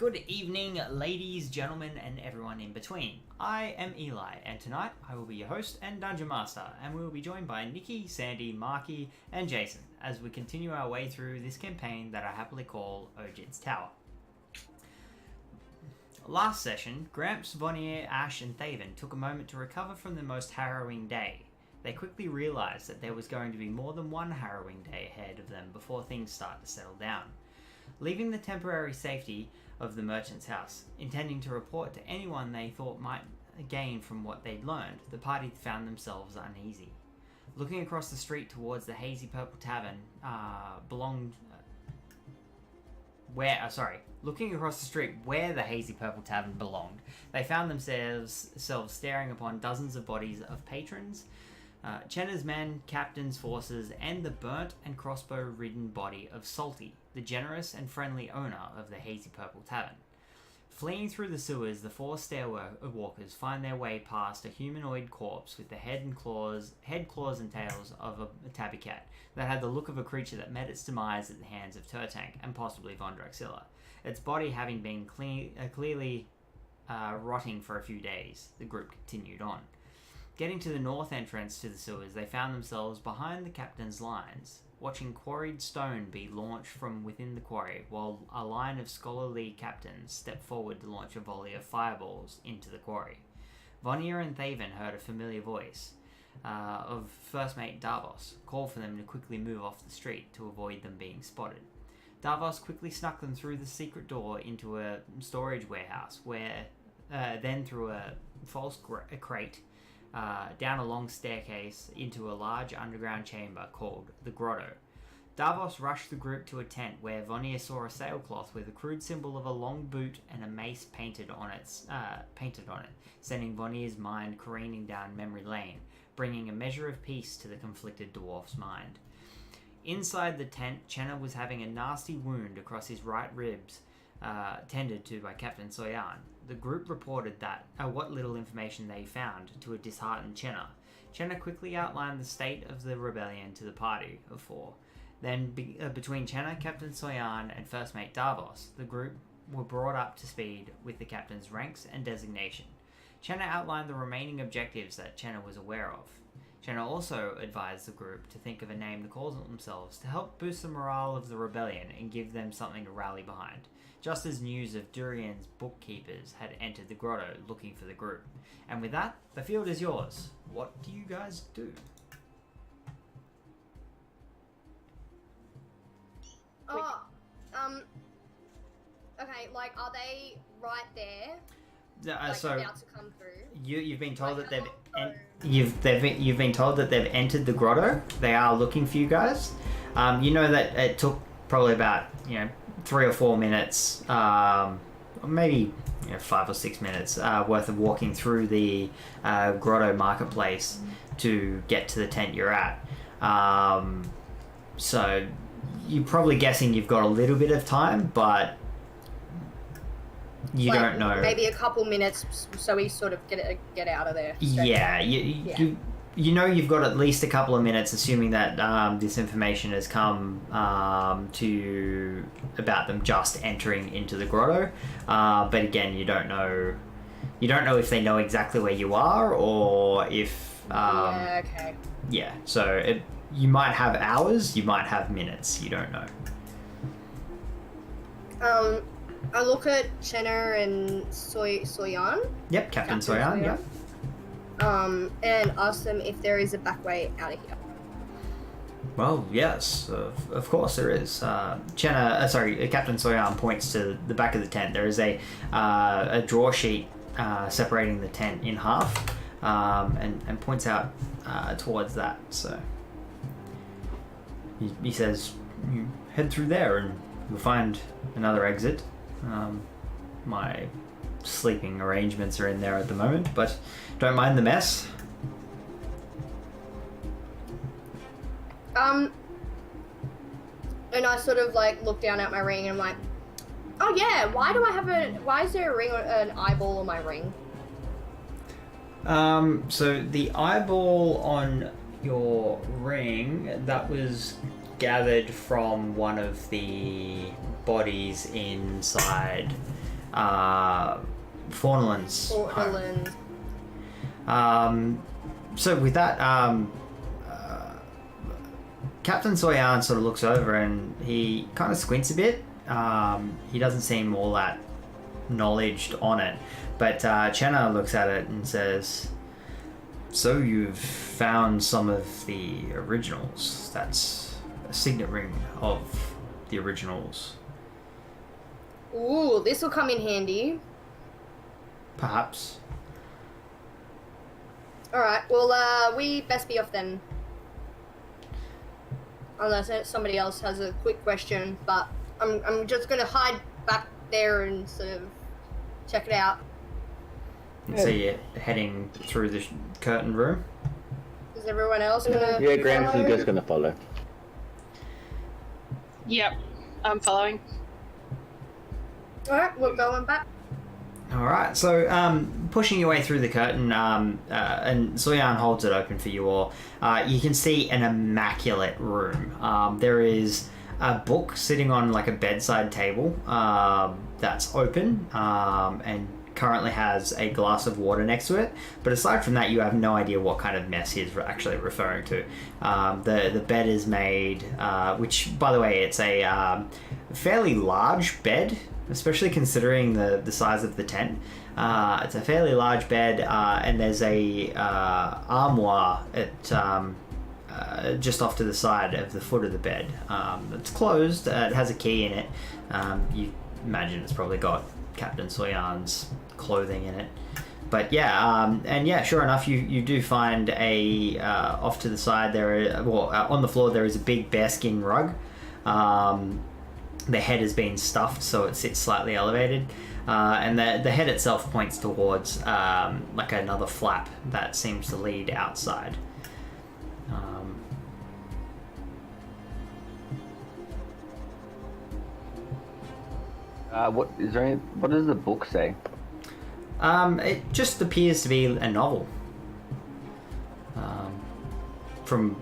Good evening, ladies, gentlemen, and everyone in between. I am Eli, and tonight I will be your host and Dungeon Master, and we will be joined by Nikki, Sandy, Marky, and Jason as we continue our way through this campaign that I happily call Ojid's Tower. Last session, Gramps, Vonnier, Ash, and Thaven took a moment to recover from the most harrowing day. They quickly realised that there was going to be more than one harrowing day ahead of them before things start to settle down. Leaving the temporary safety of the merchant's house, intending to report to anyone they thought might gain from what they'd learned, the party found themselves uneasy. Looking across the street towards the hazy purple tavern looking across the street where the hazy purple tavern belonged, they found themselves staring upon dozens of bodies of patrons, Chenna's men, captain's forces, and the burnt and crossbow-ridden body of Salty, the generous and friendly owner of the Hazy Purple Tavern. Fleeing through the sewers, the four stairwalkers find their way past a humanoid corpse with the head, claws, and tails of a tabby cat that had the look of a creature that met its demise at the hands of Turtank and possibly Von Draxilla, its body having been clearly rotting for a few days. The group continued on. Getting to the north entrance to the sewers, they found themselves behind the captain's lines, watching quarried stone be launched from within the quarry, while a line of scholarly captains stepped forward to launch a volley of fireballs into the quarry. Vonnier and Thaven heard a familiar voice of First Mate Davos call for them to quickly move off the street to avoid them being spotted. Davos quickly snuck them through the secret door into a storage warehouse, then through a false crate, down a long staircase into a large underground chamber called the Grotto. Davos rushed the group to a tent where Vonnier saw a sailcloth with a crude symbol of a long boot and a mace painted on it, sending Vonnier's mind careening down memory lane, bringing a measure of peace to the conflicted dwarf's mind. Inside the tent, Chenna was having a nasty wound across his right ribs, tended to by Captain Soyan. The group reported that what little information they found to a disheartened Chenna. Chenna quickly outlined the state of the rebellion to the party of four. Then, between Chenna, Captain Soyan, and First Mate Davos, the group were brought up to speed with the captain's ranks and designation. Chenna outlined the remaining objectives that Chenna was aware of. Chenna also advised the group to think of a name to call themselves to help boost the morale of the rebellion and give them something to rally behind, just as news of Durian's bookkeepers had entered the grotto looking for the group. And with that, the field is yours. What do you guys do? Okay, like, are they right there? So about to come through? You've been told that you've been told that they've entered the grotto. They are looking for you guys. You know that it took probably about 3 or 4 minutes, maybe 5 or 6 minutes worth of walking through the grotto marketplace to get to the tent you're at. So you're probably guessing you've got a little bit of time, but you don't know. Maybe a couple minutes, so we sort of get out of there. Yeah, you know you've got at least a couple of minutes, assuming that this information has come to you about them just entering into the grotto. But again, you don't know if they know exactly where you are or if. Okay. Yeah, so you might have hours, you might have minutes. You don't know. I look at Chenna and Soyan. Yep, Captain Soyan. Yep. And ask them if there is a back way out of here. Well, yes, of course there is. Captain Soyan points to the back of the tent. There is a draw sheet separating the tent in half, and points out towards that. So he says, "You head through there, and you'll find another exit." My sleeping arrangements are in there at the moment, but don't mind the mess. And I sort of look down at my ring and I'm like, oh yeah, why is there an eyeball on my ring? So the eyeball on your ring, that was gathered from one of the bodies inside Forneland's Portland. home. So with that, Captain Soyan sort of looks over and he kind of squints a bit. He doesn't seem all that knowledged on it, but Chenna looks at it and says, "So you've found some of the originals. That's a signet ring of the originals." Ooh, this will come in handy. Perhaps. Alright, well, we best be off then. Unless somebody else has a quick question, but I'm just gonna hide back there and sort of check it out. And so you're heading through the curtain room. Is everyone else gonna Yeah, Gramps follow? is just gonna follow. Yep, I'm following. Alright, we're going back. All right, so pushing your way through the curtain, and Soyan holds it open for you all. You can see an immaculate room. There is a book sitting on like a bedside table that's open and currently has a glass of water next to it. But aside from that, you have no idea what kind of mess he's actually referring to. The bed is made, which by the way, it's a fairly large bed, especially considering the size of the tent. It's a fairly large bed, and there's a armoire at just off to the side of the foot of the bed. It's closed. It has a key in it. You imagine it's probably got Captain Soyan's clothing in it. But yeah, and yeah, sure enough, you do find a off to the side there. On the floor there is a big bearskin rug. The head has been stuffed, so it sits slightly elevated, and the head itself points towards like another flap that seems to lead outside. What does the book say? It just appears to be a novel. From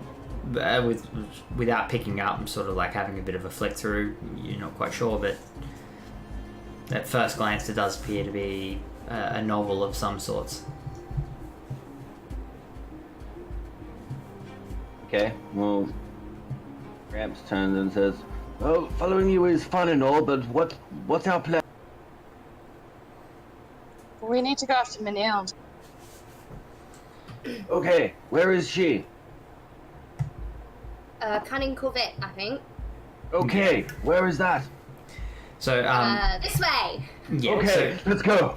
without picking up and sort of like having a bit of a flick through, you're not quite sure, but at first glance it does appear to be a novel of some sorts. Okay, well, Gramps turns and says, "Oh, following you is fun and all, but what's our plan?" We need to go after Manil. Okay, where is she? Cunning Corvette, I think. Okay, where is that? So This way. yeah, Okay, let's go.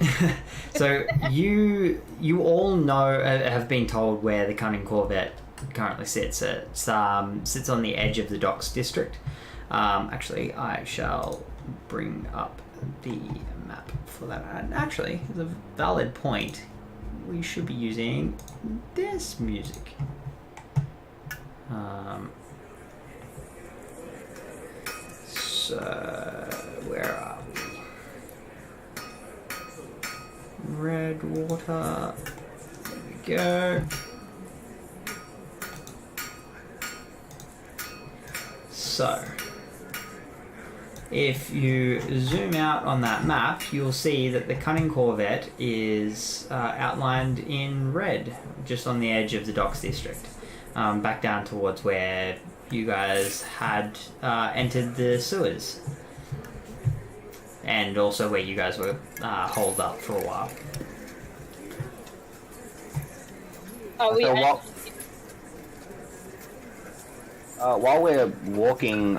so you all know, have been told where the Cunning Corvette currently sits. It sits on the edge of the docks district. Actually, I shall bring up the map for that. And actually, as a valid point, we should be using this music. So, where are we? Red water. There we go. So, if you zoom out on that map, you'll see that the Cunning Corvette is outlined in red, just on the edge of the docks district, back down towards where you guys had entered the sewers, and also where you guys were holed up for a while. Oh, So while we're walking,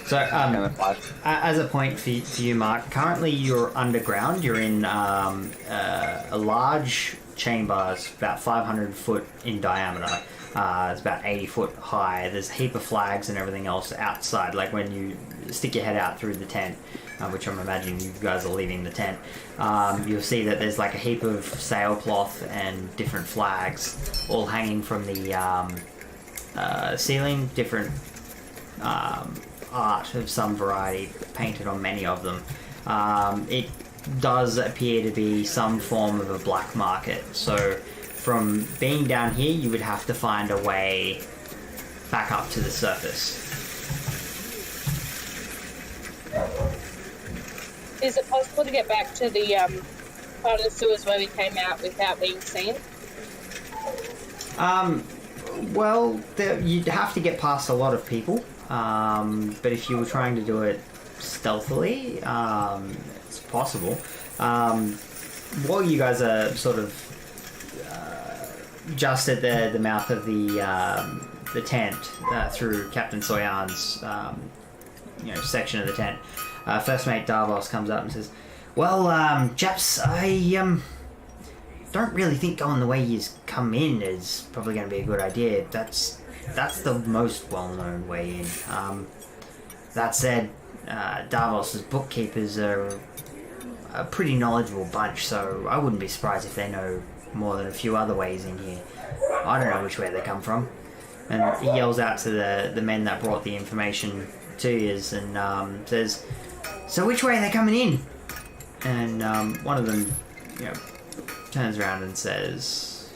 So, kind of like, as a point for you, Mark, currently you're underground. You're in a large chamber. It's about 500 foot in diameter. It's about 80 foot high. There's a heap of flags and everything else outside. Like when you stick your head out through the tent, which I'm imagining you guys are leaving the tent, you'll see that there's like a heap of sailcloth and different flags all hanging from the ceiling. Different art of some variety painted on many of them. It does appear to be some form of a black market. So from being down here, you would have to find a way back up to the surface. Is it possible to get back to the part of the sewers where we came out without being seen? Well, you'd have to get past a lot of people. But if you were trying to do it stealthily, it's possible. While you guys are sort of just at the mouth of the tent through Captain Soyan's section of the tent, First Mate Davos comes up and says, "Well, chaps, I don't really think going the way you've come in is probably going to be a good idea. That's the most well-known way in. That said, Davos's bookkeepers are a pretty knowledgeable bunch, so I wouldn't be surprised if they know more than a few other ways in here. I don't know which way they come from." And he yells out to the men that brought the information to you and says, "So which way are they coming in?" And one of them, turns around and says,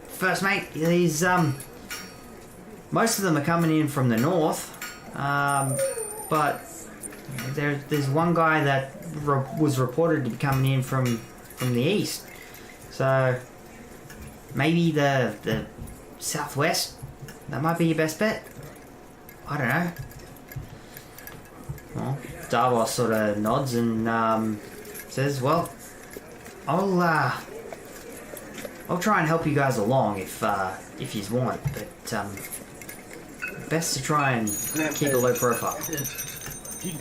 "First Mate, these most of them are coming in from the north, but there's one guy that was reported to be coming in from the east. So maybe the southwest. That might be your best bet. I don't know." Well, Davos sort of nods and says, "Well, I'll try and help you guys along if you want, but best to try and keep a low profile." Do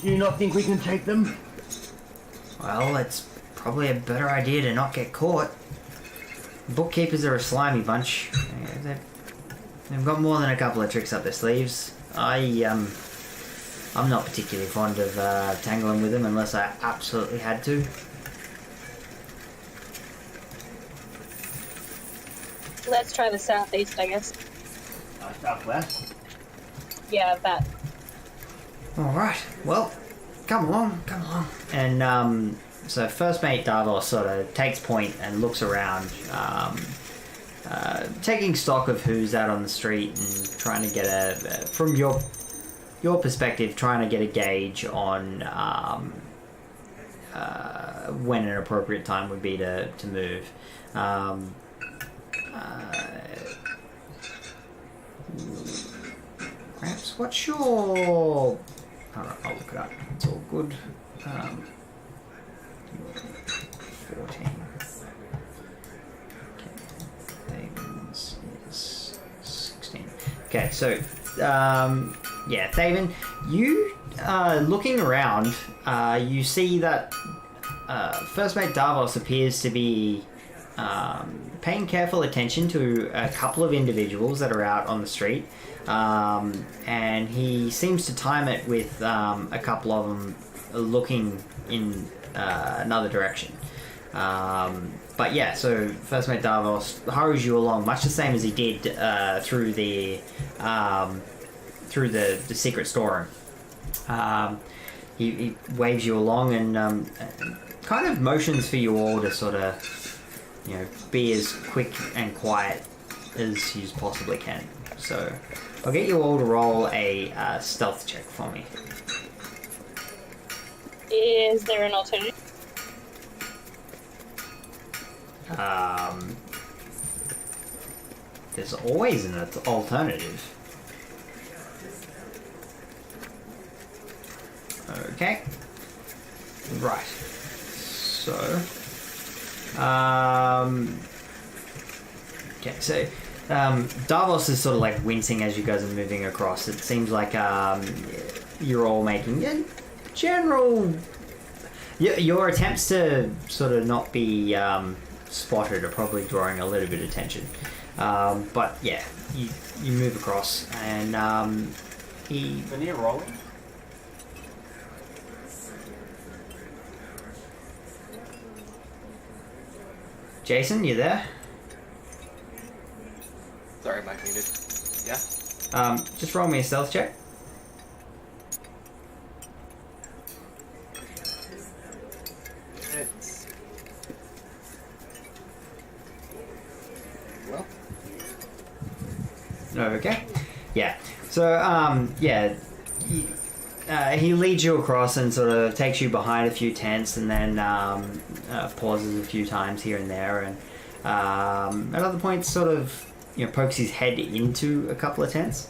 you not think we can take them? Well, it's probably a better idea to not get caught. Bookkeepers are a slimy bunch. They've got more than a couple of tricks up their sleeves. I'm not particularly fond of tangling with them unless I absolutely had to. Let's try the southeast, I guess. Southwest? Yeah, that. Alright, well, come along. And so First Mate Davos sort of takes point and looks around, taking stock of who's out on the street and trying to get from your perspective, trying to get a gauge on when an appropriate time would be to move. Perhaps what's your... Hold on, I'll look it up. It's all good. 14. Okay, Thaven's is 16. Okay, so, yeah, Thaven, you, looking around, you see that First Mate Davos appears to be paying careful attention to a couple of individuals that are out on the street, and he seems to time it with a couple of them looking in another direction. But yeah, so First Mate Davos hurries you along, much the same as he did through the secret storeroom. He waves you along and kind of motions for you all to sort of, be as quick and quiet as you possibly can. So I'll get you all to roll a stealth check for me. Is there an alternative? There's always an alternative. Okay. Right. So. Okay, so Davos is sort of like wincing as you guys are moving across. It seems like you're all making a general... Your attempts to sort of not be spotted are probably drawing a little bit of attention. But yeah, you move across and he... Veneer rolling? Jason, you there? Sorry, mic muted. Yeah? Just roll me a stealth check. It's... Well? Okay. Yeah. So, yeah, he leads you across and sort of takes you behind a few tents, and then pauses a few times here and there, and at other points sort of pokes his head into a couple of tents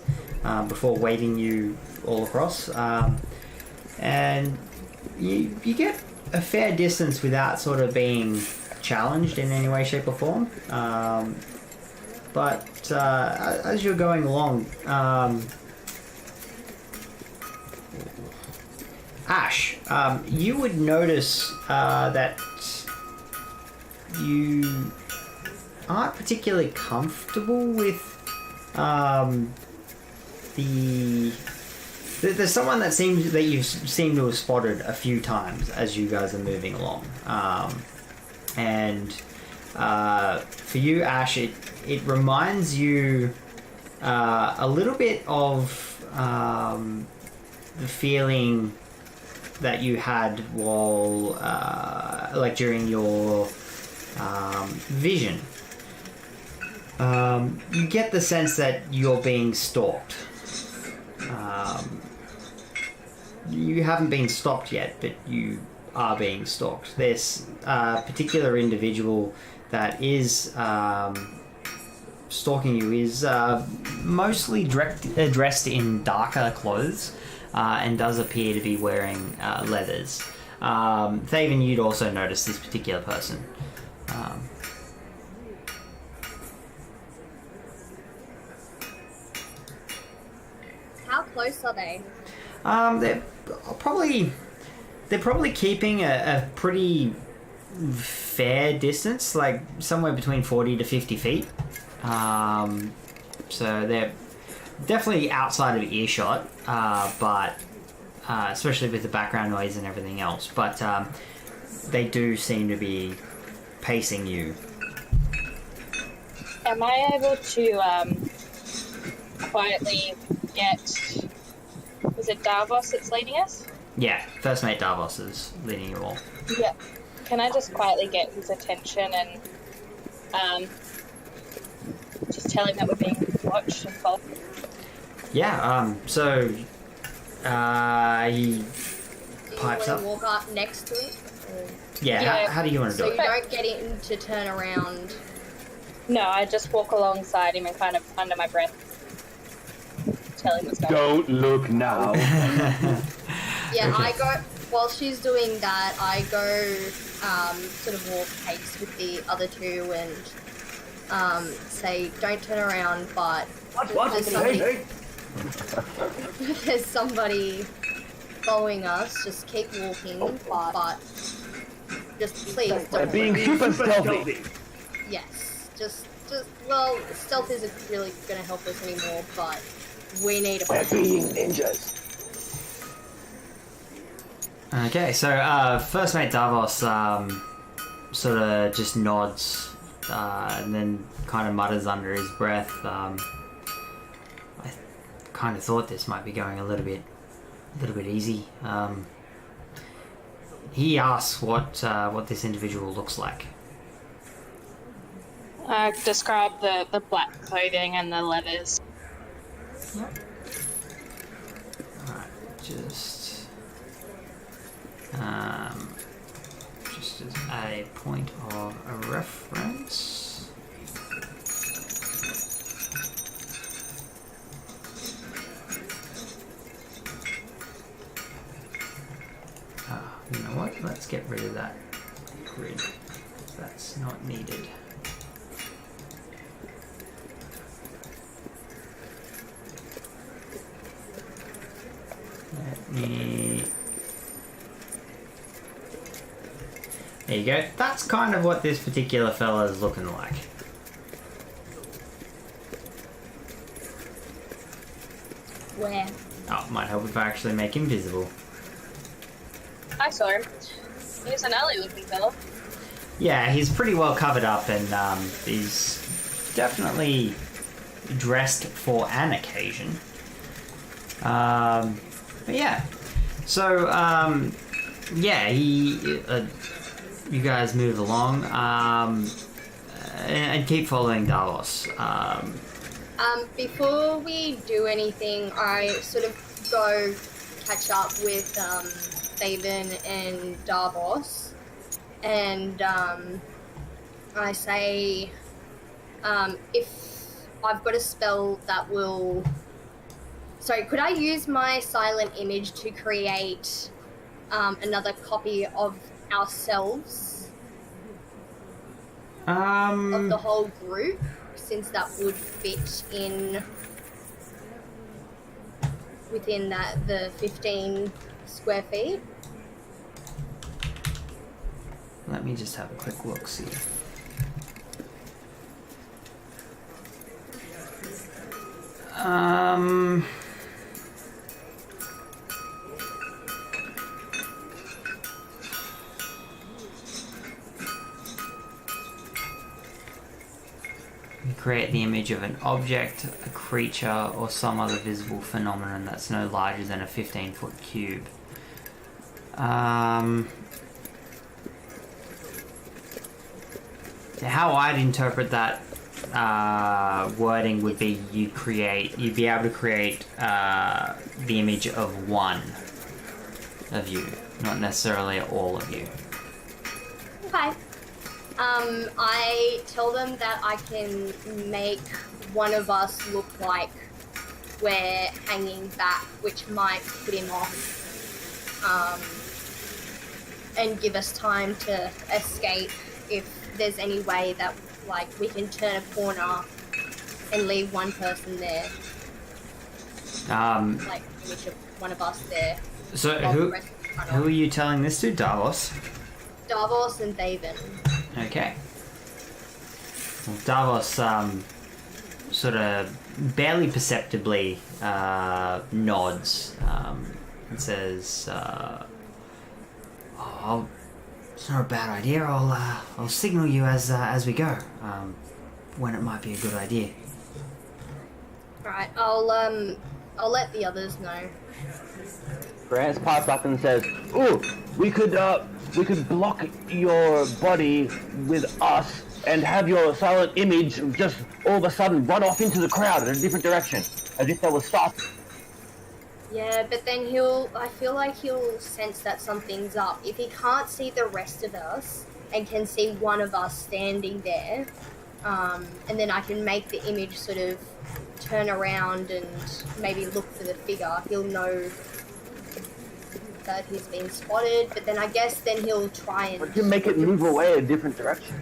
before wading you all across, and you get a fair distance without sort of being challenged in any way, shape, or form. But as you're going along, Ash, you would notice that you aren't particularly comfortable with there's someone that you seem to have spotted a few times as you guys are moving along, and for you, Ash, it reminds you a little bit of the feeling that you had while like during your vision. You get the sense that you're being stalked. You haven't been stopped yet, but you are being stalked. There's a particular individual that is stalking you is mostly dressed in darker clothes and does appear to be wearing leathers. Thaven, you'd also notice this particular person. How close are they? They're probably keeping a pretty fair distance, like somewhere between 40 to 50 feet. So they're definitely outside of earshot, but especially with the background noise and everything else. But they do seem to be pacing you. Am I able to quietly get... Was it Davos that's leading us? Yeah, first mate Davos is leading you all. Yeah. Can I just quietly get his attention and just tell him that we're being watched and followed? Yeah, so he pipes up. Do you want to walk up next to it? Yeah, Yeah. how do you want to do So it? you don't get him to turn around. No, I just walk alongside him and kind of under my breath tell him what's going on. Don't look now. Yeah, Okay. I go, while she's doing that, I go sort of walk pace with the other two and say, don't turn around, but there's somebody, there's somebody following us, just keep walking, but just please We're don't. being super stealthy. Yes, just, well, stealth isn't really going to help us anymore, but we need a We're plan. being ninjas. Okay, so first mate Davos sort of just nods and then kind of mutters under his breath. I kind of thought this might be going a little bit easy. He asks what this individual looks like. Describe the black clothing and the leathers. Alright, just as a point of a reference. You know what? Let's get rid of that grid. That's not needed. Let me... There you go. That's kind of what this particular fella is looking like. Where? Oh, it might help if I actually make him visible. I saw him. He was an alley-looking fellow. Yeah, he's pretty well covered up and he's definitely dressed for an occasion. But yeah. So, yeah, you guys move along and keep following Davos. Before we do anything, I sort of go, catch up with Thaven and Davos, and I say, if I've got a spell that will... Sorry, could I use my silent image to create another copy of ourselves? Of the whole group, since that would fit in within the 15 square feet. Let me just have a quick look, see. You create the image of an object, a creature, or some other visible phenomenon that's no larger than a 15-foot cube. How I'd interpret that wording would be you'd be able to create the image of one of you, not necessarily all of you. Okay. I tell them that I can make one of us look like we're hanging back, which might put him off, and give us time to escape if there's any way that, like, we can turn a corner and leave one person there. Like, image of one of us there. So who are you telling this to? Davos? Davos and Thaven. Okay. Well, Davos sort of barely perceptibly nods and says, "Oh, it's not a bad idea. I'll signal you as we go when it might be a good idea." Right, I'll let the others know. Grant pipes up and says, "Ooh, we could block your body with us and have your silent image just all of a sudden run off into the crowd in a different direction, as if they were stopped." Yeah, but then I feel like he'll sense that something's up. If he can't see the rest of us and can see one of us standing there, and then I can make the image sort of turn around and maybe look for the figure, he'll know that he's been spotted, but then I guess then he'll try and... But you make it move away a different direction.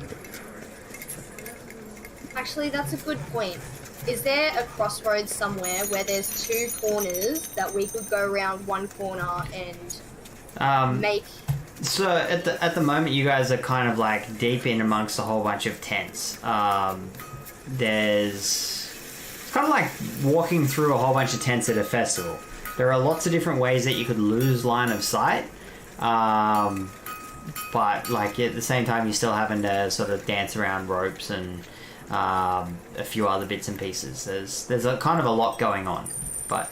Actually, that's a good point. Is there a crossroads somewhere where there's two corners that we could go around one corner and make... So at the moment, you guys are kind of like deep in amongst a whole bunch of tents. It's kind of like walking through a whole bunch of tents at a festival. There are lots of different ways that you could lose line of sight, but like at the same time, you're still having to sort of dance around ropes and a few other bits and pieces. There's a kind of a lot going on, but.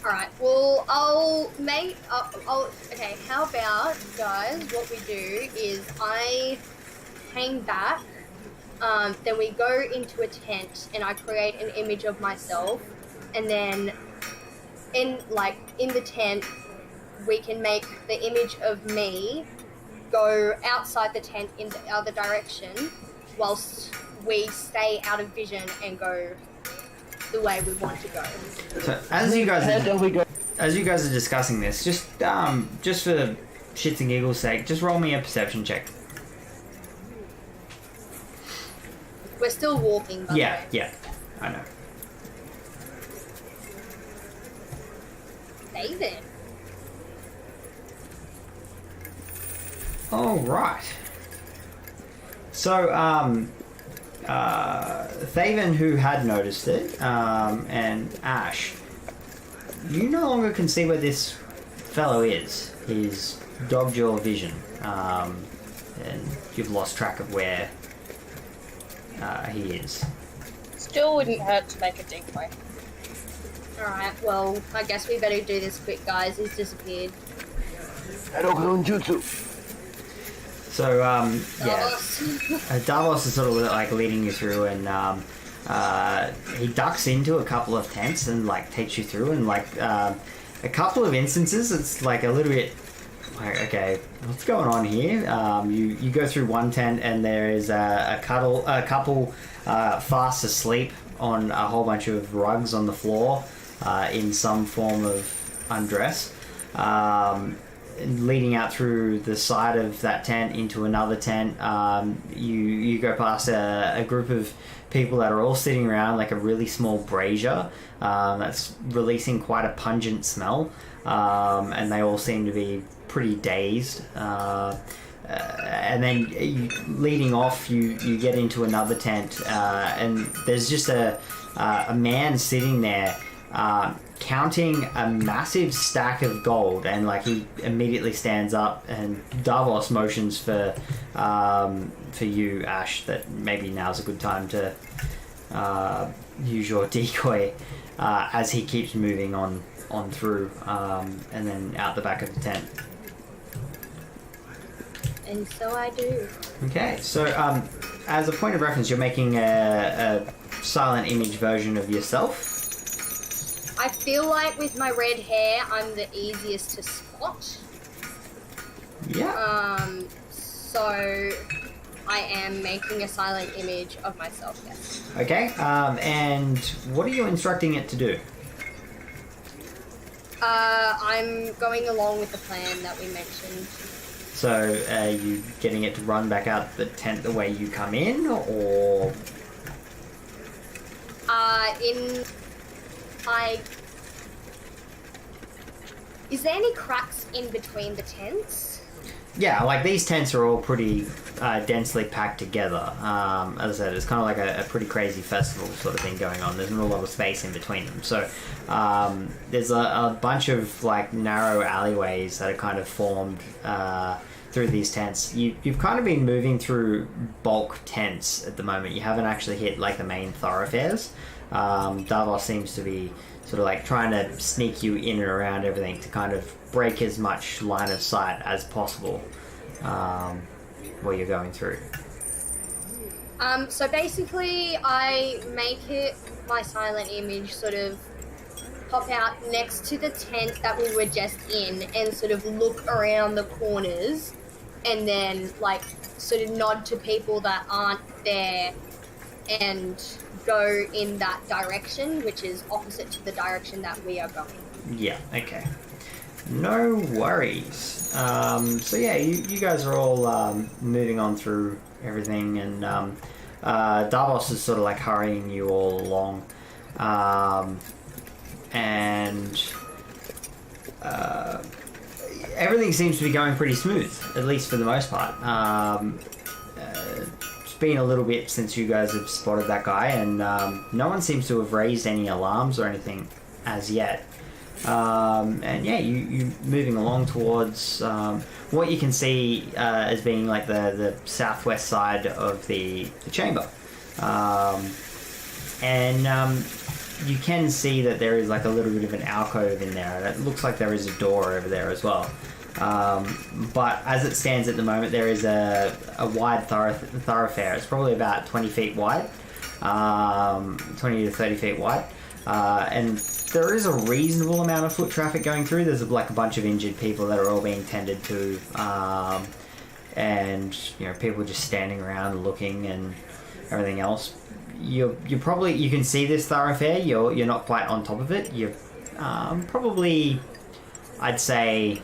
Alright, well, okay, how about, guys, what we do is I hang back, then we go into a tent, and I create an image of myself, and then in the tent, we can make the image of me go outside the tent in the other direction, whilst we stay out of vision and go the way we want to go. So as you guys are discussing this, just for shits and giggles sake, just roll me a perception check. We're still walking, by the way. Yeah, I know. David. All right. So, Thaven, who had noticed it, and Ash, you no longer can see where this fellow is. He's dogged your vision, and you've lost track of where he is. Still wouldn't hurt to make a decoy. Alright, well, I guess we better do this quick, guys. He's disappeared. Jutsu. So, Davos is sort of like leading you through, and he ducks into a couple of tents and like takes you through, and like a couple of instances, it's like a little bit like, okay, what's going on here? You go through one tent and there is a couple fast asleep on a whole bunch of rugs on the floor in some form of undress. Leading out through the side of that tent into another tent, you go past a group of people that are all sitting around like a really small brazier that's releasing quite a pungent smell, and they all seem to be pretty dazed. And then leading off, you get into another tent, and there's just a man sitting there counting a massive stack of gold, and like he immediately stands up, and Davos motions for you, Ash, that maybe now's a good time to use your decoy as he keeps moving on through, and then out the back of the tent. And so I do. Okay, so as a point of reference, you're making a silent image version of yourself. I feel like with my red hair, I'm the easiest to spot. Yeah. So I am making a silent image of myself, yes. Okay, and what are you instructing it to do? I'm going along with the plan that we mentioned. So, are you getting it to run back out the tent the way you come in, or...? Is there any cracks in between the tents? Yeah, like these tents are all pretty densely packed together. As I said, it's kind of like a pretty crazy festival sort of thing going on. There's not a lot of space in between them. So there's a bunch of like narrow alleyways that are kind of formed through these tents. You've kind of been moving through bulk tents at the moment. You haven't actually hit like the main thoroughfares. Davos seems to be sort of like trying to sneak you in and around everything to kind of break as much line of sight as possible while you're going through. So basically I make it, my silent image sort of pop out next to the tent that we were just in and sort of look around the corners and then like sort of nod to people that aren't there and go in that direction, which is opposite to the direction that we are going. Yeah, okay. No worries. So yeah, you guys are all moving on through everything, and Davos is sort of like hurrying you all along. And everything seems to be going pretty smooth, at least for the most part. It's been a little bit since you guys have spotted that guy, and no one seems to have raised any alarms or anything as yet. And yeah, you moving along towards what you can see as being like the southwest side of the chamber. And you can see that there is like a little bit of an alcove in there, and it looks like there is a door over there as well. But as it stands at the moment, there is a wide thoroughfare. It's probably about 20 feet wide, 20 to 30 feet wide. And there is a reasonable amount of foot traffic going through. There's like a bunch of injured people that are all being tended to, and you know, people just standing around looking and everything else. You can see this thoroughfare. You're not quite on top of it. You're probably, I'd say,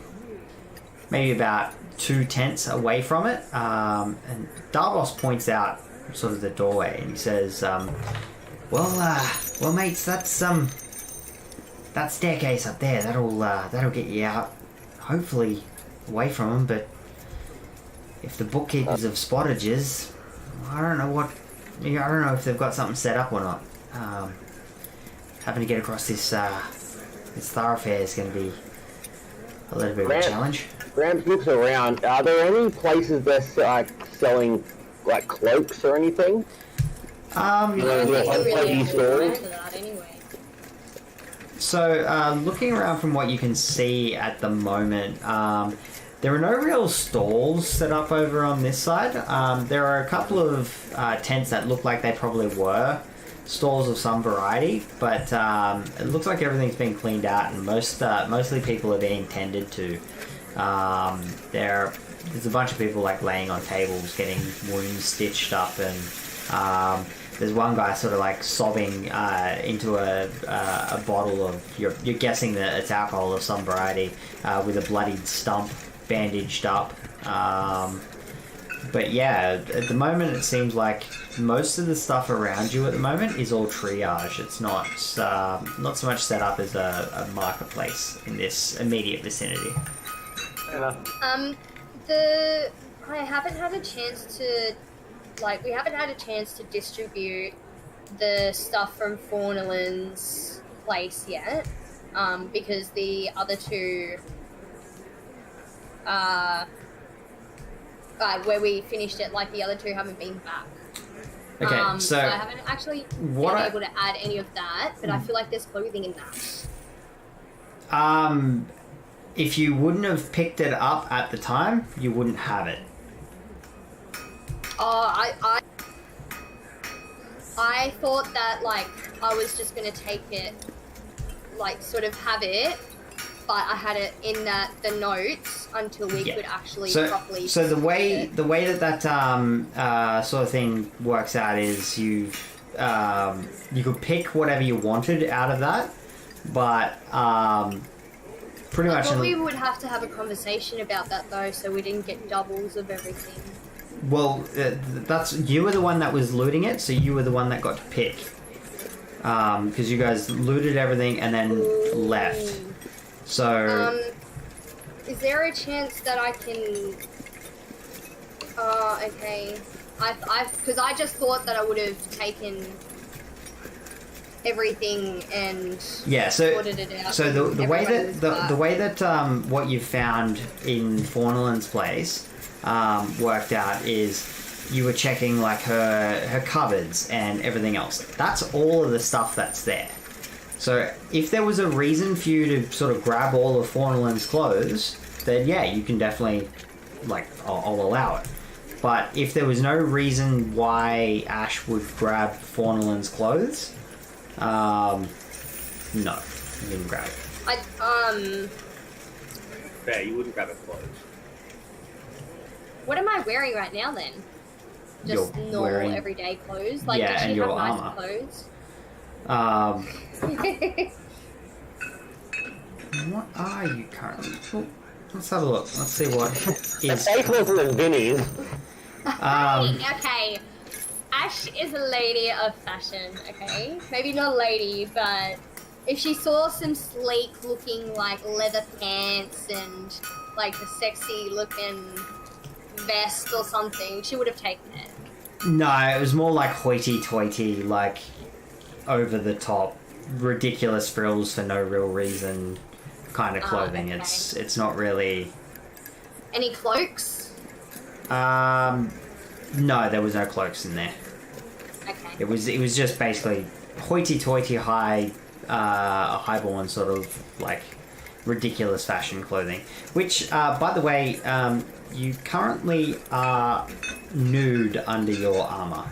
maybe about 2 tents away from it. And Davos points out sort of the doorway and he says, well, mates, that's that staircase up there. That'll get you out, hopefully, away from them. But if the bookkeepers have spottages, I don't know if they've got something set up or not. Having to get across this thoroughfare is going to be a little bit of a challenge. Gramps looks around. Are there any places that's selling like cloaks or anything? So, looking around from what you can see at the moment, there are no real stalls set up over on this side. There are a couple of tents that look like they probably were stores of some variety, but it looks like everything's been cleaned out, and mostly people are being tended to. There's a bunch of people like laying on tables, getting wounds stitched up, and there's one guy sort of like sobbing into a bottle of you're guessing that it's alcohol of some variety, with a bloodied stump bandaged up. But yeah, at the moment it seems like most of the stuff around you at the moment is all triage. It's not so much set up as a marketplace in this immediate vicinity. I haven't had a chance to, we haven't had a chance to distribute the stuff from Fornalin's place yet, because the other two, where we finished it, the other two haven't been back. Okay, so I haven't actually been able to add any of that, but I feel like there's clothing in that. If you wouldn't have picked it up at the time, you wouldn't have it. I thought that, I was just gonna take it, sort of have it, but I had it in the notes until we could actually properly. So the way that sort of thing works out is you could pick whatever you wanted out of that, but pretty much. We would have to have a conversation about that though, so we didn't get doubles of everything. Well, you were the one that was looting it, so you were the one that got to pick. Because you guys looted everything and then left. So. Is there a chance that I can? Okay. Because I just thought that I would have taken everything and sorted it out. So the way that what you've found in Fornalin's place worked out is you were checking her cupboards and everything else. That's all of the stuff that's there. So if there was a reason for you to sort of grab all of Fornalin's clothes, then yeah, you can definitely I'll allow it. But if there was no reason why Ash would grab Fornalin's clothes, no, you didn't grab it. Fair, you wouldn't grab her clothes. What am I wearing right now then? Just normal everyday clothes? Does she have nice clothes? What are you currently? Oh, let's have a look. Let's see what is. The face wasn't in Vinny's. Okay. Ash is a lady of fashion, okay? Maybe not a lady, but if she saw some sleek looking leather pants and a sexy looking vest or something, she would have taken it. No, it was more hoity-toity, over the top, ridiculous frills for no real reason kind of clothing. Okay. It's not really. Any cloaks? No, there was no cloaks in there. Okay. It was just basically hoity-toity, highborn sort of ridiculous fashion clothing. Which, by the way, you currently are nude under your armor.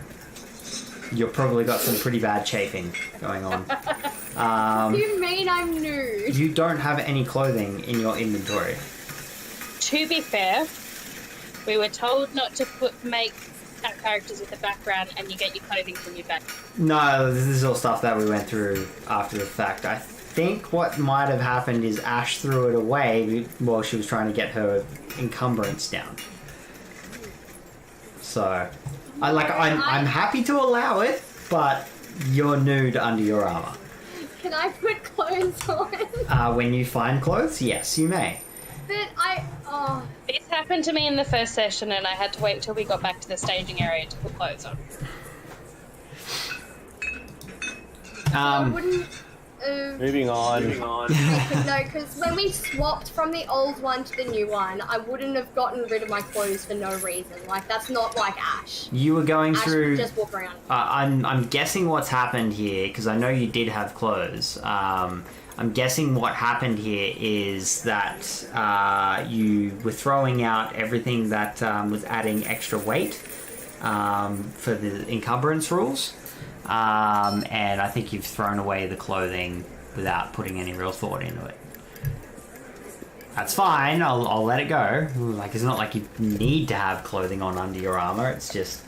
You've probably got some pretty bad chafing going on. What do you mean I'm nude? You don't have any clothing in your inventory. To be fair, we were told not to make our characters with a background, and you get your clothing from your back. No, this is all stuff that we went through after the fact. I think what might have happened is Ash threw it away while she was trying to get her encumbrance down. So, I'm happy to allow it, but you're nude under your armor. Can I put clothes on? When you find clothes, yes, you may. But This happened to me in the first session, and I had to wait till we got back to the staging area to put clothes on. I wouldn't. Moving on. No, because when we swapped from the old one to the new one, I wouldn't have gotten rid of my clothes for no reason. That's not like Ash. You were going Ash through. Would just walk around. I'm guessing what's happened here, because I know you did have clothes. I'm guessing what happened here is that you were throwing out everything that was adding extra weight for the encumbrance rules. and I think you've thrown away the clothing without putting any real thought into it. That's fine. I'll let it go. Like, it's not like you need to have clothing on under your armor. It's just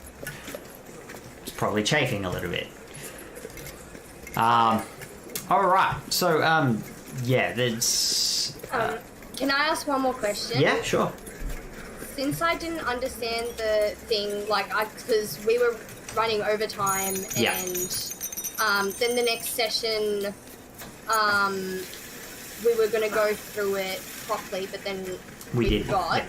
it's probably chafing a little bit. All right. So yeah, there's. Can I ask one more question? Yeah, sure. Since I didn't understand the thing, like, because we were running overtime, Yeah. and then the next session, we were gonna go through it properly, but then We did. forgot. Yeah.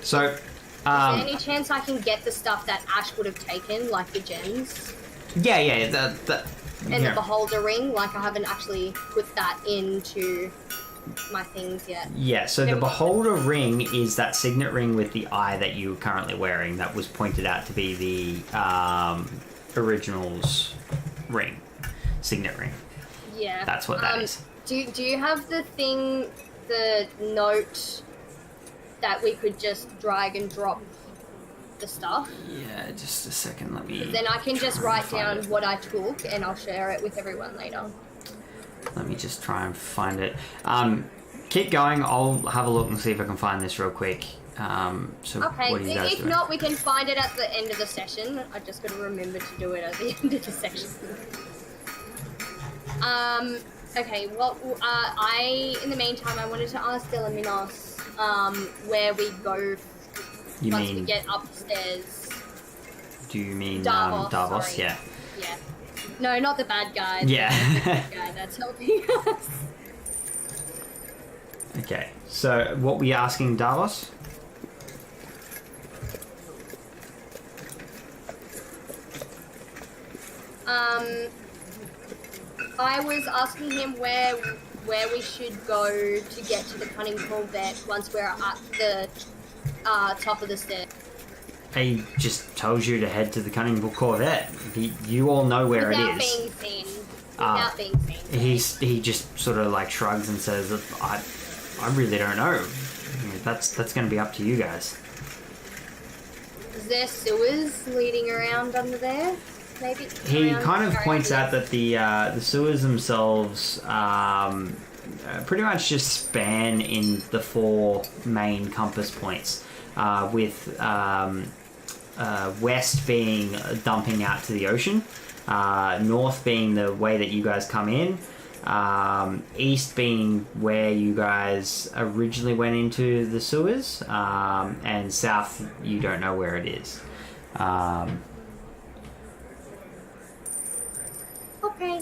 So, Is there any chance I can get the stuff that Ash would have taken, like the gems yeah. and Yeah. the beholder ring? Like, I haven't actually put that into my things yet. Yeah, so the beholder ring is that signet ring with the eye that you're currently wearing that was pointed out to be the original's ring, signet ring. Yeah. That's what that is. Do you have the thing, the note that we could just drag and drop the stuff? Yeah, just a second, let me... Then I can just try and write find down it. what I took and I'll share it with everyone later. Let me just try and find it. Keep going, I'll have a look and see if I can find this real quick. So Okay, what are you guys if doing? not, we can find it at the end of the session. I just gotta remember to do it at the end of the session. Okay, well, in the meantime, I wanted to ask Delaminos, where we go You once we mean, get upstairs. do you mean Davos, Davos? sorry. Yeah. Yeah. No, not the bad guy. Yeah. The good guy that's helping us. Okay, so what were you asking Davos? I was asking him where we should go to get to the Cunning Corvette once we're at the top of the stairs. He just tells you to head to the Cunning Corvette. You all know where Without it is. being seen. Without being seen. He just sort of like shrugs and says, I really don't know. I mean, that's going to be up to you guys. Is there sewers leading around under there? Maybe. He around kind of around points here? out that the sewers themselves pretty much just span in the 4 main compass points, with west being dumping out to the ocean, north being the way that you guys come in, east being where you guys originally went into the sewers, and south you don't know where it is. Okay.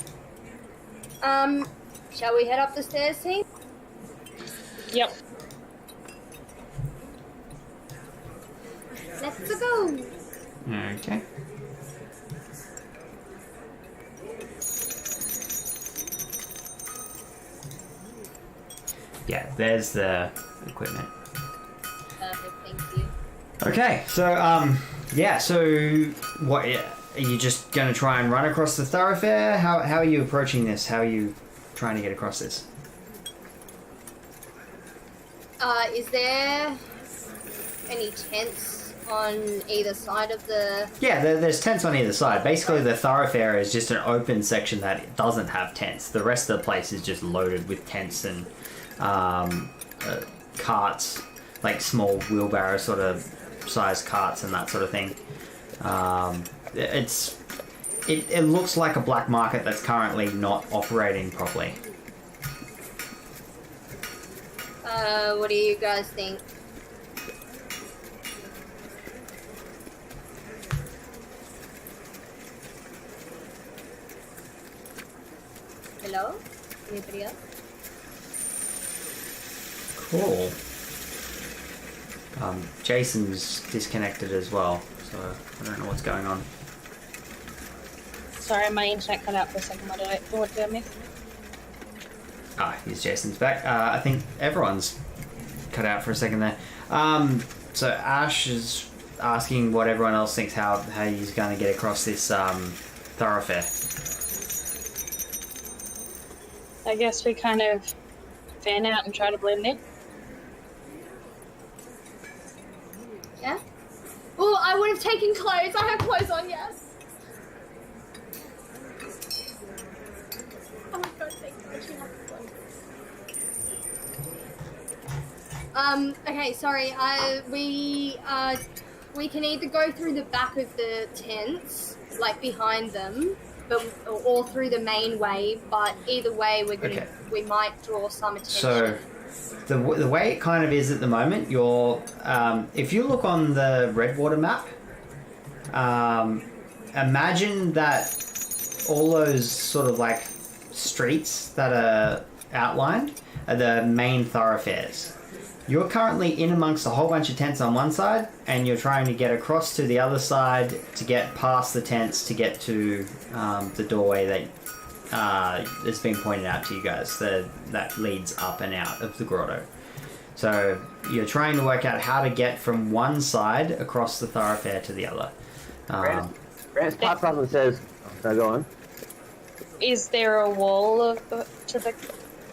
Shall we head up the stairs, team? Yep. Let's go. Okay. Yeah, there's the equipment. Perfect, thank you. Okay, so yeah, so what? Are you just gonna try and run across the thoroughfare? How are you approaching this? How are you trying to get across this? Is there any tents on either side of the... Yeah, there's tents on either side. Basically, the thoroughfare is just an open section that doesn't have tents. The rest of the place is just loaded with tents and carts, like small wheelbarrow sort of size carts and that sort of thing. It looks like a black market that's currently not operating properly. What do you guys think? Hello? Anybody else? Cool. Jason's disconnected as well, so I don't know what's going on. Sorry, my internet cut out for a second. What did I miss? Ah, here's Jason's back. I think everyone's cut out for a second there. So Ash is asking what everyone else thinks how he's going to get across this thoroughfare. I guess we kind of fan out and try to blend in. Yeah? Oh, I would have taken clothes. I have clothes on, yes. Okay, sorry. We can either go through the back of the tents, like behind them, or through the main way. But either way, we might draw some attention. So, the way it kind of is at the moment, if you look on the Redwater map, imagine that all those sort of like streets that are outlined are the main thoroughfares. You're currently in amongst a whole bunch of tents on one side, and you're trying to get across to the other side to get past the tents to get to the doorway that has been pointed out to you guys that leads up and out of the grotto. So you're trying to work out how to get from one side across the thoroughfare to the other. Grant pops up and says, "No, go on." Is there a wall to the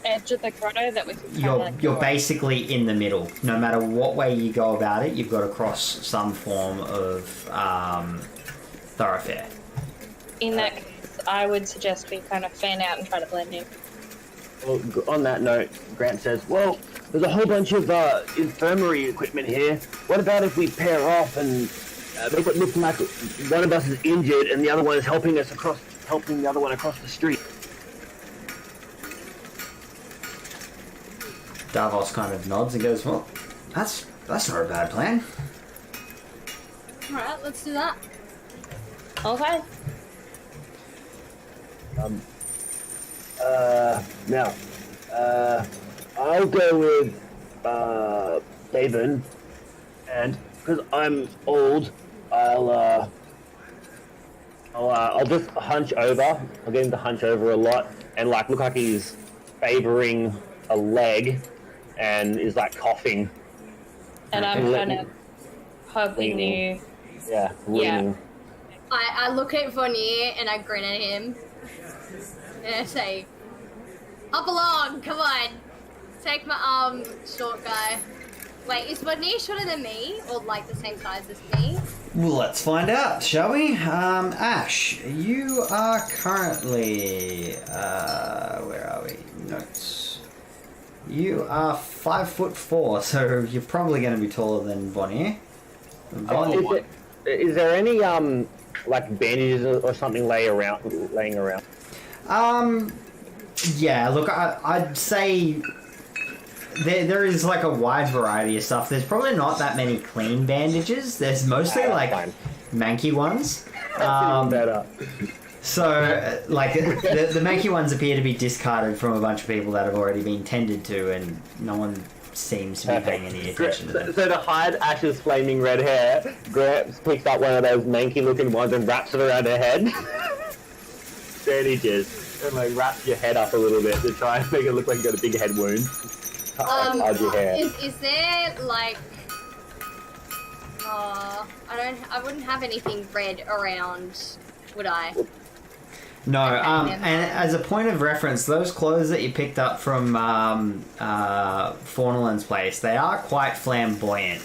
edge of the grotto that we can You're basically in the middle. No matter what way you go about it, you've got to cross some form of thoroughfare. In that case, I would suggest we kind of fan out and try to blend in. Well, on that note, Grant says, "Well, there's a whole bunch of infirmary equipment here. What about if we pair off and make it look like one of us is injured and the other one is helping the other one across the street?" Davos kind of nods and goes, "Well, that's not a bad plan." Alright, let's do that. Okay. Now, I'll go with David, and because I'm old, I'll just hunch over. I'll get him to hunch over a lot and like look like he's favoring a leg and is like coughing. And I'm kind of hoping you. Yeah. Leaning. I look at Vonnier and I grin at him. And I say, "Hop along, come on. Take my arm, short guy." Wait, is Vonnier shorter than me? Or like the same size as me? Well, let's find out, shall we? Ash, you are currently where are we? Notes. You are 5'4", so you're probably going to be taller than Bonnier. Is there any like bandages or something laying around? Yeah. Look, I'd say there is like a wide variety of stuff. There's probably not that many clean bandages. There's mostly like manky ones. Better. So, like, the manky ones appear to be discarded from a bunch of people that have already been tended to, and no one seems to be paying any attention to them. So to hide Ash's flaming red hair, Gramps picks up one of those manky-looking ones and wraps it around her head. Bandages. And like wraps your head up a little bit to try and make it look like you got a big head wound. Hide your hair. Is there like... I wouldn't have anything red around, would I? No, and as a point of reference, those clothes that you picked up from Fornaland's place, they are quite flamboyant.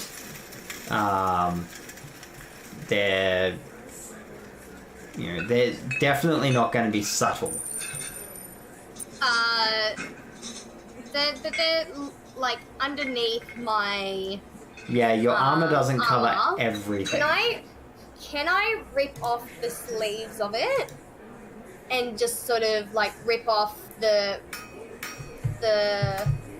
They're definitely not going to be subtle. They're like underneath my... Yeah, your armor doesn't cover everything. Can I rip off the sleeves of it? And just sort of like rip off the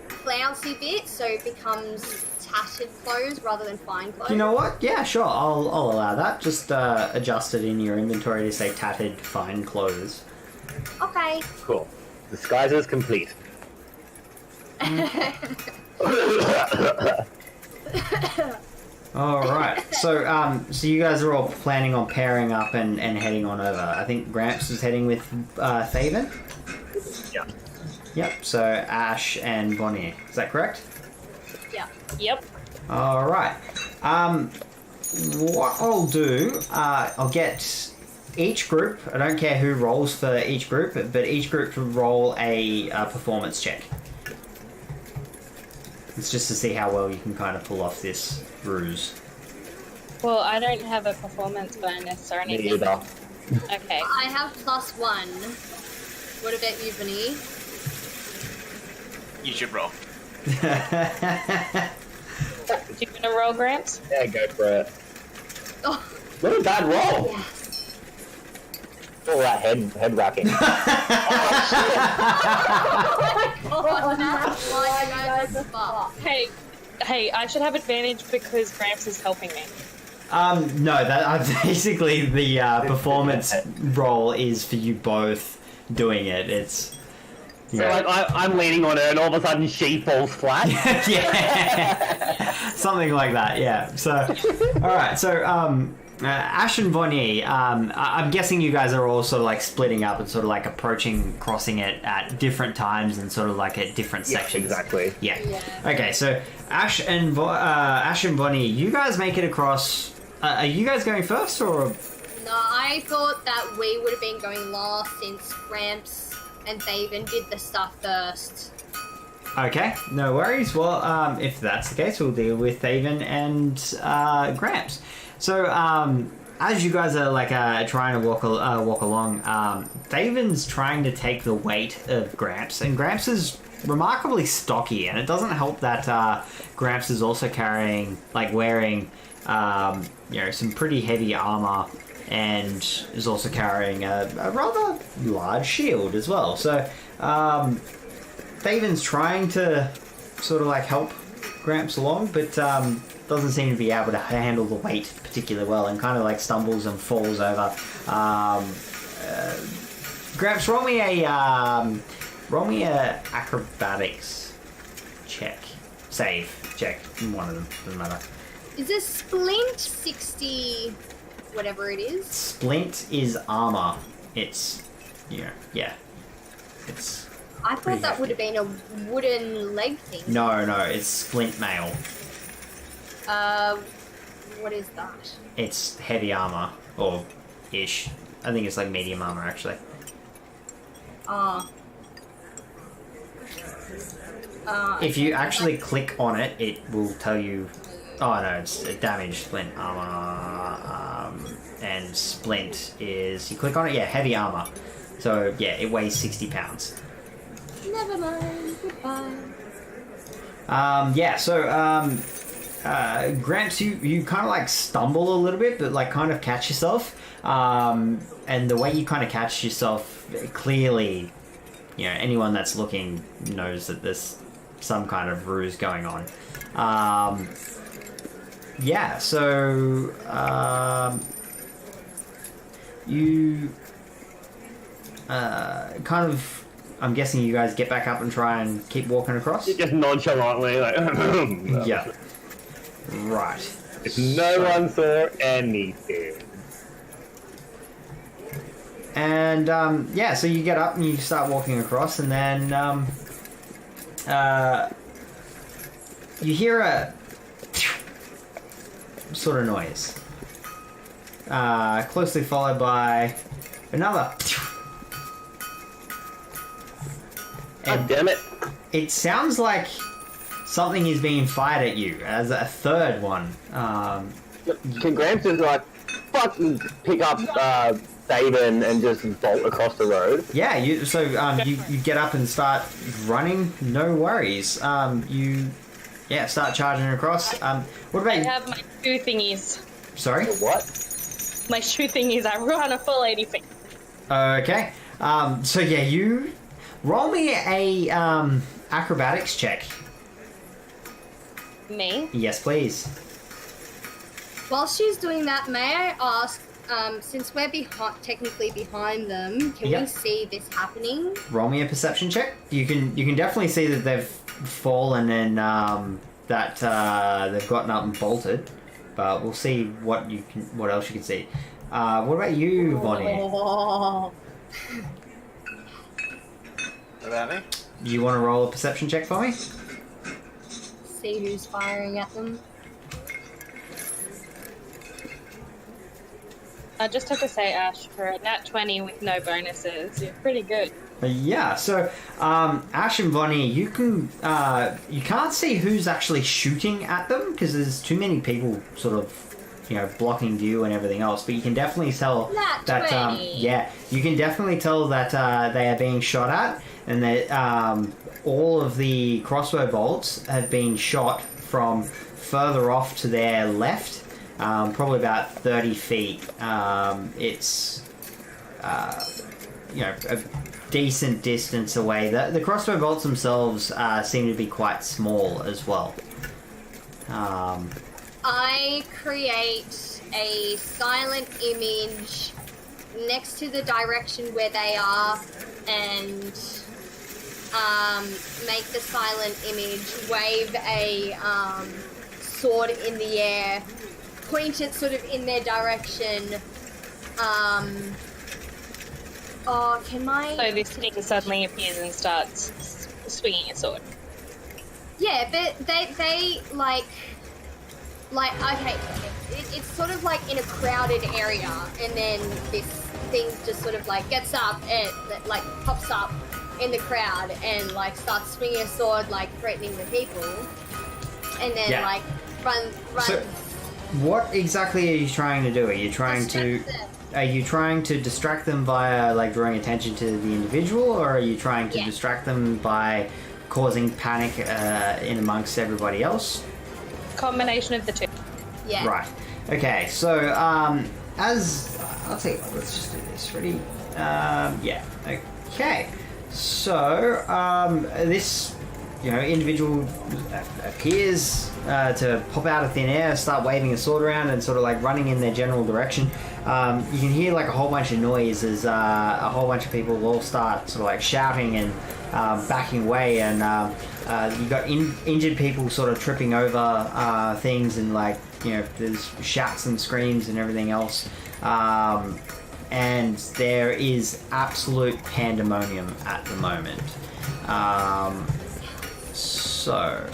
flouncy bit so it becomes tattered clothes rather than fine clothes. You know what? Yeah, sure. I'll allow that. Just adjust it in your inventory to say tattered fine clothes. Okay. Cool. Disguise is complete. All right. So, so you guys are all planning on pairing up and heading on over. I think Gramps is heading with Thaven. Yeah. Yep. So Ash and Bonnier. Is that correct? Yeah. Yep. All right. What I'll do, I'll get each group. I don't care who rolls for each group, but each group will roll a performance check. It's just to see how well you can kind of pull off this ruse. Well, I don't have a performance bonus or anything. Me either. Okay. I have +1. What about you, Vinny? You should roll. Do you want to roll, Gramps? Yeah, go for it. Oh, What a bad roll! yes. All that head racking. Oh, that's why you guys are fucked. Hey, I should have advantage because Gramps is helping me. No, that basically the performance roll is for you both doing it. It's So like I'm leaning on her, and all of a sudden she falls flat. yeah, something like that. Yeah. So, all right. So, Ash and Bonnie, I'm guessing you guys are all sort of like splitting up and sort of like crossing it at different times and sort of like at different sections. Exactly. Yeah. Okay. So Ash and Bonnie, you guys make it across. Are you guys going first or? No, I thought that we would have been going last since Gramps and Thaven did the stuff first. Okay, no worries. Well, if that's the case, we'll deal with Thaven and Gramps. So, as you guys are like trying to walk along, Thaven's trying to take the weight of Gramps, and Gramps is remarkably stocky, and it doesn't help that Gramps is also wearing some pretty heavy armor, and is also carrying a rather large shield as well. So, Thaven's trying to sort of like help Gramps along, but doesn't seem to be able to handle the weight particularly well, and kind of like stumbles and falls over. Gramps, roll me a acrobatics save check. One of them, doesn't matter. Is this Splint 60, whatever it is? Splint is armor. It's, it's. I thought that would have been a wooden leg thing. No, it's splint mail. What is that? It's heavy armor, or ish. I think it's like medium armor actually. If you actually click on it, it will tell you. Oh no, it's a damaged splint armor. And splint is you click on it, heavy armor. So it weighs 60 pounds. Never mind. Goodbye. Gramps, you kind of like stumble a little bit, but like kind of catch yourself. And the way you kind of catch yourself, clearly, anyone that's looking knows that there's some kind of ruse going on. You kind of. I'm guessing you guys get back up and try and keep walking across? Just nonchalantly, like... Yeah. Right. If no one saw anything. And, so you get up and you start walking across, and then, you hear a sort of noise. Closely followed by another... God damn it. It sounds like something is being fired at you as a third one. Can Gramps just like fucking pick up Thaven and just bolt across the road? Yeah, you get up and start running, no worries. You start charging across. What about I you? have my shoe thingies. Sorry? What? My shoe thingies, I run a full 80 feet. Okay. You roll me a acrobatics check. Me? Yes, please. While she's doing that, may I ask, since we're technically behind them, can we see this happening? Roll me a perception check. You can definitely see that they've fallen and that they've gotten up and bolted. But we'll see what else you can see. What about you, Bonnie? Oh. What about me? You want to roll a perception check for me? See who's firing at them. I just have to say, Ash, for a nat 20 with no bonuses, you're pretty good. So Ash and Bonnie, you can't see who's actually shooting at them because there's too many people sort of blocking view and everything else, but you can definitely tell Nat that 20. you can definitely tell that they are being shot at, and that all of the crossbow bolts have been shot from further off to their left, probably about 30 feet. It's a decent distance away. The crossbow bolts themselves seem to be quite small as well. I create a silent image next to the direction where they are and make the silent image, wave a sword in the air, point it sort of in their direction. So this thing suddenly appears and starts swinging a sword. Yeah, but they like okay, it's sort of like in a crowded area, and then this thing just sort of like gets up and like pops up in the crowd and like starts swinging a sword, like threatening the people, and then like runs. So, what exactly are you trying to do? Are you trying to distract them via like drawing attention to the individual, or are you trying to distract them by causing panic in amongst everybody else? Combination of the two. Yeah. Right. Okay. So as I'll tell you what, let's just do this. Ready? Yeah. Okay. So this individual appears to pop out of thin air, start waving a sword around, and sort of like running in their general direction. You can hear like a whole bunch of noise as a whole bunch of people all start sort of like shouting and backing away, and you got injured people sort of tripping over things, and like there's shouts and screams and everything else. And there is absolute pandemonium at the moment. So,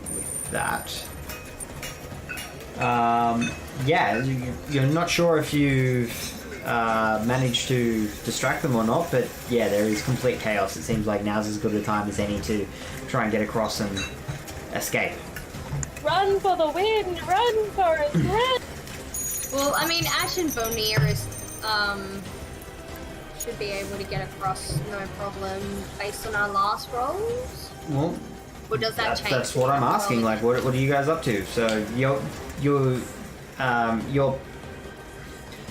with that, you're not sure if you've managed to distract them or not, but yeah, there is complete chaos. It seems like now's as good a time as any to try and get across and escape. Run for the win! Run for it! Run! Well, I mean, Ash and Bonnier should be able to get across no problem based on our last rolls. Well, or does that change? That's what I'm asking. Like, what are you guys up to? So your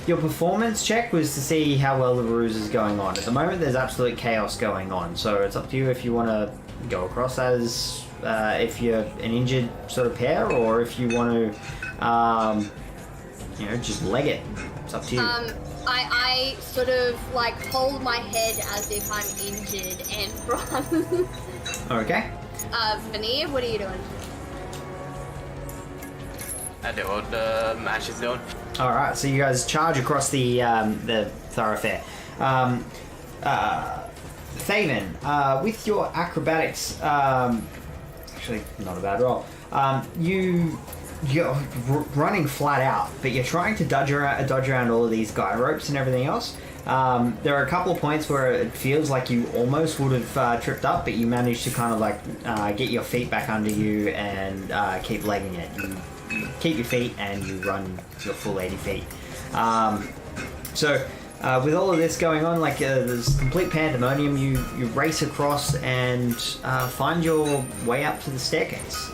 performance check was to see how well the ruse is going on. At the moment, there's absolute chaos going on. So it's up to you if you want to go across as if you're an injured sort of pair, or if you want to, just leg it. It's up to you. I sort of like hold my head as if I'm injured and run. Okay. Vanilla, what are you doing? I do what Ash is doing. All right. So you guys charge across the thoroughfare. Thaven, with your acrobatics, actually not a bad roll. You're running flat out, but you're trying to dodge around all of these guy ropes and everything else. There are a couple of points where it feels like you almost would have tripped up, but you managed to kind of like get your feet back under you and keep legging it. You keep your feet and you run your full 80 feet. With all of this going on, like there's complete pandemonium, you race across and find your way up to the staircase,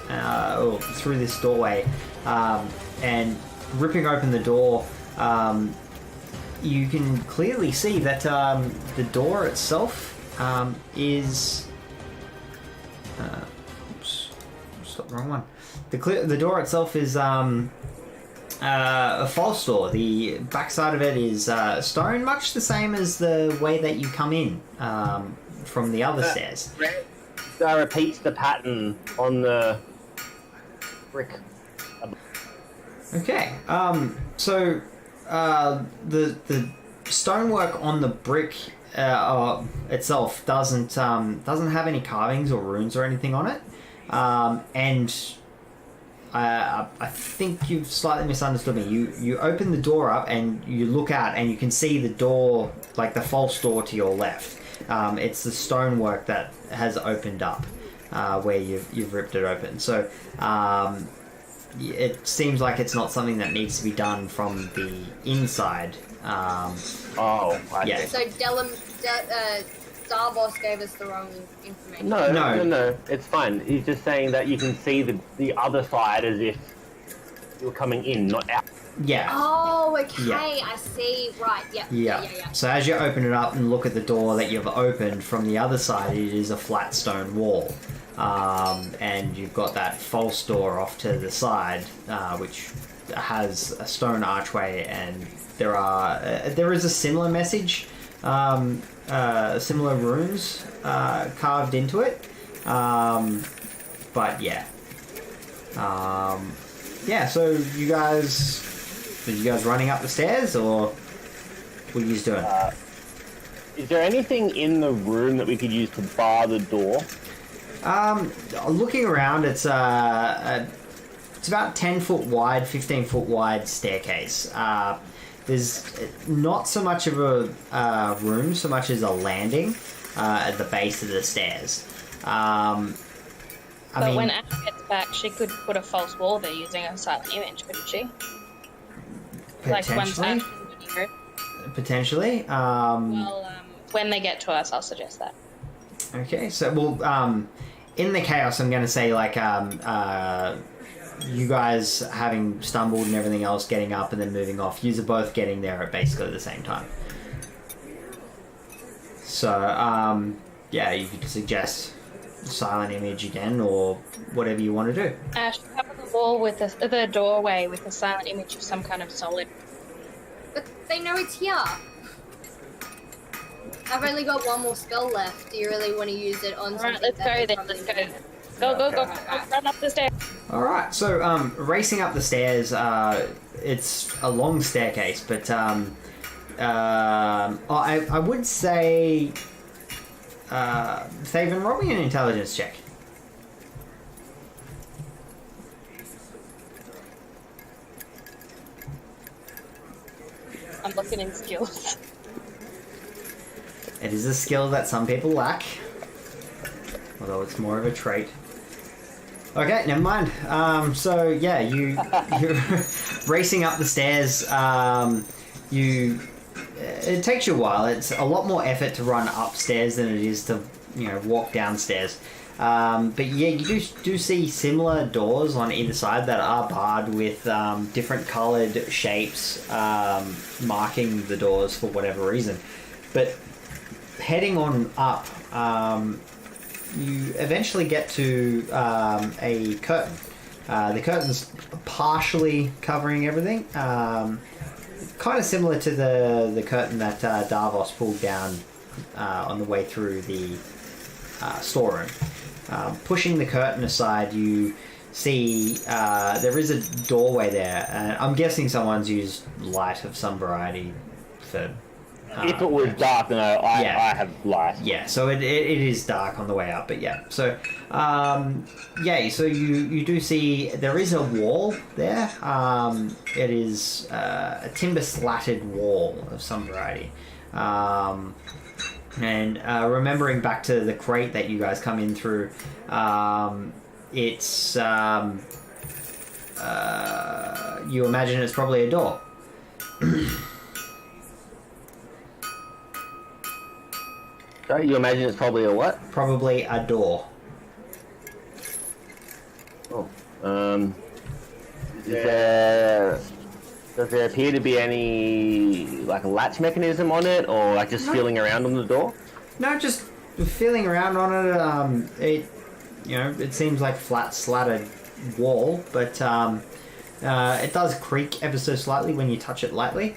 or through this doorway, and ripping open the door, you can clearly see that the door itself is... oops, stop the wrong one. The door itself is... a false door. The backside of it is stone, much the same as the way that you come in from the other stairs. Repeats the pattern on the brick. Okay. So the stonework on the brick itself doesn't have any carvings or runes or anything on it, and I think you've slightly misunderstood me. You open the door up and you look out and you can see the door, like the false door to your left. It's the stonework that has opened up where you've ripped it open. So it seems like it's not something that needs to be done from the inside. I yeah. see. So Starboss gave us the wrong information. No. It's fine. He's just saying that you can see the other side as if you're coming in, not out. Yeah. Oh, okay. Yeah. I see. Right. Yep. Yeah. So as you open it up and look at the door that you've opened from the other side, it is a flat stone wall. And you've got that false door off to the side, which has a stone archway, and there is a similar message, similar runes carved into it. But yeah. Yeah, so you guys... Are you guys running up the stairs, or what are you doing? Is there anything in the room that we could use to bar the door? Looking around, it's about 10 foot wide, 15 foot wide staircase. There's not so much of a room, so much as a landing at the base of the stairs. But when Ash gets back, she could put a false wall there using a silent image, couldn't she? Like once Ash is here. Potentially. When they get to us, I'll suggest that. Okay, so, well, in the chaos, I'm going to say, like, you guys having stumbled and everything else, getting up and then moving off, yous are both getting there at basically the same time. So, yeah, you could suggest silent image again, or whatever you want to do. Ash, cover the wall with the doorway with a silent image of some kind of solid. But they know it's here. I've only got one more spell left. Do you really want to use it on something? Alright, let's go then. Let's go. Go. Run up the stairs. Alright, so, racing up the stairs, it's a long staircase, but, I would say, Thaven, roll me an intelligence check. I'm looking in skills. It is a skill that some people lack, although it's more of a trait. Okay, never mind. So yeah, you're racing up the stairs. It takes you a while. It's a lot more effort to run upstairs than it is to walk downstairs. But yeah, you do see similar doors on either side that are barred with different coloured shapes marking the doors for whatever reason. But heading on up, you eventually get to a curtain. The curtain's partially covering everything. Kind of similar to the curtain that Davos pulled down on the way through the storeroom. Pushing the curtain aside, you see there is a doorway there. I'm guessing someone's used light of some variety for... if it was dark, then I have light. Yeah, so it is dark on the way up, but yeah. So, yeah, so you do see there is a wall there. It is a timber slatted wall of some variety. And remembering back to the crate that you guys come in through, it's you imagine it's probably a door. Sorry, you imagine it's probably a what? Probably a door. Oh. Does there appear to be any like a latch mechanism on it, or like just feeling around on the door? No, just feeling around on it. It seems like flat slatted wall, but it does creak ever so slightly when you touch it lightly.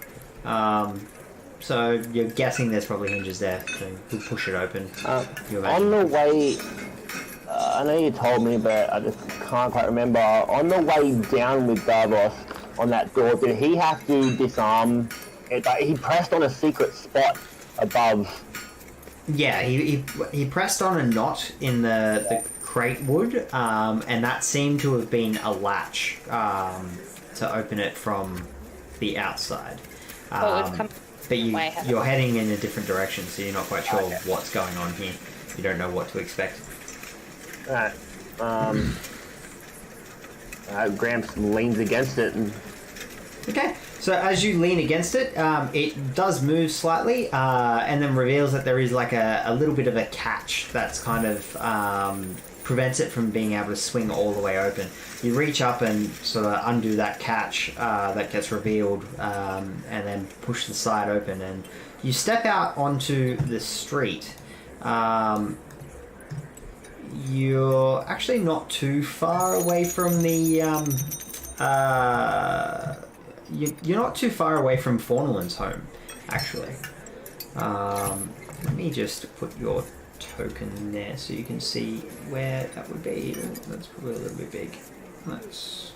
So you're guessing there's probably hinges there, so you'll push it open. On the way, I know you told me, but I just can't quite remember. On the way down with Davos on that door, did he have to disarm it? Like, he pressed on a secret spot above. Yeah, he pressed on a knot in the crate wood, and that seemed to have been a latch to open it from the outside. But you're heading in a different direction, so you're not quite sure what's going on here. You don't know what to expect. Alright. Gramps leans against it and Okay, so as you lean against it, it does move slightly, and then reveals that there is like a little bit of a catch that's kind of prevents it from being able to swing all the way open. You reach up and sort of undo that catch that gets revealed, and then push the side open, and you step out onto the street. You're actually not too far away from the... You're not too far away from Faunalyn's home, actually. Let me just put your token there so you can see where that would be. That's probably a little bit big. Let's...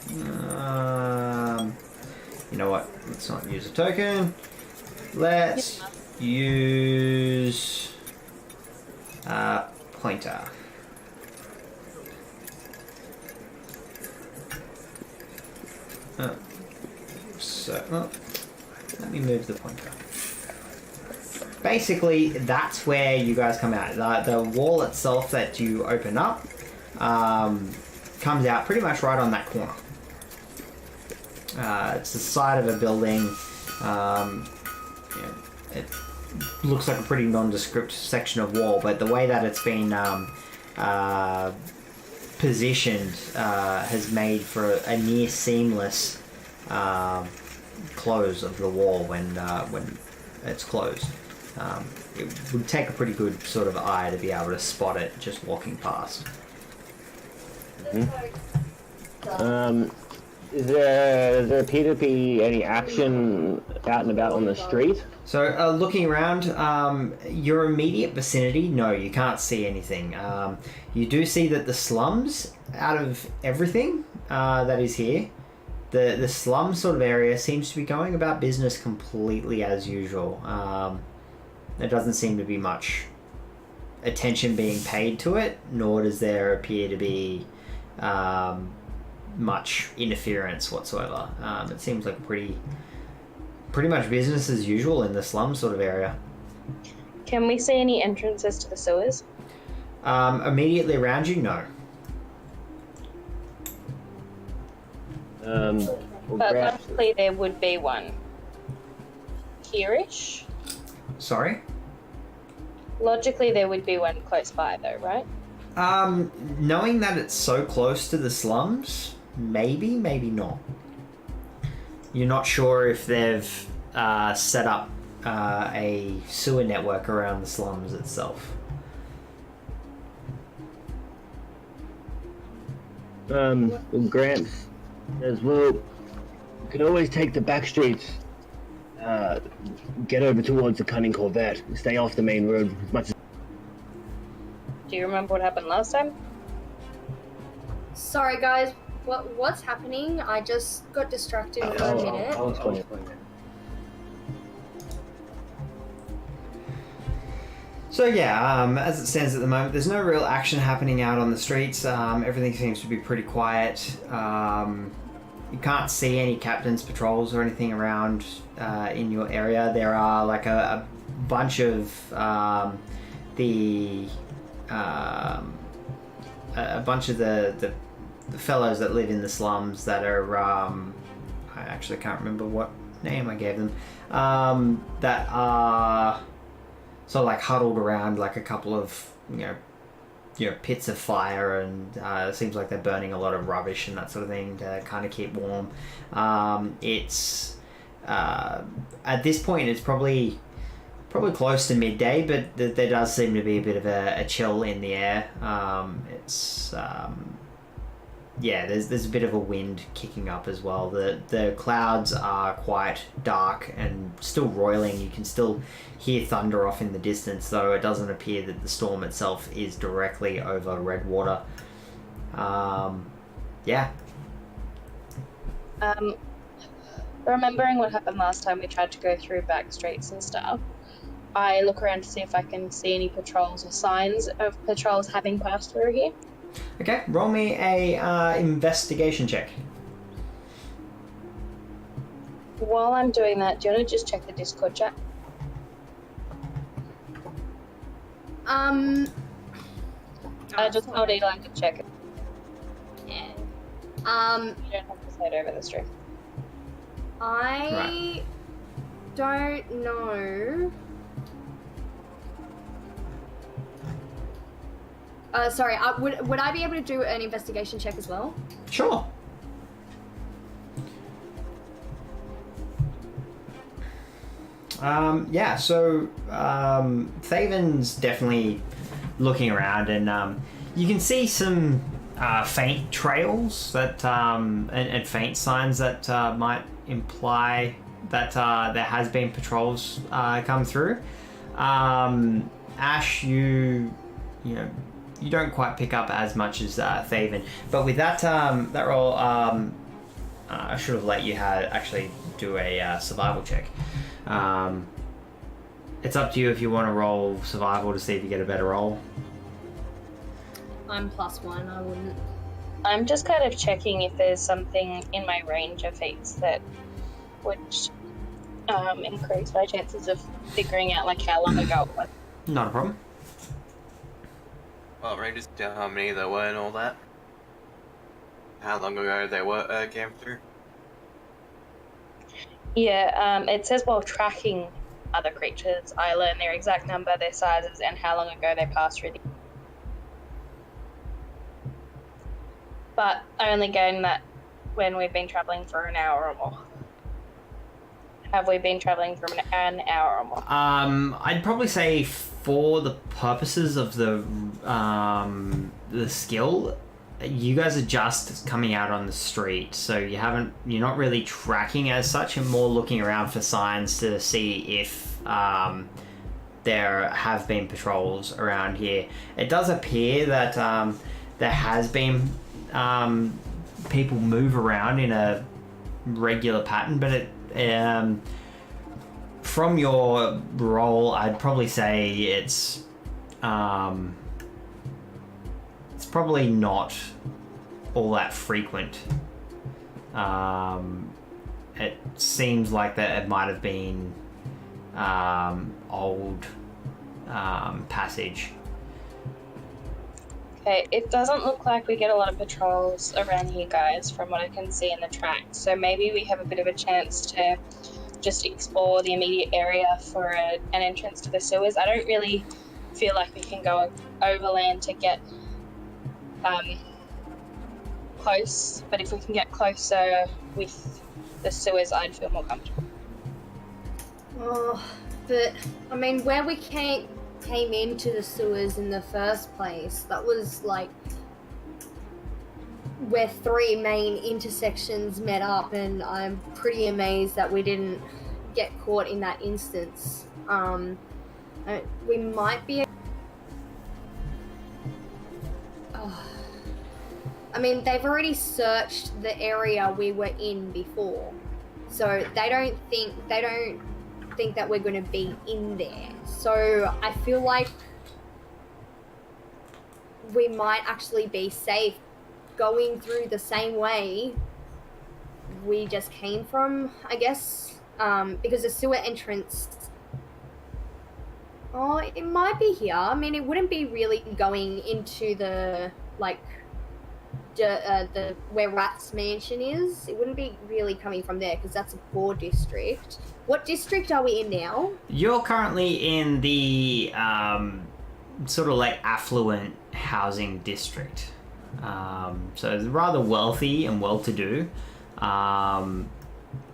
you know what? Let's not use a token. Let's use pointer. Let me move the pointer. Basically, that's where you guys come out. The wall itself that you open up comes out pretty much right on that corner. It's the side of a building. It looks like a pretty nondescript section of wall, but the way that it's been positioned has made for a near seamless close of the wall when it's closed. It would take a pretty good sort of eye to be able to spot it just walking past. Does there appear to be any action out and about on the street? So, looking around, your immediate vicinity, no, you can't see anything. You do see that the slums, out of everything that is here, the slum sort of area seems to be going about business completely as usual. There doesn't seem to be much attention being paid to it, nor does there appear to be much interference whatsoever. It seems like pretty much business as usual in the slum sort of area. Can we see any entrances to the sewers? Immediately around you, no. But logically there would be one here-ish. Sorry? Logically there would be one close by though, right? Knowing that it's so close to the slums, maybe not. You're not sure if they've set up a sewer network around the slums itself. Gramps says, well, you can always take the back streets, get over towards the Cunning Corvette, stay off the main road as much as... Do you remember what happened last time? Sorry guys, what's happening? I just got distracted for a minute. I'll explain it. So yeah, as it stands at the moment, there's no real action happening out on the streets. Everything seems to be pretty quiet. You can't see any captain's patrols or anything around in your area. There are like a bunch of the fellows that live in the slums that are I actually can't remember what name I gave them, that are sort of like huddled around like a couple of pits of fire, and it seems like they're burning a lot of rubbish and that sort of thing to kind of keep warm. It's at this point it's probably close to midday, but there does seem to be a bit of a chill in the air. There's a bit of a wind kicking up as well. The clouds are quite dark and still roiling. You can still hear thunder off in the distance, though it doesn't appear that the storm itself is directly over Redwater. Remembering what happened last time we tried to go through back streets and stuff, I look around to see if I can see any patrols or signs of patrols having passed through here. Okay, roll me a investigation check. While I'm doing that, do you want to just check the Discord chat? I just told Eli to check it. Yeah. Um, You don't have to say it over the stream. I don't know. Sorry, would I be able to do an investigation check as well? Sure. Yeah, so Thaven's definitely looking around, and you can see some faint trails that and faint signs that might imply that there has been patrols come through. Ash, you don't quite pick up as much as Thaven, but with that that roll, I should have let you actually do a survival check. It's up to you if you want to roll survival to see if you get a better roll. I'm +1. I wouldn't. I'm just kind of checking if there's something in my range of feats that would increase my chances of figuring out like how long ago it was. Not a problem. Well, Ray, just tell how many there were and all that. How long ago they were came through. Yeah, it says while tracking other creatures, I learn their exact number, their sizes, and how long ago they passed through the... But I only gain that when we've been travelling for an hour or more. Have we been travelling for an hour or more? I'd probably say for the purposes of the skill, you guys are just coming out on the street, so you're not really tracking as such. You're more looking around for signs to see if there have been patrols around here. It does appear that there has been people move around in a regular pattern, but from your role, I'd probably say it's probably not all that frequent. It seems like that it might have been old passage. Okay, it doesn't look like we get a lot of patrols around here, guys, from what I can see in the tracks. So maybe we have a bit of a chance to just explore the immediate area for an entrance to the sewers. I don't really feel like we can go overland to get close, but if we can get closer with the sewers, I'd feel more comfortable. Oh, but I mean, where we came into the sewers in the first place, that was like where 3 main intersections met up, and I'm pretty amazed that we didn't get caught in that instance. We might be... I mean, they've already searched the area we were in before, so they don't think that we're going to be in there. So I feel like we might actually be safe going through the same way we just came from, I guess, because the sewer entrance... Oh, it might be here. I mean, it wouldn't be really going into the, like... the where Rat's mansion is. It wouldn't be really coming from there because that's a poor district. What district are we in now? You're currently in the sort of like affluent housing district. So it's rather wealthy and well-to-do.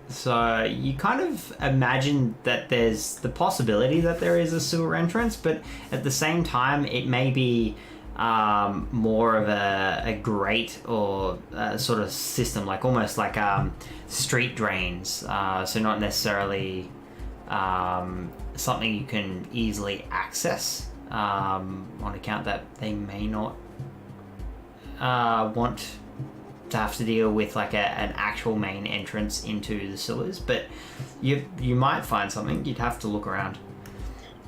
So you kind of imagine that there's the possibility that there is a sewer entrance, but at the same time, it may be more of a grate or sort of system, like almost like street drains. So not necessarily something you can easily access on account that they may not want to have to deal with like an actual main entrance into the sewers. But you might find something. You'd have to look around.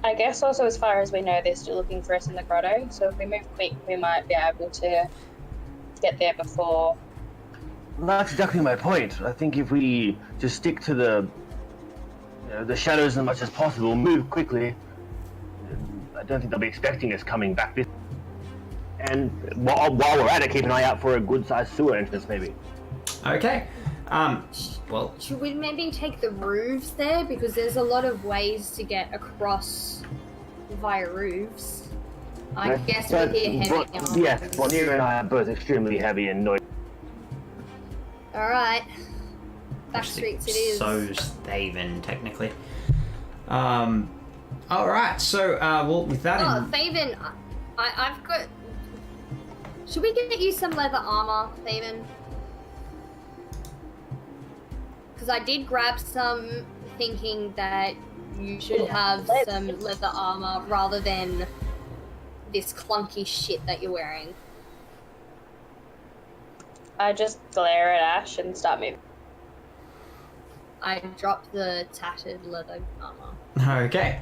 I guess also, as far as we know, they're still looking for us in the grotto, so if we move quick, we might be able to get there before. Well, that's exactly my point. I think if we just stick to the shadows as much as possible, move quickly, I don't think they'll be expecting us coming back this... And while we're at it, keep an eye out for a good-sized sewer entrance, maybe. Okay. Well, Should we maybe take the roofs there? Because there's a lot of ways to get across via roofs. I guess with the heavy arms. Yes, Bonnier and I are both extremely heavy and noisy. Alright. Back streets it is. so's Thaven, technically. Alright, so, well, with that Oh, in... Thaven, I've got... Should we get you some leather armor, Thaven? Because I did grab some thinking that you should have some leather armor rather than this clunky shit that you're wearing. I just glare at Ash and start moving. I dropped the tattered leather armor. Okay.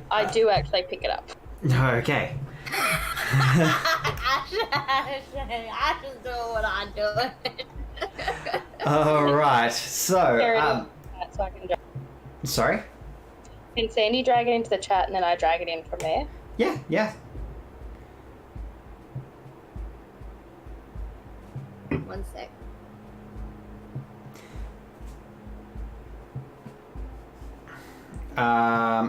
I do actually pick it up. Okay. Ash is doing what I'm doing. Alright, so, Carry it into the chat so I can drag. sorry? Can Sandy drag it into the chat and then I drag it in from there? Yeah. One sec.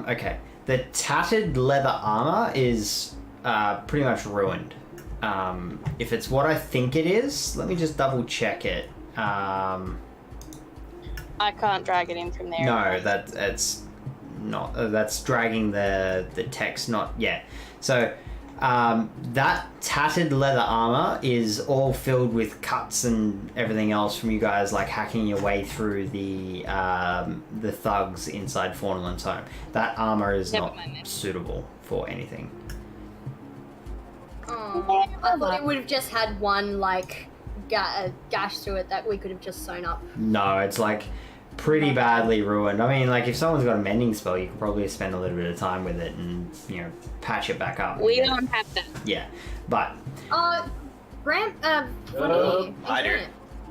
Okay. The tattered leather armor is pretty much ruined. If it's what I think it is, let me just double check it. I can't drag it in from there. No, it's not. That's dragging the text, not yet. So that tattered leather armor is all filled with cuts and everything else from you guys, like hacking your way through the thugs inside Faunland's home. That armor is Never not mind then. suitable for anything. Oh, I thought it would have just had one, like, gash to it that we could have just sewn up. No, it's like pretty badly ruined. I mean, like if someone's got a mending spell, you could probably spend a little bit of time with it and, you know, patch it back up. We don't have that. Yeah, but Grant, funny. I do.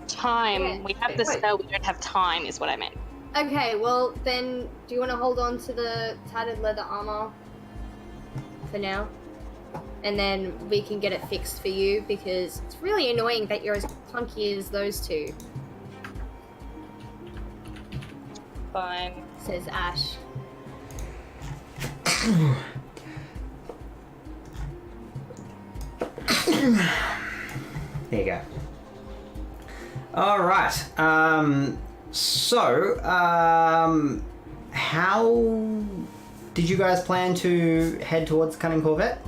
Time. Yeah. We have the Wait. spell, we don't have time, is what I meant. Okay, well then, do you want to hold on to the tattered leather armor for now? And then we can get it fixed for you, because it's really annoying that you're as clunky as those two, Fine. says Ash. there you go. All right. So, how did you guys plan to head towards Cunning Corvette?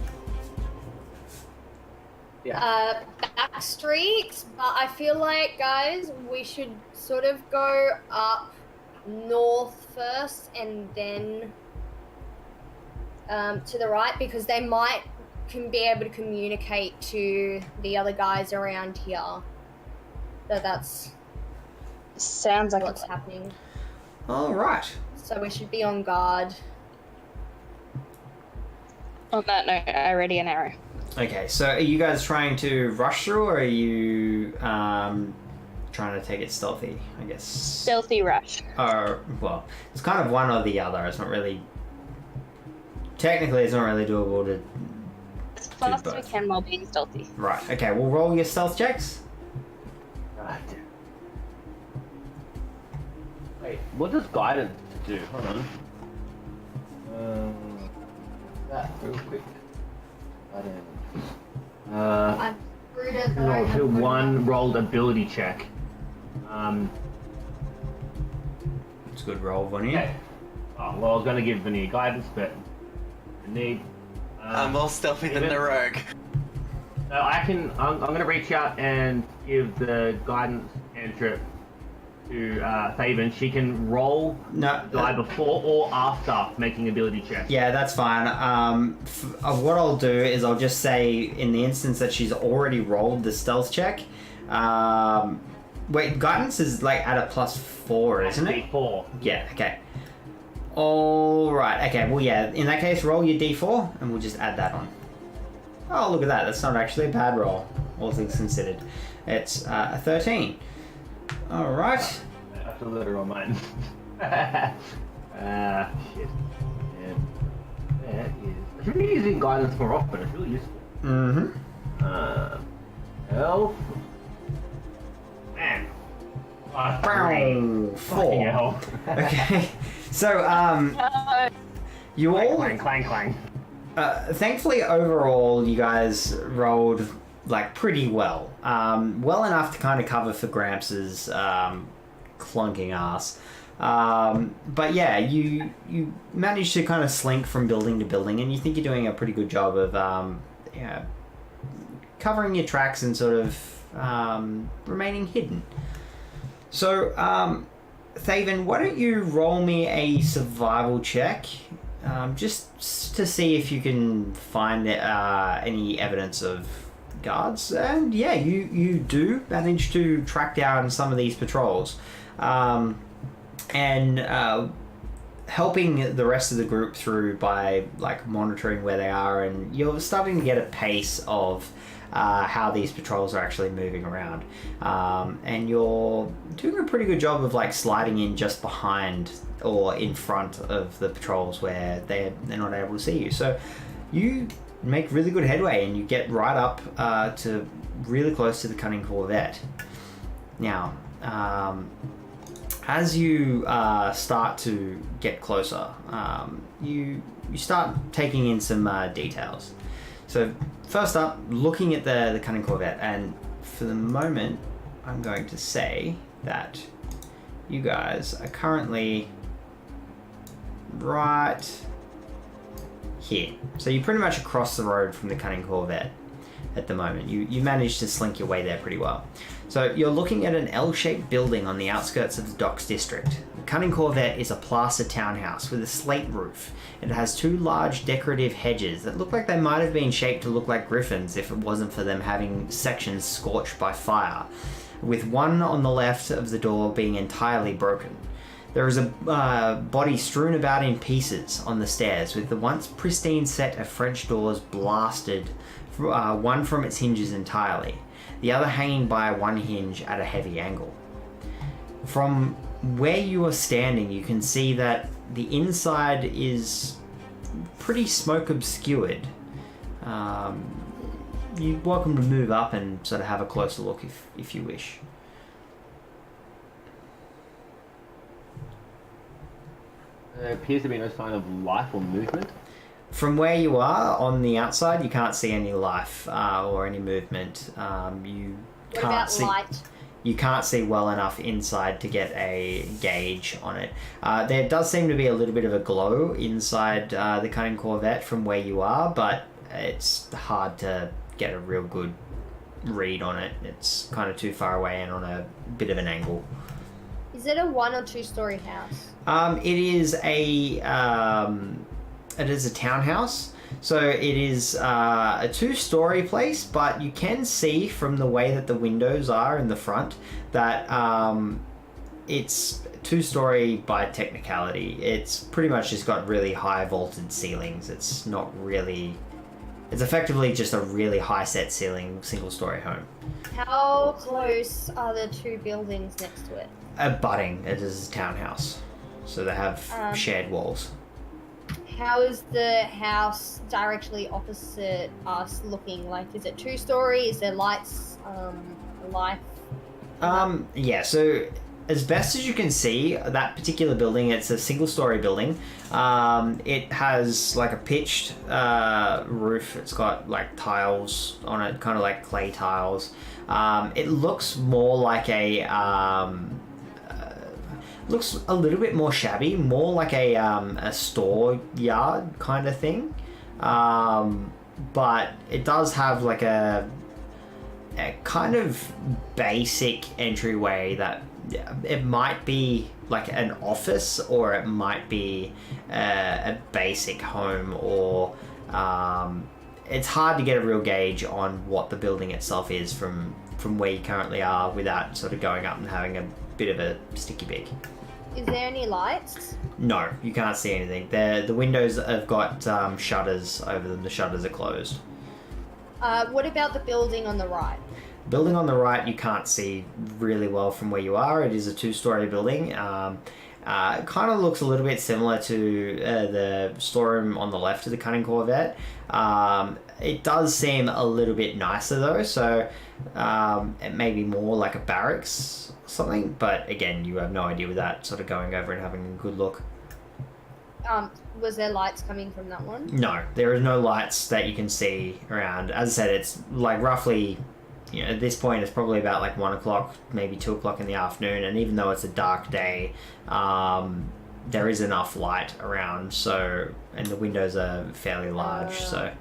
Back streets, but I feel like, guys, we should sort of go up north first and then to the right, because they can be able to communicate to the other guys around here that that's Sounds like what's happening. All right. So we should be on guard. On that note, I ready an arrow. Okay, so are you guys trying to rush through, or are you trying to take it stealthy, I guess? Stealthy rush. Well, it's kind of one or the other. It's not really... Technically, it's not really doable to... As fast as we both. can while being stealthy. Right, okay, we'll roll your stealth checks. Right. Wait, what does guidance do? Hold on. That real quick. I'm screwed it, but I Roll have to one one up. rolled ability check. It's a good roll, Vonnie. Okay. Oh, well, I was going to give Vinny guidance, but I need. I'm more stealthy than the rogue. So I'm going to reach out and give the guidance cantrip to Thaven. She can roll No, die before or after making ability checks. yeah, that's fine. What I'll do is I'll just say, in the instance that she's already rolled the stealth check, wait, guidance is like at a +4, isn't it? D4. Yeah, okay. Alright, okay, well yeah, in that case, roll your d4, and we'll just add that on. Oh, look at that, that's not actually a bad roll, all things considered. It's a 13. Alright. I have to let her on mine. Shit. Yeah. That is... I should be using guidance more often, it's really useful. Mm-hmm. Elf. Man. Bow, Fucking 4. hell. Okay. So, you all... Clang, clang, clang. Thankfully, overall, you guys rolled like pretty well. Well enough to kind of cover for Gramps' clunking ass. But yeah, you managed to kind of slink from building to building, and you think you're doing a pretty good job of covering your tracks and sort of remaining hidden. So, Thaven, why don't you roll me a survival check? Just to see if you can find any evidence of guards. And yeah, you do manage to track down some of these patrols. And helping the rest of the group through by like monitoring where they are, and you're starting to get a pace of how these patrols are actually moving around. And you're doing a pretty good job of like sliding in just behind or in front of the patrols where they're not able to see you. So you make really good headway and you get right up to really close to the Cunning Corvette. Now, as you start to get closer, you start taking in some details. So first up, looking at the Cunning Corvette, and for the moment, I'm going to say that you guys are currently right here. So you're pretty much across the road from the Cunning Corvette at the moment. You managed to slink your way there pretty well. So you're looking at an L-shaped building on the outskirts of the Docks District. The Cunning Corvette is a plaster townhouse with a slate roof. It has 2 large decorative hedges that look like they might have been shaped to look like griffins if it wasn't for them having sections scorched by fire, with one on the left of the door being entirely broken. There is a body strewn about in pieces on the stairs, with the once pristine set of French doors blasted, one from its hinges entirely, the other hanging by one hinge at a heavy angle. From where you are standing, you can see that the inside is pretty smoke obscured. You're welcome to move up and sort of have a closer look if you wish. There appears to be no sign of life or movement. From where you are on the outside, you can't see any life or any movement. What about light? You can't see well enough inside to get a gauge on it. There does seem to be a little bit of a glow inside the Cunning Corvette from where you are, but it's hard to get a real good read on it. It's kind of too far away and on a bit of an angle. Is it a 1 or 2 story house? It is a townhouse. So it is a 2-story place, but you can see from the way that the windows are in the front that it's 2-story by technicality. It's pretty much just got really high vaulted ceilings. It's not really... It's effectively just a really high set ceiling, single-story home. How close are the 2 buildings next to it? Abutting, it is a townhouse. So they have shared walls. How is the house directly opposite us looking? Like, is it 2-story? Is there lights, life? Yeah, so as best as you can see, that particular building, it's a single-story building. It has like a pitched roof. It's got like tiles on it, kind of like clay tiles. It looks more like looks a little bit more shabby, more like a store yard kind of thing. But it does have like a kind of basic entryway that it might be like an office, or it might be a basic home, or it's hard to get a real gauge on what the building itself is from where you currently are without sort of going up and having a bit of a sticky beak. Is there any lights? No, you can't see anything. The windows have got shutters over them. The shutters are closed. What about the building on the right? Building on the right, you can't see really well from where you are. It is a 2-story building. It kind of looks a little bit similar to the storeroom on the left of the Cunning Corvette. It does seem a little bit nicer though, so it may be more like a barracks or something, but again, you have no idea without sort of going over and having a good look. Was there lights coming from that one? No, there are no lights that you can see around. As I said, it's like roughly, at this point it's probably about like 1 o'clock, maybe 2 o'clock in the afternoon, and even though it's a dark day, there is enough light around, so, and the windows are fairly large, so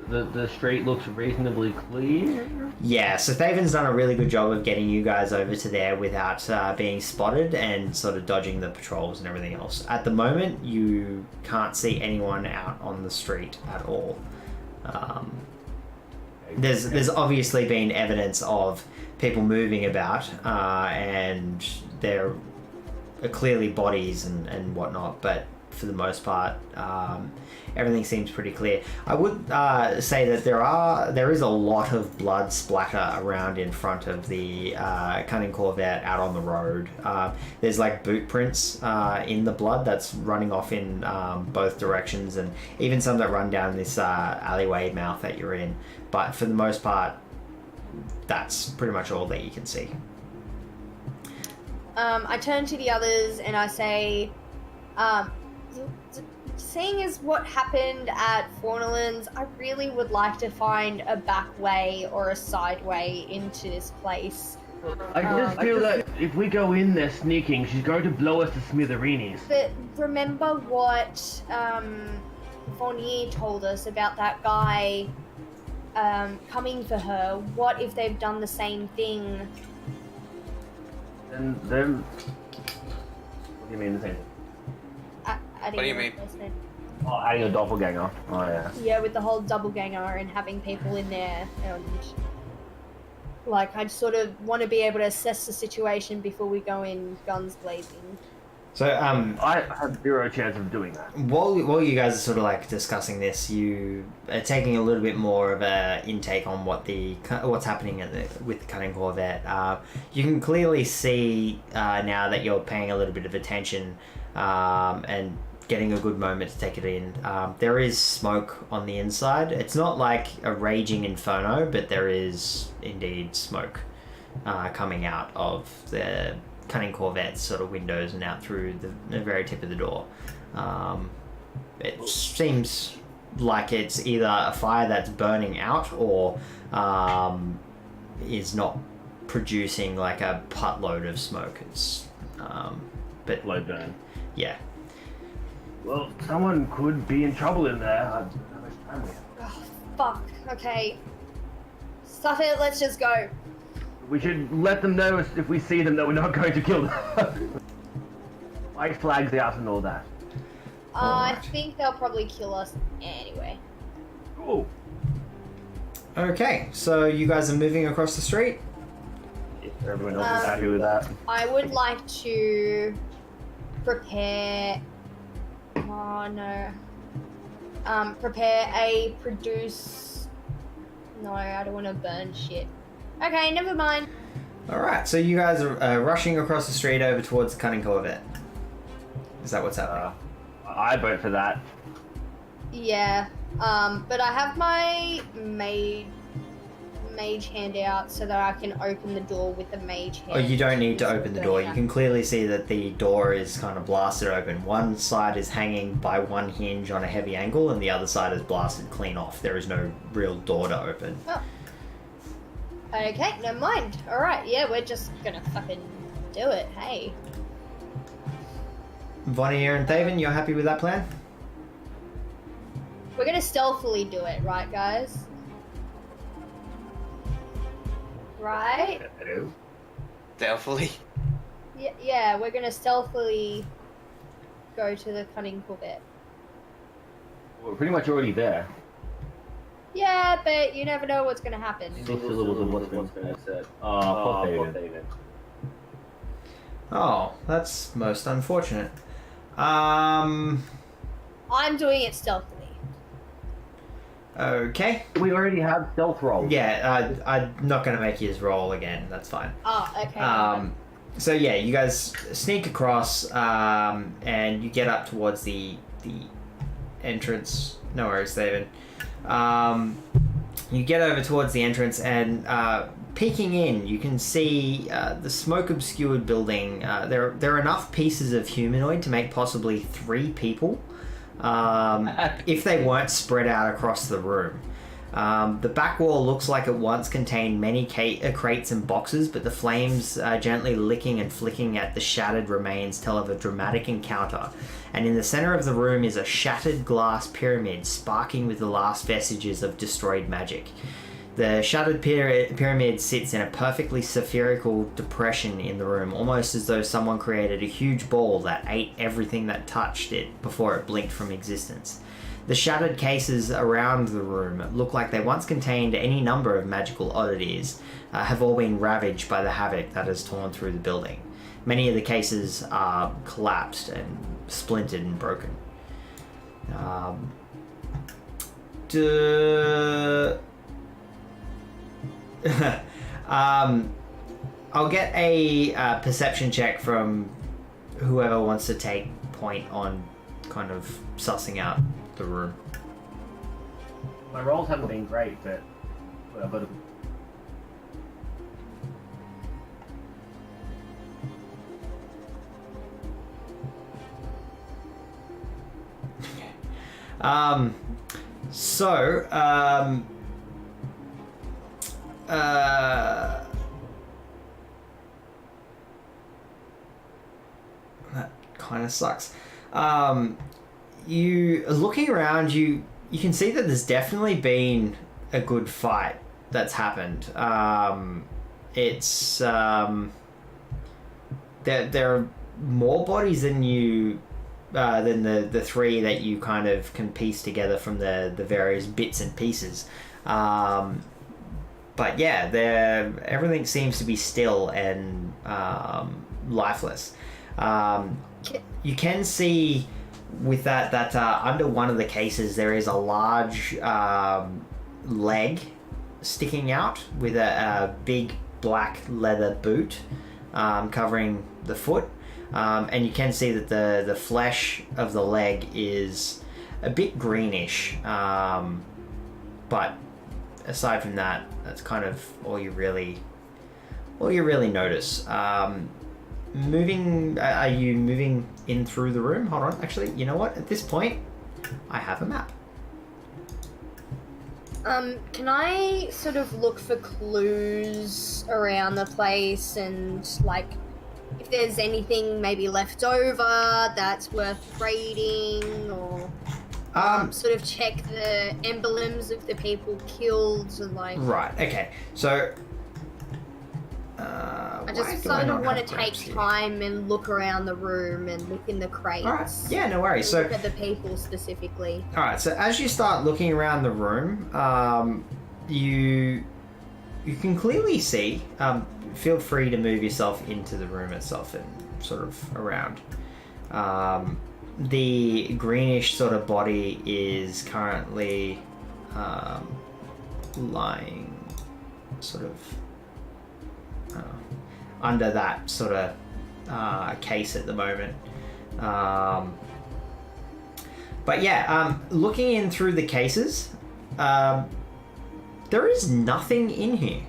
The street looks reasonably clear. yeah, so Thaven's done a really good job of getting you guys over to there without being spotted and sort of dodging the patrols and everything else. At the moment, you can't see anyone out on the street at all. There's obviously been evidence of people moving about, and there are clearly bodies and whatnot, but for the most part, everything seems pretty clear. I would say that there is a lot of blood splatter around in front of the Cunning Corvette out on the road. There's like boot prints in the blood that's running off in both directions, and even some that run down this alleyway mouth that you're in. But for the most part, that's pretty much all that you can see. I turn to the others and I say, seeing as what happened at Fornalands, I really would like to find a back way or a side way into this place. I just feel that if we go in there sneaking, she's going to blow us to smithereens. But remember what Fournier told us about that guy coming for her. What if they've done the same thing? And then... What do you mean the same thing? I What do you mean? Oh, adding a doppelganger. Oh, yeah. Yeah, with the whole doppelganger and having people in there, and like I sort of want to be able to assess the situation before we go in guns blazing. So I have zero chance of doing that. while you guys are sort of like discussing this, you are taking a little bit more of a intake on what's happening with the Cunning Corvette. You can clearly see now that you're paying a little bit of attention and getting a good moment to take it in. There is smoke on the inside. It's not like a raging inferno, but there is indeed smoke coming out of the Cunning Corvette's sort of windows and out through the very tip of the door. It seems like it's either a fire that's burning out or is not producing like a buttload of smoke. It's but Low burn. yeah. Well, someone could be in trouble in there. How much time we have? Oh, fuck. Okay. Stuff it. Let's just go. We should let them know if we see them that we're not going to kill them. White flags out and all that. I Alright. think they'll probably kill us anyway. Cool. Okay, so you guys are moving across the street. If everyone else is happy with that. I would like to prepare. Oh no. Prepare a produce. No, I don't want to burn shit. Okay, never mind. Alright, so you guys are rushing across the street over towards the Cunning Corvette. Is that what's happening? I vote for that. Yeah. But I have my mage hand out so that I can open the door with the mage hand. Oh, you don't need to open the door. You Yeah. can clearly see that the door is kind of blasted open. One side is hanging by one hinge on a heavy angle, and the other side is blasted clean off. There is no real door to open. Oh. Okay, never mind. Alright, yeah, we're just gonna fucking do it, hey. Vonnier and Thaven, you're happy with that plan? We're gonna stealthily do it, right, guys? Right? Hello. Stealthily. Yeah, we're gonna stealthily go to the Cunning Corvette. We're pretty much already there. Yeah, but you never know what's gonna happen. 6 syllables of what's been said. Poor David. Oh, that's most unfortunate. Um, I'm doing it stealthily. okay. We already have stealth rolls. Yeah, I'm not going to make you roll again. That's fine. Oh, okay. So yeah, you guys sneak across, and you get up towards the entrance. No worries, David. You get over towards the entrance, and peeking in, you can see the smoke-obscured building. There are enough pieces of humanoid to make possibly 3 people, if they weren't spread out across the room. The back wall looks like it once contained many crates and boxes, but the flames gently licking and flicking at the shattered remains tell of a dramatic encounter. And in the center of the room is a shattered glass pyramid sparking with the last vestiges of destroyed magic. The shattered pyramid sits in a perfectly spherical depression in the room, almost as though someone created a huge ball that ate everything that touched it before it blinked from existence. The shattered cases around the room look like they once contained any number of magical oddities, have all been ravaged by the havoc that has torn through the building. Many of the cases are collapsed and splintered and broken. I'll get a perception check from whoever wants to take point on kind of sussing out the room. My rolls haven't been great, but that kind of sucks. You looking around, you can see that there's definitely been a good fight that's happened. It's there are more bodies than you than the 3 that you kind of can piece together from the various bits and pieces. But yeah, everything seems to be still and lifeless. You can see with that under one of the cases there is a large leg sticking out with a big black leather boot covering the foot, and you can see that the flesh of the leg is a bit greenish, but aside from that, that's kind of all you really notice. Are you moving in through the room? Hold on, actually, you know what? At this point, I have a map. Can I sort of look for clues around the place and, like, if there's anything maybe left over that's worth raiding, or sort of check the emblems of the people killed, and like... Right, okay. So... I just sort of want to take time and look around the room and look in the crates. Alright, yeah, no worries. So look at the people specifically. Alright, so as you start looking around the room, you can clearly see, feel free to move yourself into the room itself and sort of around. The greenish sort of body is currently lying sort of under that sort of case at the moment. But yeah, looking in through the cases, there is nothing in here.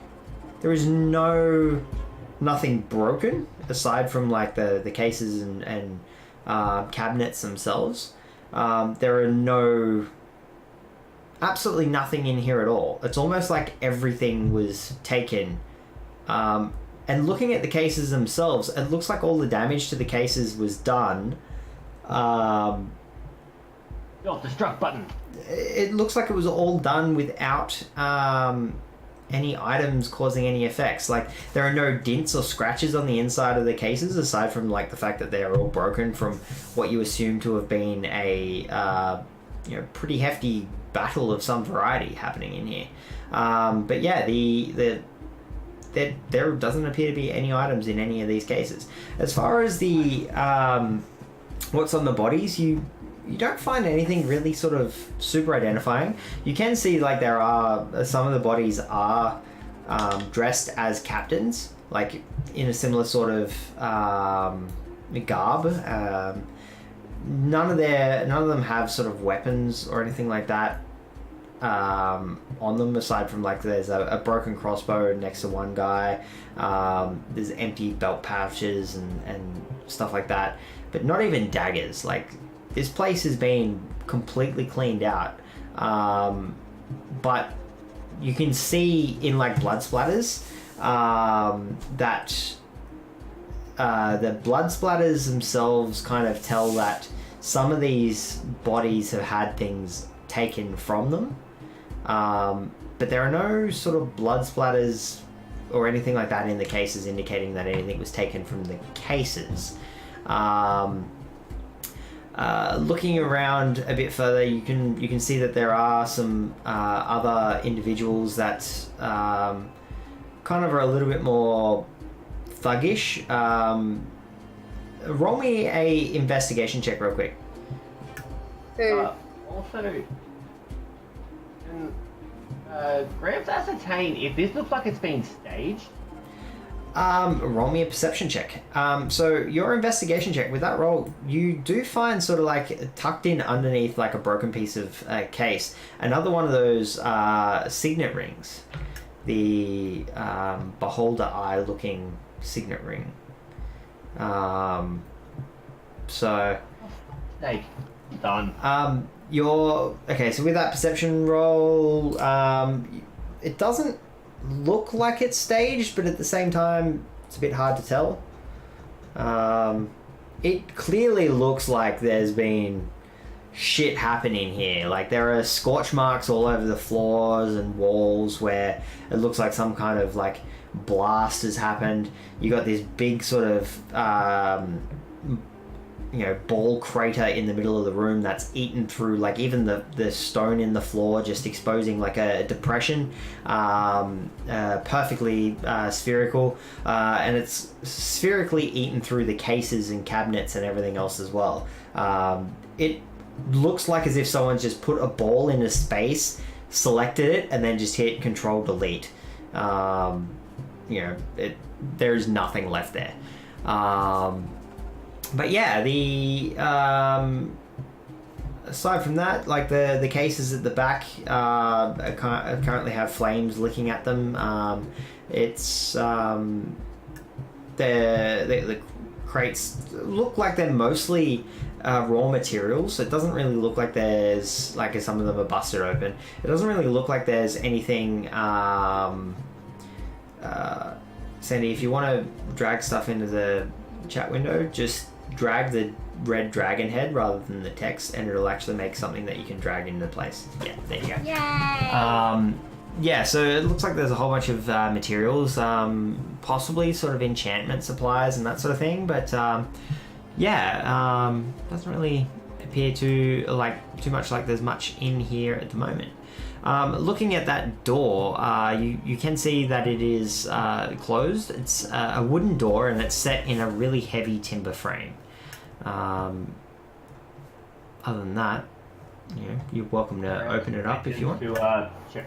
There is nothing broken aside from like the cases and cabinets themselves. There are absolutely nothing in here at all. It's almost like everything was taken. And looking at the cases themselves, it looks like all the damage to the cases was done. Got the struck button. It looks like it was all done without any items causing any effects. Like, there are no dents or scratches on the inside of the cases, aside from like the fact that they are all broken from what you assume to have been a pretty hefty battle of some variety happening in here. But yeah, there doesn't appear to be any items in any of these cases. As far as the what's on the bodies, you don't find anything really sort of super identifying. You can see like there are some of the bodies are dressed as captains, like in a similar sort of garb. None of them have sort of weapons or anything like that on them, aside from like there's a broken crossbow next to one guy. There's empty belt pouches and stuff like that, but not even daggers. Like, this place has been completely cleaned out, but you can see in like blood splatters that the blood splatters themselves kind of tell that some of these bodies have had things taken from them, but there are no sort of blood splatters or anything like that in the cases indicating that anything was taken from the cases. Looking around a bit further, you can see that there are some other individuals that kind of are a little bit more thuggish. Roll me a investigation check real quick. Who? Also, Gramps ascertain if this looks like it's been staged. Roll me a perception check. So your investigation check, with that roll, you do find sort of like tucked in underneath like a broken piece of case, another one of those signet rings, the beholder eye looking signet ring. So Snake. Done. Okay, so with that perception roll, it doesn't look like it's staged, but at the same time it's a bit hard to tell. It clearly looks like there's been shit happening here. Like, there are scorch marks all over the floors and walls where it looks like some kind of like blast has happened. You got this big sort of ball crater in the middle of the room that's eaten through, like, even the stone in the floor, just exposing like a depression, perfectly spherical, and it's spherically eaten through the cases and cabinets and everything else as well. It looks like as if someone just put a ball in a space, selected it, and then just hit Control Delete. There's nothing left there. But yeah, the aside from that, like the cases at the back currently have flames licking at them. It's the crates look like they're mostly raw materials. It doesn't really look like there's, like, some of them are busted open. It doesn't really look like there's anything. Sandy, if you want to drag stuff into the chat window, just drag the red dragon head rather than the text, and it'll actually make something that you can drag into place. Yeah, there you go. Yay! Yeah, so it looks like there's a whole bunch of materials, possibly sort of enchantment supplies and that sort of thing, but doesn't really appear to too much like there's much in here at the moment. Looking at that door, you can see that it is closed. It's a wooden door, and it's set in a really heavy timber frame. Other than that, you're welcome to open it up if you want. Check.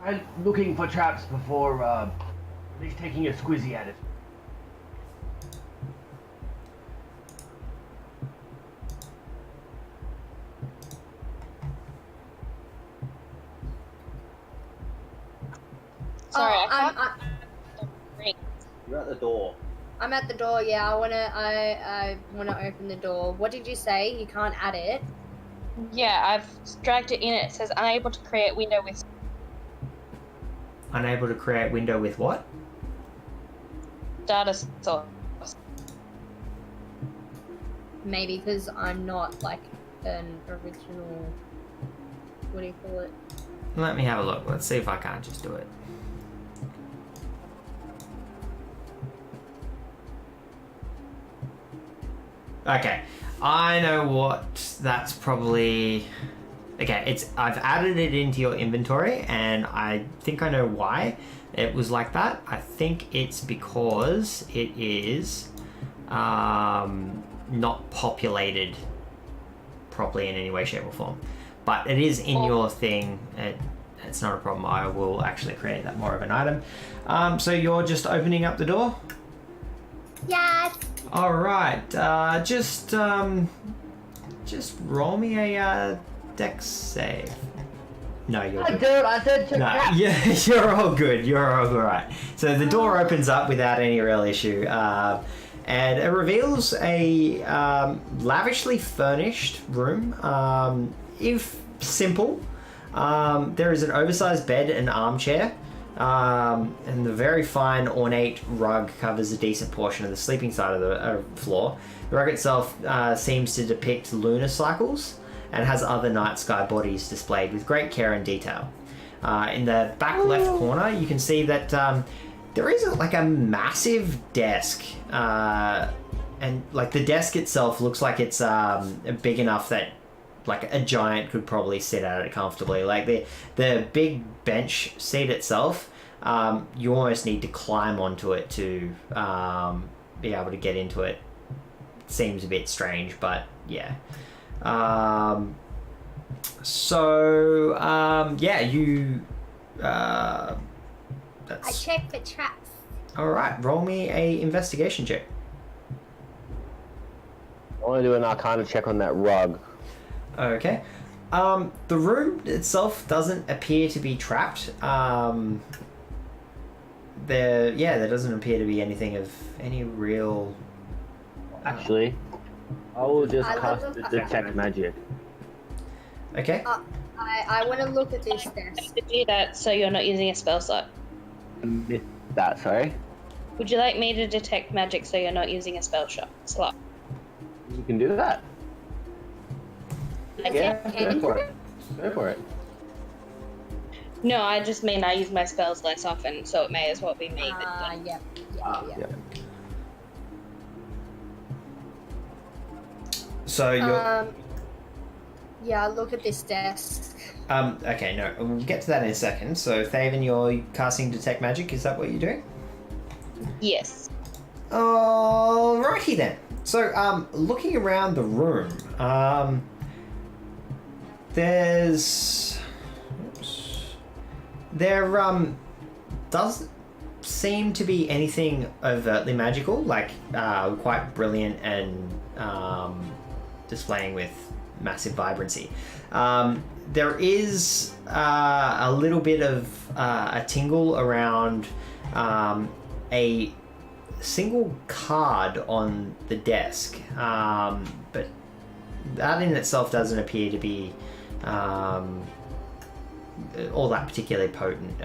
I'm looking for traps before at least taking a squizzy at it. Sorry, I can't. You're at the door. I'm at the door. Yeah, I wanna open the door. What did you say? You can't add it. Yeah, I've dragged it in. It says unable to create window with. Unable to create window with what? Data source. Maybe because I'm not like an original. What do you call it? Let me have a look. Let's see if I can't just do it. Okay, I know what that's probably. Okay, I've added it into your inventory, and I think I know why it was like that. I think it's because it is not populated properly in any way, shape, or form. But it is in your thing. it's not a problem. I will actually create that more of an item. So you're just opening up the door? Yes. All right. Just roll me a dex save. No, you're good. Dude, I said to No, crap. yeah, you're all good. You're all right. So the door opens up without any real issue, and it reveals a lavishly furnished room. If simple, there is an oversized bed and armchair, and the very fine ornate rug covers a decent portion of the sleeping side of the floor. The rug itself seems to depict lunar cycles and has other night sky bodies displayed with great care and detail. In the back left corner, you can see that there is like a massive desk, and like the desk itself looks like it's big enough that like a giant could probably sit at it comfortably. Like the big bench seat itself, you almost need to climb onto it to be able to get into it. Seems a bit strange, but yeah. Yeah, you I that's check for traps. all right. Roll me a investigation check. I want to do an Arcana check on that rug. Okay. The room itself doesn't appear to be trapped. There doesn't appear to be anything of any real. Actually, I will just I cast love the it. detect magic. Okay. I want to look at this desk. To do that, so you're not using a spell slot. Missed that, sorry. Would you like me to detect magic so you're not using a slot? You can do that. Yeah, Go for it. Go for it. No, I just mean I use my spells less often, so it may as well be me. Yep. Yeah. So you're. Yeah, look at this desk. Okay, no, we'll get to that in a second. So, Thaven, you're casting Detect Magic. Is that what you're doing? Yes. Alrighty then. So, looking around the room, there's... There, doesn't seem to be anything overtly magical, like, quite brilliant and, displaying with massive vibrancy. There is a little bit of a tingle around a single card on the desk, but that in itself doesn't appear to be all that particularly potent.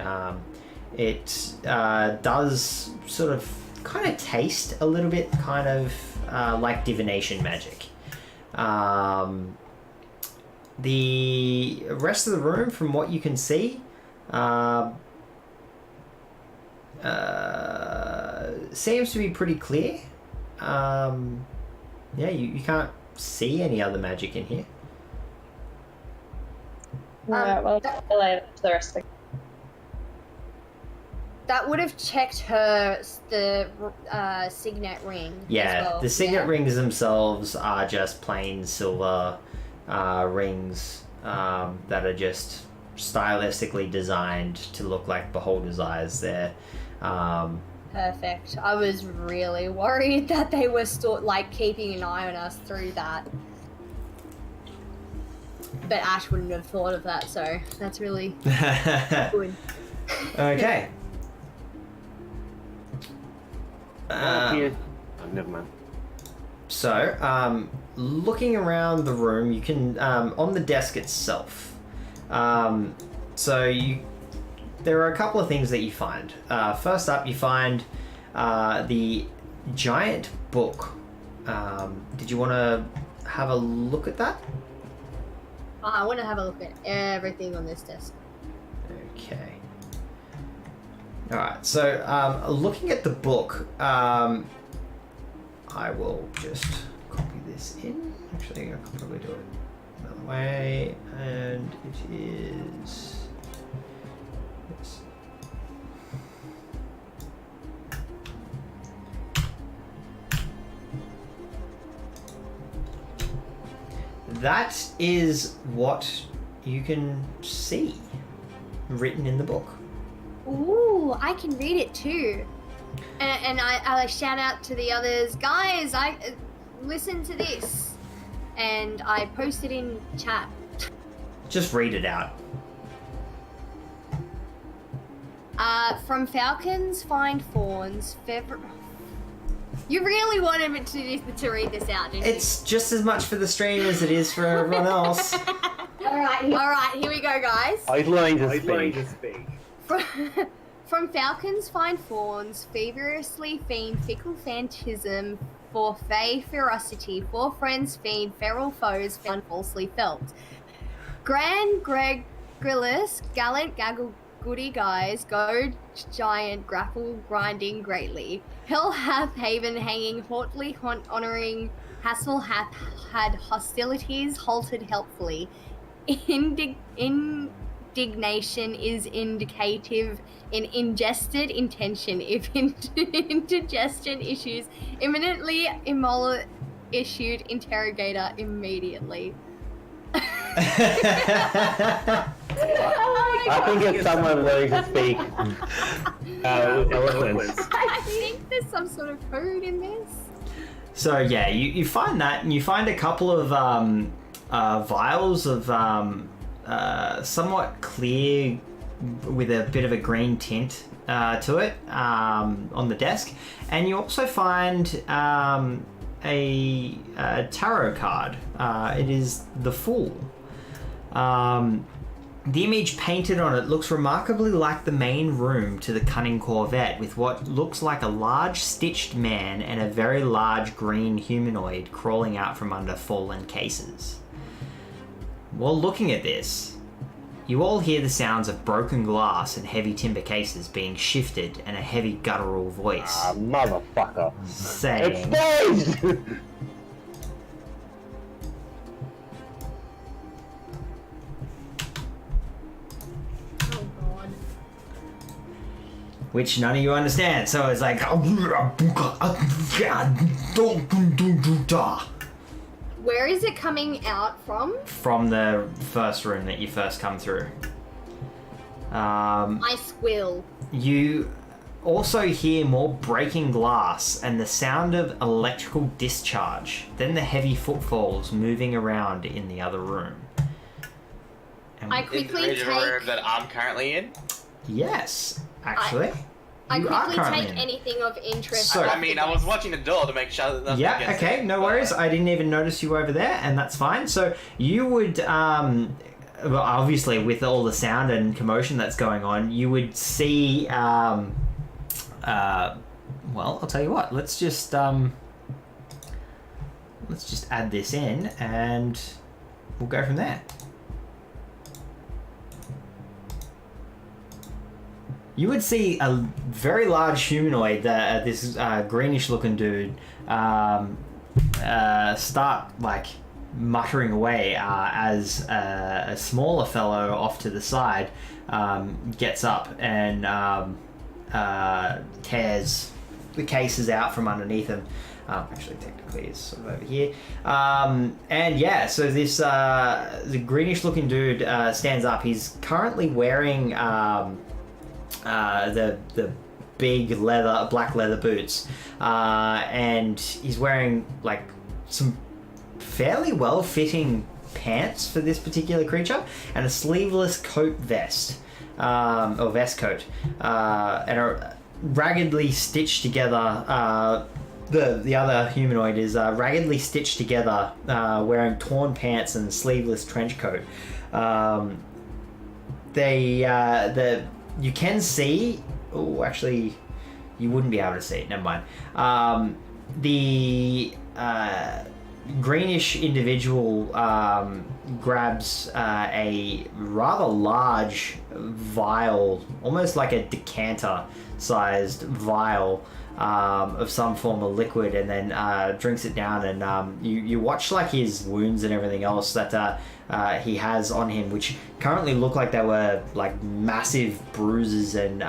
It does sort of kind of taste a little bit kind of like divination magic. The rest of the room, from what you can see, seems to be pretty clear. You can't see any other magic in here. Alright, well, I'll lay it to the rest of That would have checked the signet ring. Yeah, as well. the signet rings themselves are just plain silver rings that are just stylistically designed to look like beholder's eyes. They're Perfect. I was really worried that they were still keeping an eye on us through that. But Ash wouldn't have thought of that, so that's really good. okay. Never mind. So, looking around the room, you can on the desk itself. There are a couple of things that you find. First up, you find the giant book. Did you want to have a look at that? I want to have a look at everything on this desk. Okay. Alright, so looking at the book, I will just copy this in. Actually, I can probably do it another way. And it is... Yes. That is what you can see. written in the book. Ooh, I can read it too. And I shout out to the others, guys, listen to this. And I post it in chat. Just read it out. From falcons find fawns. You really wanted me to read this out, didn't you? It's just as much for the stream as it is for everyone else. All right, here we go, guys. He's learning to speak. From falcons find fawns, feverishly fiend fickle phantasm, for fey ferocity, for friends fiend feral foes found falsely felt. Grand Gregulus, gallant gaggle goody guys, go giant grapple grinding greatly. Hell hath haven hanging haughtily honouring, hassle hath had hostilities halted helpfully. Indignation is indicative in ingested intention. If indigestion issues imminently, issued interrogator immediately. I think it's someone learning to speak with eloquence. I think there's some sort of code in this. So yeah, you find that, and you find a couple of vials of somewhat clear with a bit of a green tint to it on the desk, and you also find a tarot card. It is the Fool. The image painted on it looks remarkably like the main room to the Cunning Corvette, with what looks like a large stitched man and a very large green humanoid crawling out from under fallen cases. While looking at this, you all hear the sounds of broken glass and heavy timber cases being shifted, and a heavy guttural voice Motherfucker. saying... It's staged! which none of you understand, so it's like... Where is it coming out from? From the first room that you first come through. I squill. You also hear more breaking glass and the sound of electrical discharge, then the heavy footfalls moving around in the other room. And I Is quickly the room take... that I'm currently in? yes, actually. I you are quickly currently take in. anything of interest. So- off I mean, the I was desk. watching the door to make sure that nothing Yeah, gets okay, in, no but- worries. I didn't even notice you over there, and that's fine. So you would, well, obviously with all the sound and commotion that's going on, you would see, well, I'll tell you what. Let's just add this in, and we'll go from there. You would see a very large humanoid, this greenish-looking dude, start like muttering away as a smaller fellow off to the side gets up and tears the cases out from underneath him. Actually, technically, it's sort of over here. And yeah, so this the greenish-looking dude stands up. He's currently wearing the big black leather boots, and he's wearing like some fairly well-fitting pants for this particular creature, and a sleeveless coat vest, or vest coat, and a raggedly stitched together. The other humanoid is raggedly stitched together, wearing torn pants and sleeveless trench coat. You can see... Oh, actually, you wouldn't be able to see it. Never mind. The greenish individual grabs a rather large vial, almost like a decanter-sized vial of some form of liquid, and then drinks it down. And you watch like his wounds and everything else that he has on him, which currently look like they were like massive bruises and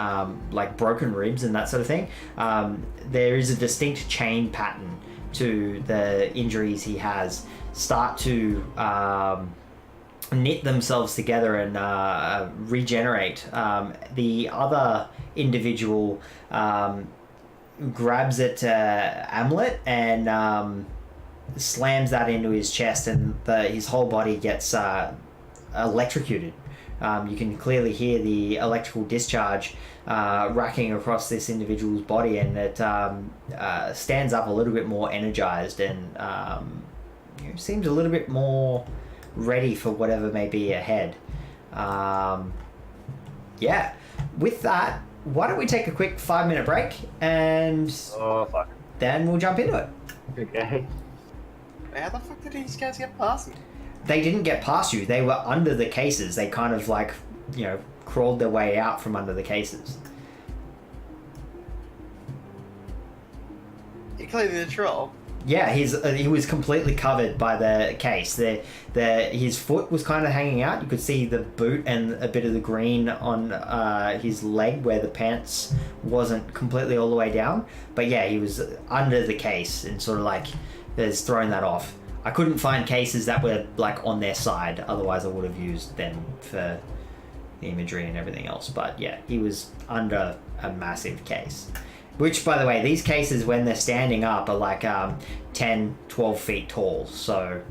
like broken ribs and that sort of thing. There is a distinct chain pattern to the injuries he has, start to knit themselves together and regenerate. The other individual grabs at Amulet and slams that into his chest, and his whole body gets electrocuted. You can clearly hear the electrical discharge racking across this individual's body, and it stands up a little bit more energized and seems a little bit more ready for whatever may be ahead. Yeah, with that, why don't we take a quick 5-minute break and then we'll jump into it. Okay. How the fuck did these guys get past me? They didn't get past you. They were under the cases. They kind of crawled their way out from under the cases. You're clearly the troll. Yeah, he was completely covered by the case. His foot was kind of hanging out. You could see the boot and a bit of the green on his leg where the pants wasn't completely all the way down. But yeah, he was under the case and sort of there's throwing that off. I couldn't find cases that were on their side. Otherwise, I would have used them for the imagery and everything else. But yeah, he was under a massive case. Which, by the way, these cases, when they're standing up, are 10, 12 feet tall. So,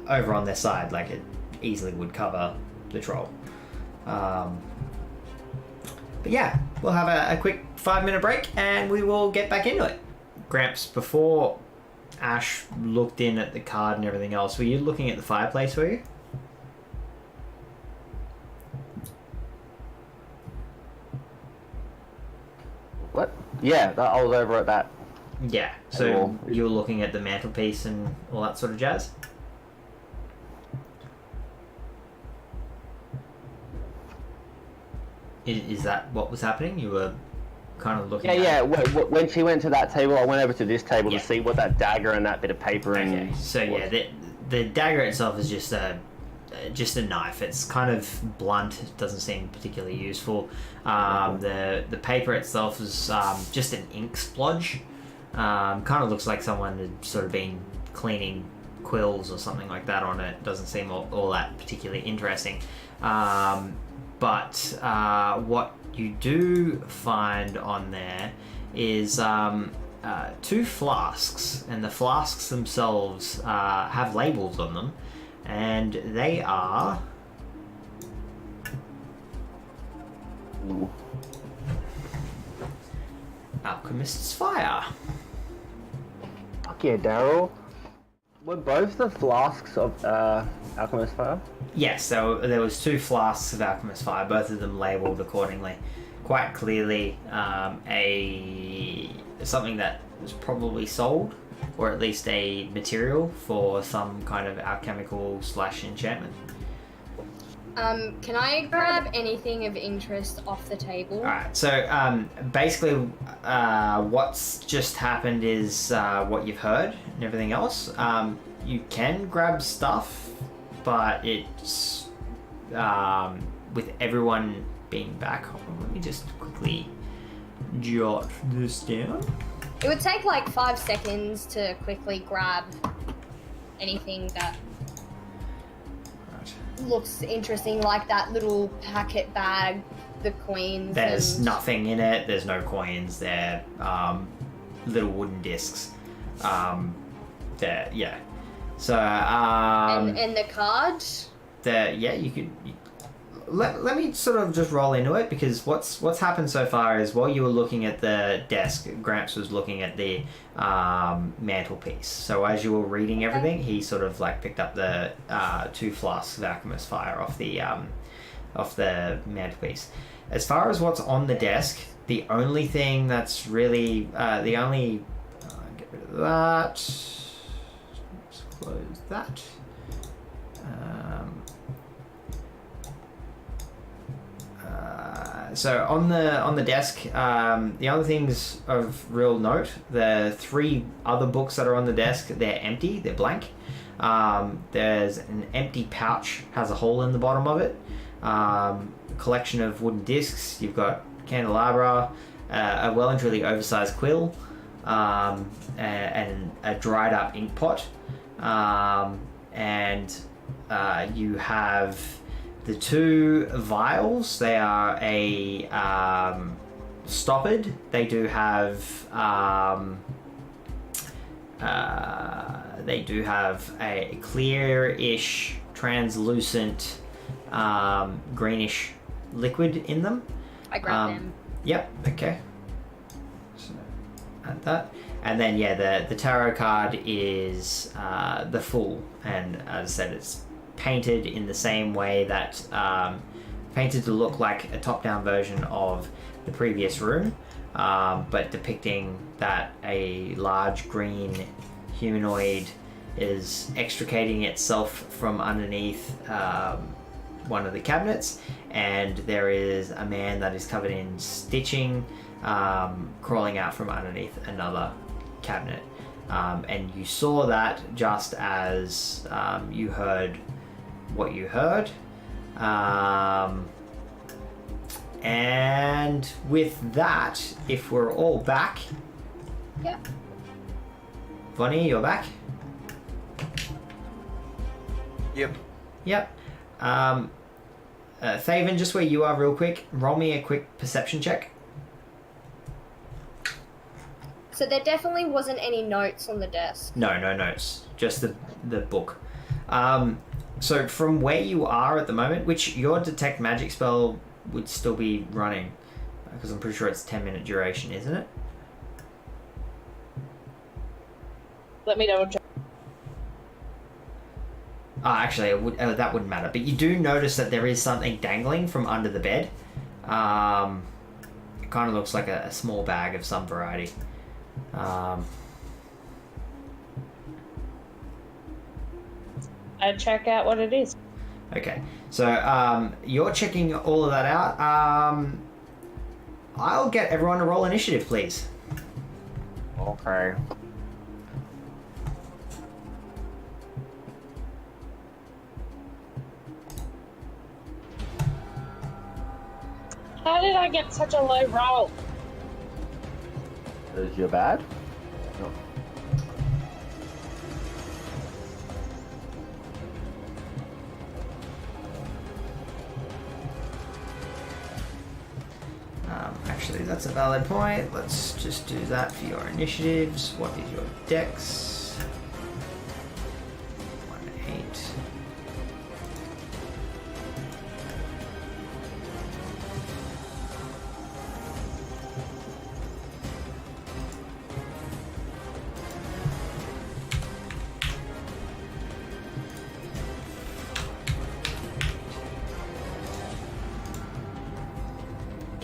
over on their side, it easily would cover the troll. But yeah, we'll have a quick 5-minute break and we will get back into it. Gramps, before Ash looked in at the card and everything else, were you looking at the fireplace, were you? What? Yeah, I was over at that. Yeah, so you were looking at the mantelpiece and all that sort of jazz? Is that what was happening? You were kind of looking at... Yeah, when she went to that table, I went over to this table to see what that dagger and that bit of paper and... Okay, so yeah, the dagger itself is just a knife. It's kind of blunt. It doesn't seem particularly useful. The paper itself is just an ink splodge. Kind of looks like someone had sort of been cleaning quills or something like that on it. Doesn't seem all that particularly interesting. But what you do find on there is 2 flasks, and the flasks themselves have labels on them, and they are... Ooh. Alchemist's Fire. Fuck yeah, Daryl. Were both the flasks of Alchemist's Fire? Yes, so there was 2 flasks of Alchemist's Fire, both of them labelled accordingly. Quite clearly something that was probably sold, or at least a material for some kind of alchemical / enchantment. Can I grab anything of interest off the table? Alright, so basically what's just happened is what you've heard and everything else. You can grab stuff, but it's with everyone being back home. Let me just quickly jot this down. It would take 5 seconds to quickly grab anything that looks interesting, like that little packet bag, the coins. There's nothing in it. There's no coins. They're little wooden discs. Yeah. So and the card. You could. Let me sort of just roll into it, because what's happened so far is while you were looking at the desk, Gramps was looking at the mantelpiece. So as you were reading everything, he sort of picked up the 2 flasks of Alchemist's Fire off the mantelpiece. As far as what's on the desk, the only thing that's really get rid of that. Let's close that. So on the desk, the other things of real note, the 3 other books that are on the desk, they're empty, they're blank. There's an empty pouch, has a hole in the bottom of it. Collection of wooden discs. You've got candelabra, a well and truly oversized quill, and a dried up ink pot. and you have the 2 vials. They are a stoppered. They do have a clear-ish, translucent, greenish liquid in them. I grab them. Yep. Okay. So add that, and then the tarot card is the Fool, and as I said, it's painted in the same way that painted to look like a top-down version of the previous room, but depicting that a large green humanoid is extricating itself from underneath one of the cabinets, and there is a man that is covered in stitching crawling out from underneath another cabinet. And you saw that just as you heard what you heard. And with that, if we're all back. Yep. Bonnie, you're back? Yep. Yep. Thaven, just where you are real quick, roll me a quick perception check. So there definitely wasn't any notes on the desk. No notes. Just the book. So from where you are at the moment, which your detect magic spell would still be running, because I'm pretty sure it's 10-minute duration, isn't it? Let me double check. Actually, that wouldn't matter. But you do notice that there is something dangling from under the bed. It kind of looks like a small bag of some variety. I'd check out what it is. Okay, so you're checking all of that out. I'll get everyone to roll initiative, please. Okay. How did I get such a low roll? Is you bad? No. Actually, that's a valid point. Let's just do that for your initiatives. What is your dex? 1, 8.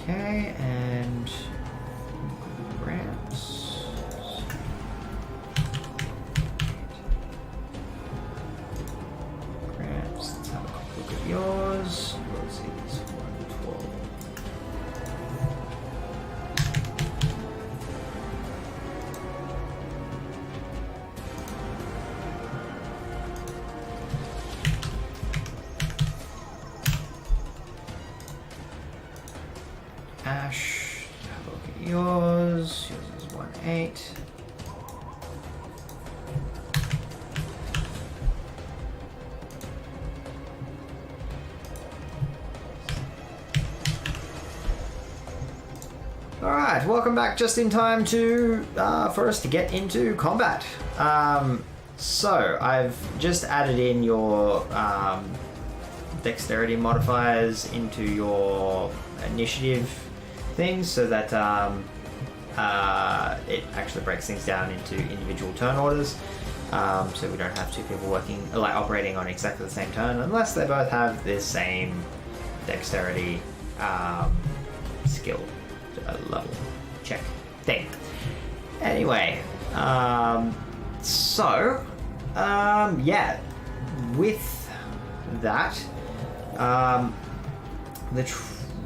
Okay, and grants. Grants, let's have a quick look at yours. Yours is 112. Ash, have a look at yours. Yours is 1-8. Alright, welcome back just in time to for us to get into combat. So I've just added in your dexterity modifiers into your initiative things so that it actually breaks things down into individual turn orders, so we don't have two people operating on exactly the same turn unless they both have the same dexterity skill level check thing. Anyway, yeah, with that, the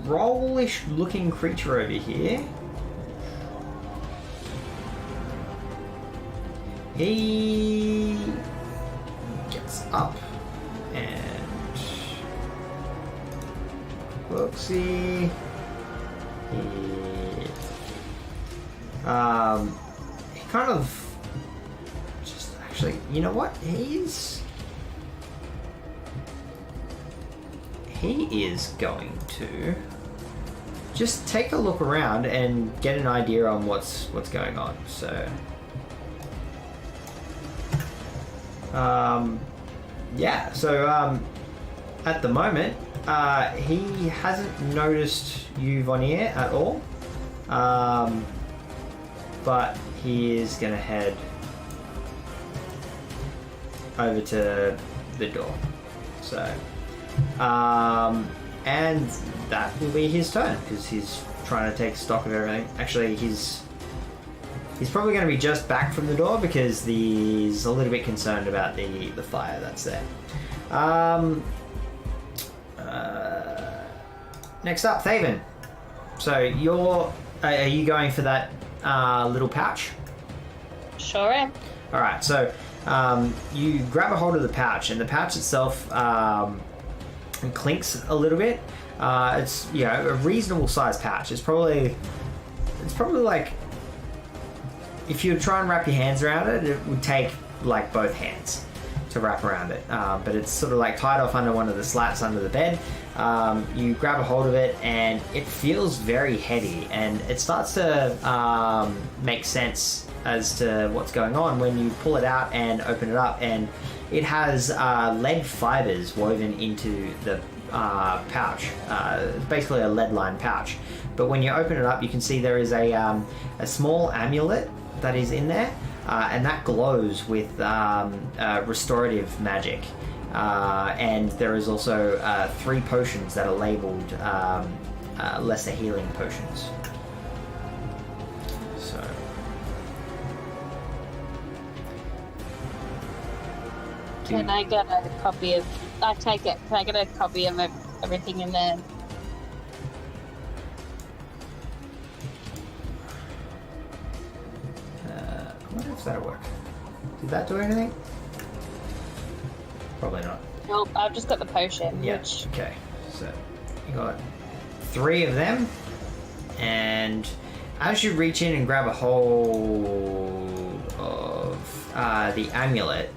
trollish looking creature over here, he gets up and looksy. He kind of just actually, you know what? He's he is going to just take a look around and get an idea on what's going on. So, yeah. So at the moment, he hasn't noticed you, Vonnier, at all. But he is gonna head over to the door. So, and that will be his turn because he's trying to take stock of everything. Actually, he's probably going to be just back from the door because he's a little bit concerned about the fire that's there. Next up, Thaven. So are you going for that little pouch? Sure am. All right. So you grab a hold of the pouch, and the pouch itself clinks a little bit. It's a reasonable sized pouch. It's probably like, if you try and wrap your hands around it, it would take like both hands to wrap around it. But it's sort of like tied off under one of the slats under the bed. You grab a hold of it, and it feels very heavy, and it starts to make sense as to what's going on when you pull it out and open it up, and it has lead fibers woven into the pouch. Basically a lead-lined pouch. But when you open it up, you can see there is a small amulet that is in there, and that glows with restorative magic. And there is also 3 potions that are labeled lesser healing potions. So, can I get a copy of? I take it. Can I get a copy of everything in there? I wonder if that'll work. Did that do anything? Probably not. Nope, I've just got the potion. Yeah. Which... Okay. So you got 3 of them, and as you reach in and grab a hold of the amulet,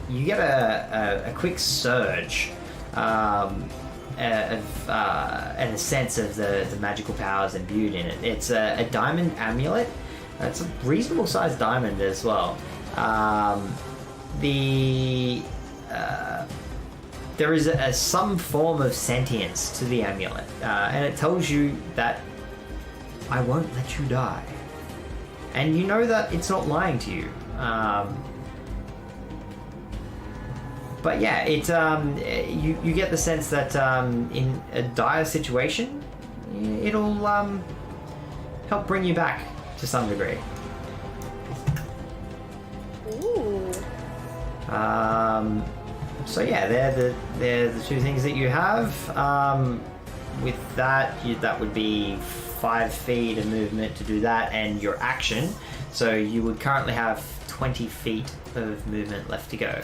you get a quick surge and a sense of the magical powers imbued in it. It's a diamond amulet. It's a reasonable sized diamond as well. There is some form of sentience to the amulet, and it tells you that I won't let you die. And you know that it's not lying to you. But yeah, you get the sense that in a dire situation, it'll help bring you back to some degree. Ooh. So yeah, they're the 2 things that you have. With that, that would be 5 feet of movement to do that, and your action. So you would currently have 20 feet of movement left to go.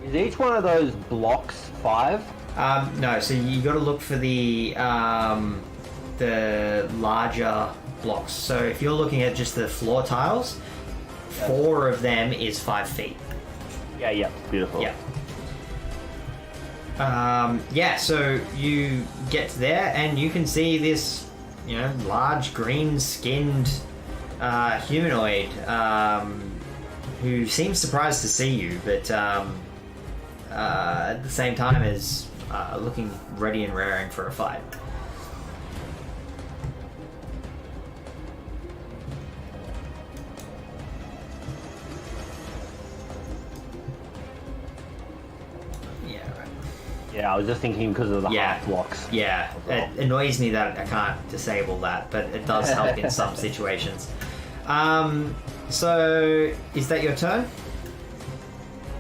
Is each one of those blocks 5? No, so you got to look for the larger blocks. So if you're looking at just the floor tiles, 4 of them is 5 feet. Yeah, beautiful. Yeah. Yeah, so you get there and you can see this, large green-skinned humanoid who seems surprised to see you, but at the same time is looking ready and raring for a fight. Yeah, right. Yeah, I was just thinking because of the half blocks. Yeah, it annoys me that I can't disable that, but it does help in some situations. So, is that your turn?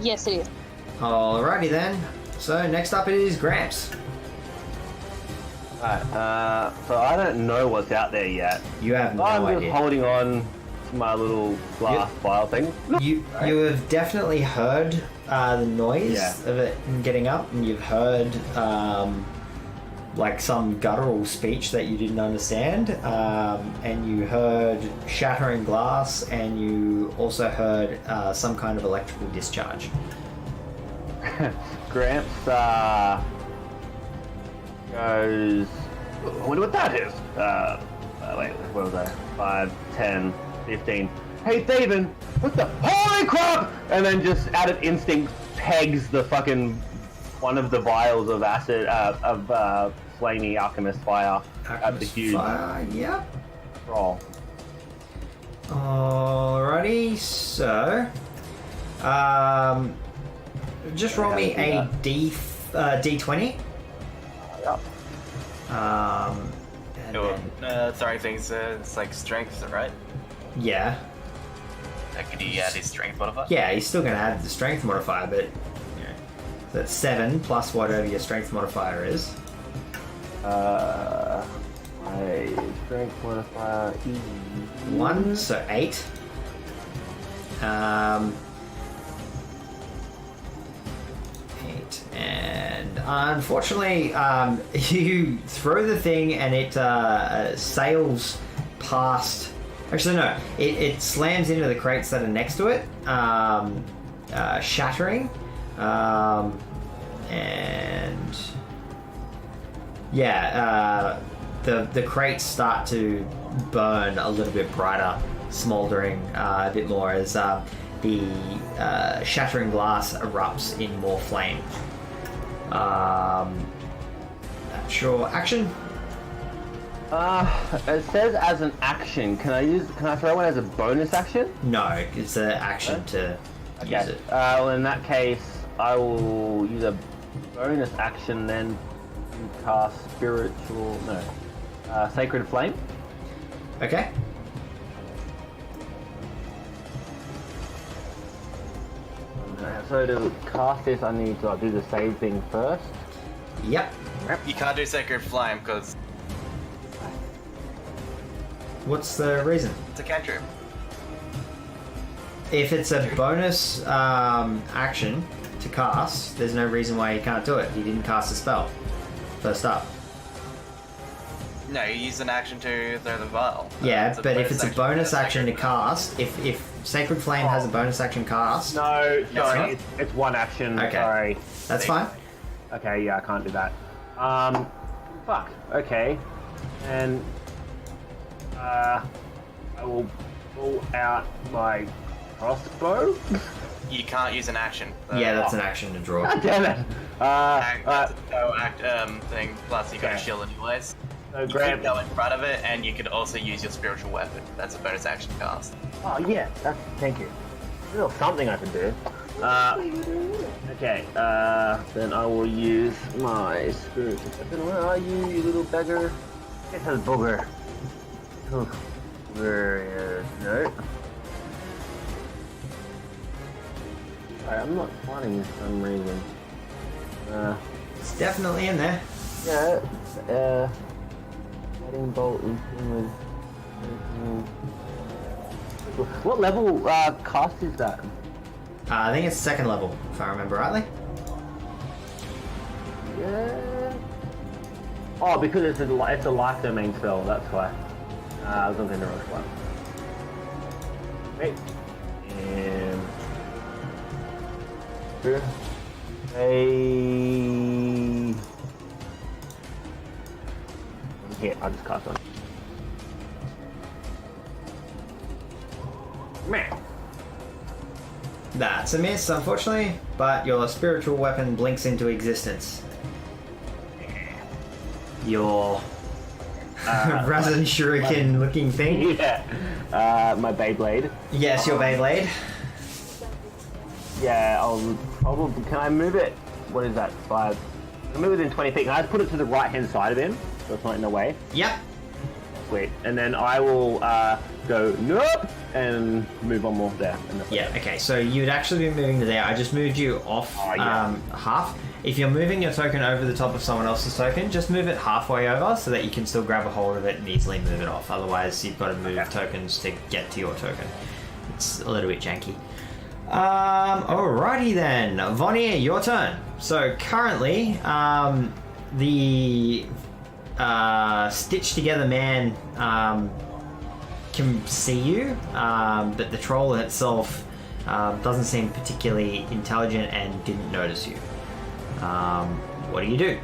Yes, it is. Alrighty then. So next up it is Gramps. Alright, so I don't know what's out there yet. You have no I'm idea. just holding on my little glass vial thing. You have definitely heard the noise of it getting up, and you've heard like some guttural speech that you didn't understand, and you heard shattering glass, and you also heard some kind of electrical discharge. Gramps goes, I wonder what that is. Wait, what was that? 5, 10, 15. Hey, Thaven, what the? Holy crap! And then just out of instinct pegs the fucking one of the vials of acid, of flamey alchemist fire at the huge Yep. roll. Alrighty, so just roll me a D20. Yep. And then, Sorry, things. It's like strength, right? yeah. Could he add his strength modifier? Yeah, he's still going to add the strength modifier, but so that's 7 plus whatever your strength modifier is. My strength modifier is 1, so 8. 8, and unfortunately, you throw the thing and it sails past. Actually, no, it slams into the crates that are next to it, shattering, and yeah, the crates start to burn a little bit brighter, smoldering a bit more as the shattering glass erupts in more flame. That's your action. It says as an action. Can I throw one as a bonus action? No, it's an action to use it. Well, in that case, I will use a bonus action then to cast Sacred Flame. Okay. So to cast this, I need to do the save thing first. Yep. You can't do Sacred Flame because What's the reason? it's a cantrip. If it's a bonus action to cast, there's no reason why you can't do it. You didn't cast a spell first up. No, you use an action to throw the vial. Yeah, It's a but if it's a bonus action to Sacred cast, if Sacred Flame has a bonus action cast, No, sorry, not? it's one action. Okay. Sorry. that's fine. Okay, yeah, I can't do that. Fuck. Okay, and I will pull out my crossbow. You can't use an action. Yeah, that's an action to draw. God damn it. That's no act thing. Plus, you got a Okay. shield anyways. So You grab. could go in front of it, and you could also use your spiritual weapon. That's a bonus action cast. Oh yeah, thank you. There's something I can do. Okay. Then I will use my spiritual weapon. Where are you, you little beggar? Get this booger. Oh, where is no? Sorry, I'm not finding this for some reason. It's definitely in there. Yeah. Lightning bolt and what level cost is that? I think it's second level, if I remember rightly. Yeah. Oh, because it's a life domain spell. That's why. I was looking at the wrong one. Wait. And here, I'll just cast one. Man. That's a miss, unfortunately, but your spiritual weapon blinks into existence. Your Razan Shuriken looking thing. Yeah. My Beyblade. Yes, your Beyblade. Yeah, I'll probably. Can I move it? What is that? 5. I'll move it within 20 feet. Can I just put it to the right hand side of him so it's not in the way? Yep. Sweet. And then I will go nope and move one more there. And Yeah, okay, so you'd actually be moving to there. I just moved you off Oh, yeah. half. If you're moving your token over the top of someone else's token, just move it halfway over so that you can still grab a hold of it and easily move it off. Otherwise, you've got to move tokens to get to your token. It's a little bit janky. Alrighty then, Vonnier, your turn. So currently, the stitched together man can see you, but the troll itself doesn't seem particularly intelligent and didn't notice you. What do you do?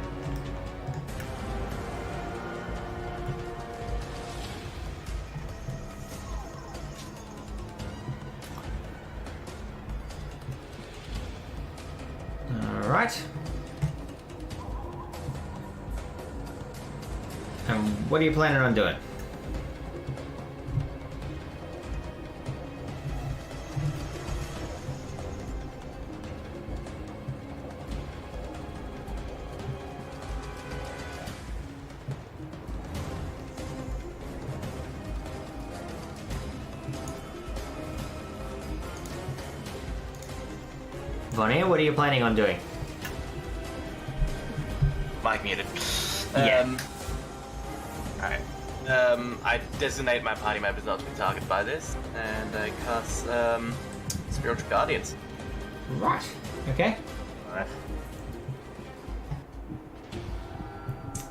All right. And what are you planning on doing? Vonnier, what are you planning on doing? Mic muted. Yeah. Alright. I designate my party members not to be targeted by this, and I cast Spiritual Guardians. Right. Okay. Alright.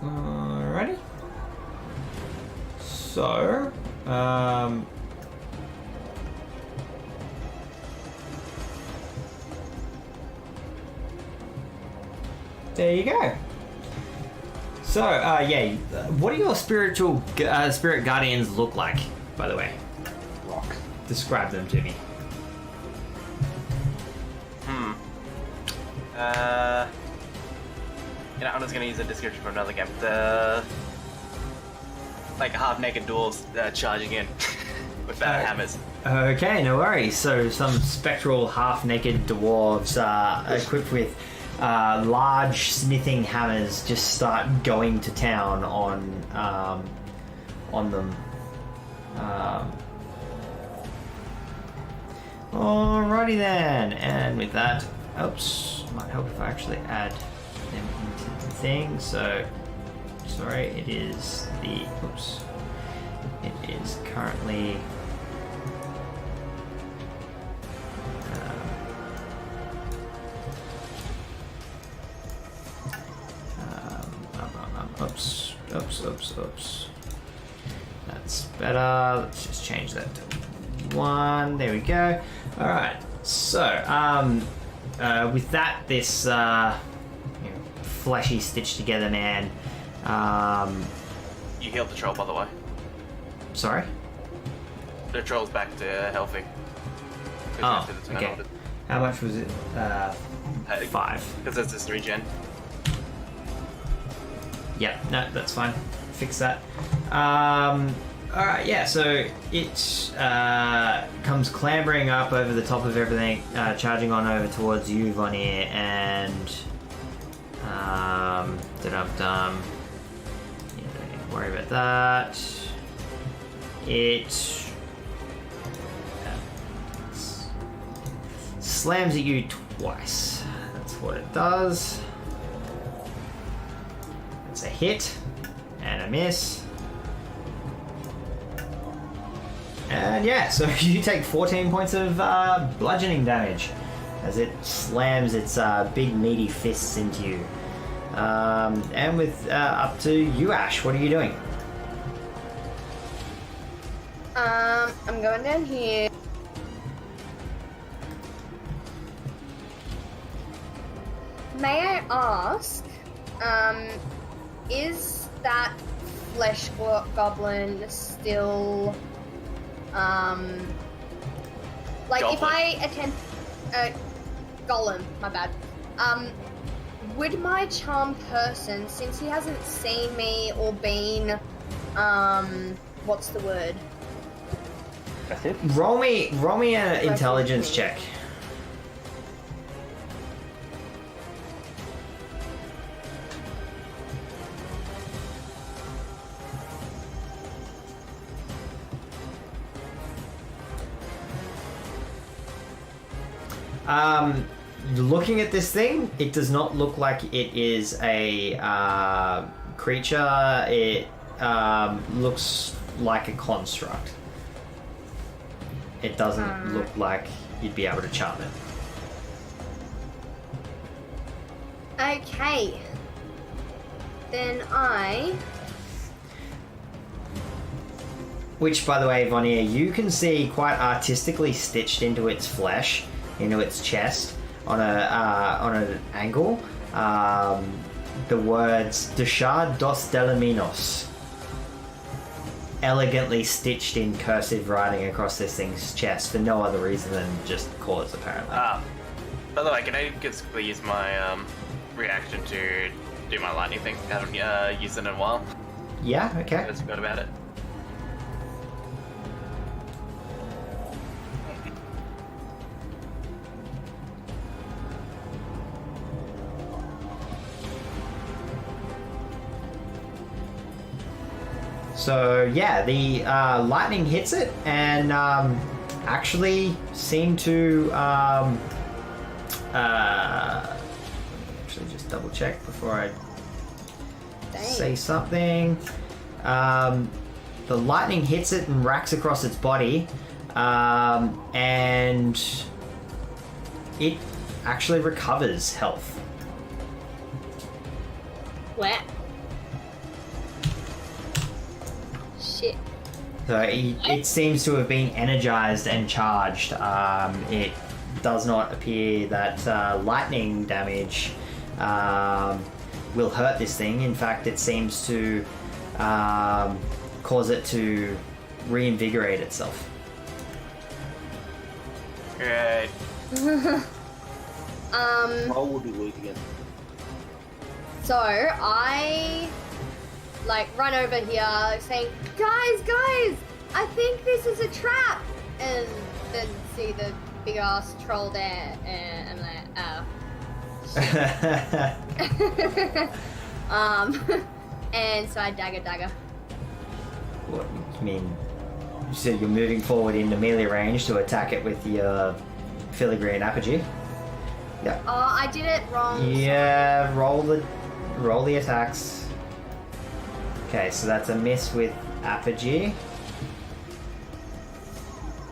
Alrighty. So, there you go. So, yeah, what do your spirit guardians look like, by the way? Rocks. Describe them to me. You know, I'm just gonna use a description from another game. The like half-naked dwarves charging in with hammers. Okay, no worries. So, some spectral half-naked dwarves equipped with large smithing hammers just start going to town on them. Alrighty then, and with that, oops, might help if I actually add them into the thing. So, sorry, it is currently. Oops. That's better. Let's just change that to 1. There we go. All right. So, with that, this fleshy, stitched together man. You healed the troll, by the way. Sorry. The troll's back to healthy. Oh, okay. How much was it? 5. Because it's this regen. Yeah, no, that's fine. Fix that. Alright, yeah, so it comes clambering up over the top of everything, charging on over towards you, Vonnier, and yeah, don't need to worry about that. It slams at you twice. That's what it does. It's a hit and a miss. And yeah, so you take 14 points of bludgeoning damage as it slams its big meaty fists into you. And with up to you, Ash, what are you doing? I'm going down here. May I ask, is that flesh goblin still, like Goblin. if I attempt, golem, my bad, would my charm person, since he hasn't seen me or been, what's the word? That's it. Roll me an intelligence check. looking at this thing, it does not look like it is a creature. It looks like a construct. It doesn't look like you'd be able to charm it. Okay. Then Which, by the way, Vonia, you can see quite artistically stitched into its flesh, into its chest, on an angle, the words "Deshard dos Delaminos," elegantly stitched in cursive writing across this thing's chest for no other reason than just cause, apparently. By the way, can I just quickly use my reaction to do my lightning thing? I haven't used it in a while. Yeah, okay. I just forgot about it. So yeah, the lightning hits it and actually seem to actually just double check before I say something. The lightning hits it and racks across its body, and it actually recovers health. what? Shit. So it seems to have been energized and charged. It does not appear that lightning damage will hurt this thing. In fact, it seems to cause it to reinvigorate itself. Great. Roll will be weak again. So I run over here saying, guys, I think this is a trap, and then see the big ass troll there, and I'm like, oh. And so I dagger. What you mean? So you're moving forward into melee range to attack it with your filigree and apogee? Yeah. Oh, I did it wrong. Yeah, roll the attacks. Okay, so that's a miss with apogee.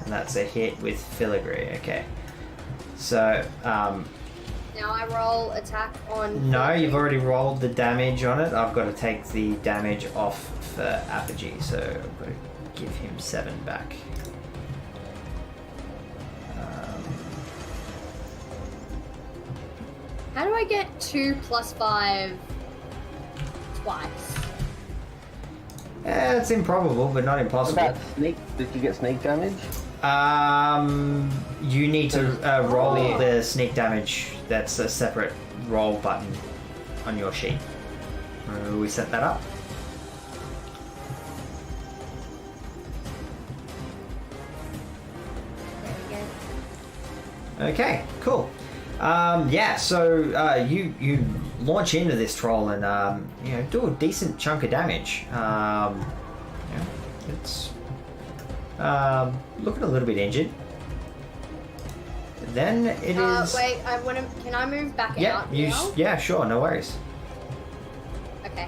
And that's a hit with filigree, okay. So, Now I roll attack on... no, you've already rolled the damage on it. I've got to take the damage off for apogee, so I've got to give him 7 back. How do I get 2 + 5 twice? It's improbable, but not What impossible. about sneak? Did you get sneak damage? You need to roll the sneak damage. That's a separate roll button on your sheet. We set that up. There we go. Okay, cool. Yeah, so you launch into this troll and do a decent chunk of damage. It's looking a little bit injured. Then it is. Wait, can I move back out now? Yeah, sure, no worries. Okay.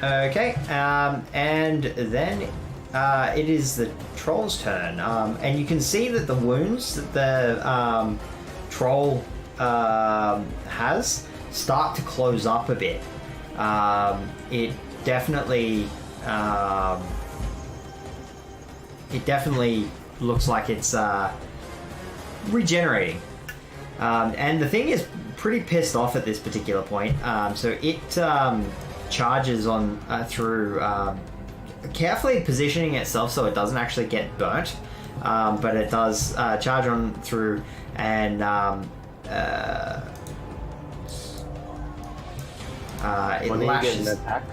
Okay, and then it is the troll's turn, and you can see that the wounds that the troll has start to close up a bit. It definitely looks like it's regenerating, and the thing is pretty pissed off at this particular point. So it charges on through, carefully positioning itself so it doesn't actually get burnt, but it does charge on through and it When you lashes. get an attack?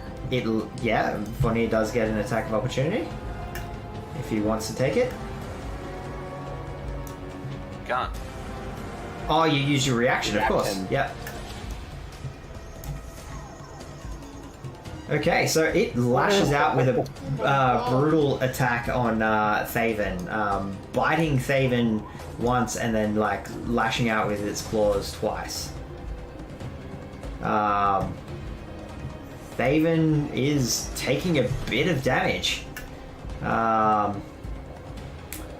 Vonnie does get an attack of opportunity if he wants to take it. Can't. Oh, you use your reaction, of course. Reaction. Yeah. Okay, so it lashes out with a brutal attack on Thaven, biting Thaven once and then like lashing out with its claws twice. Thaven is taking a bit of damage.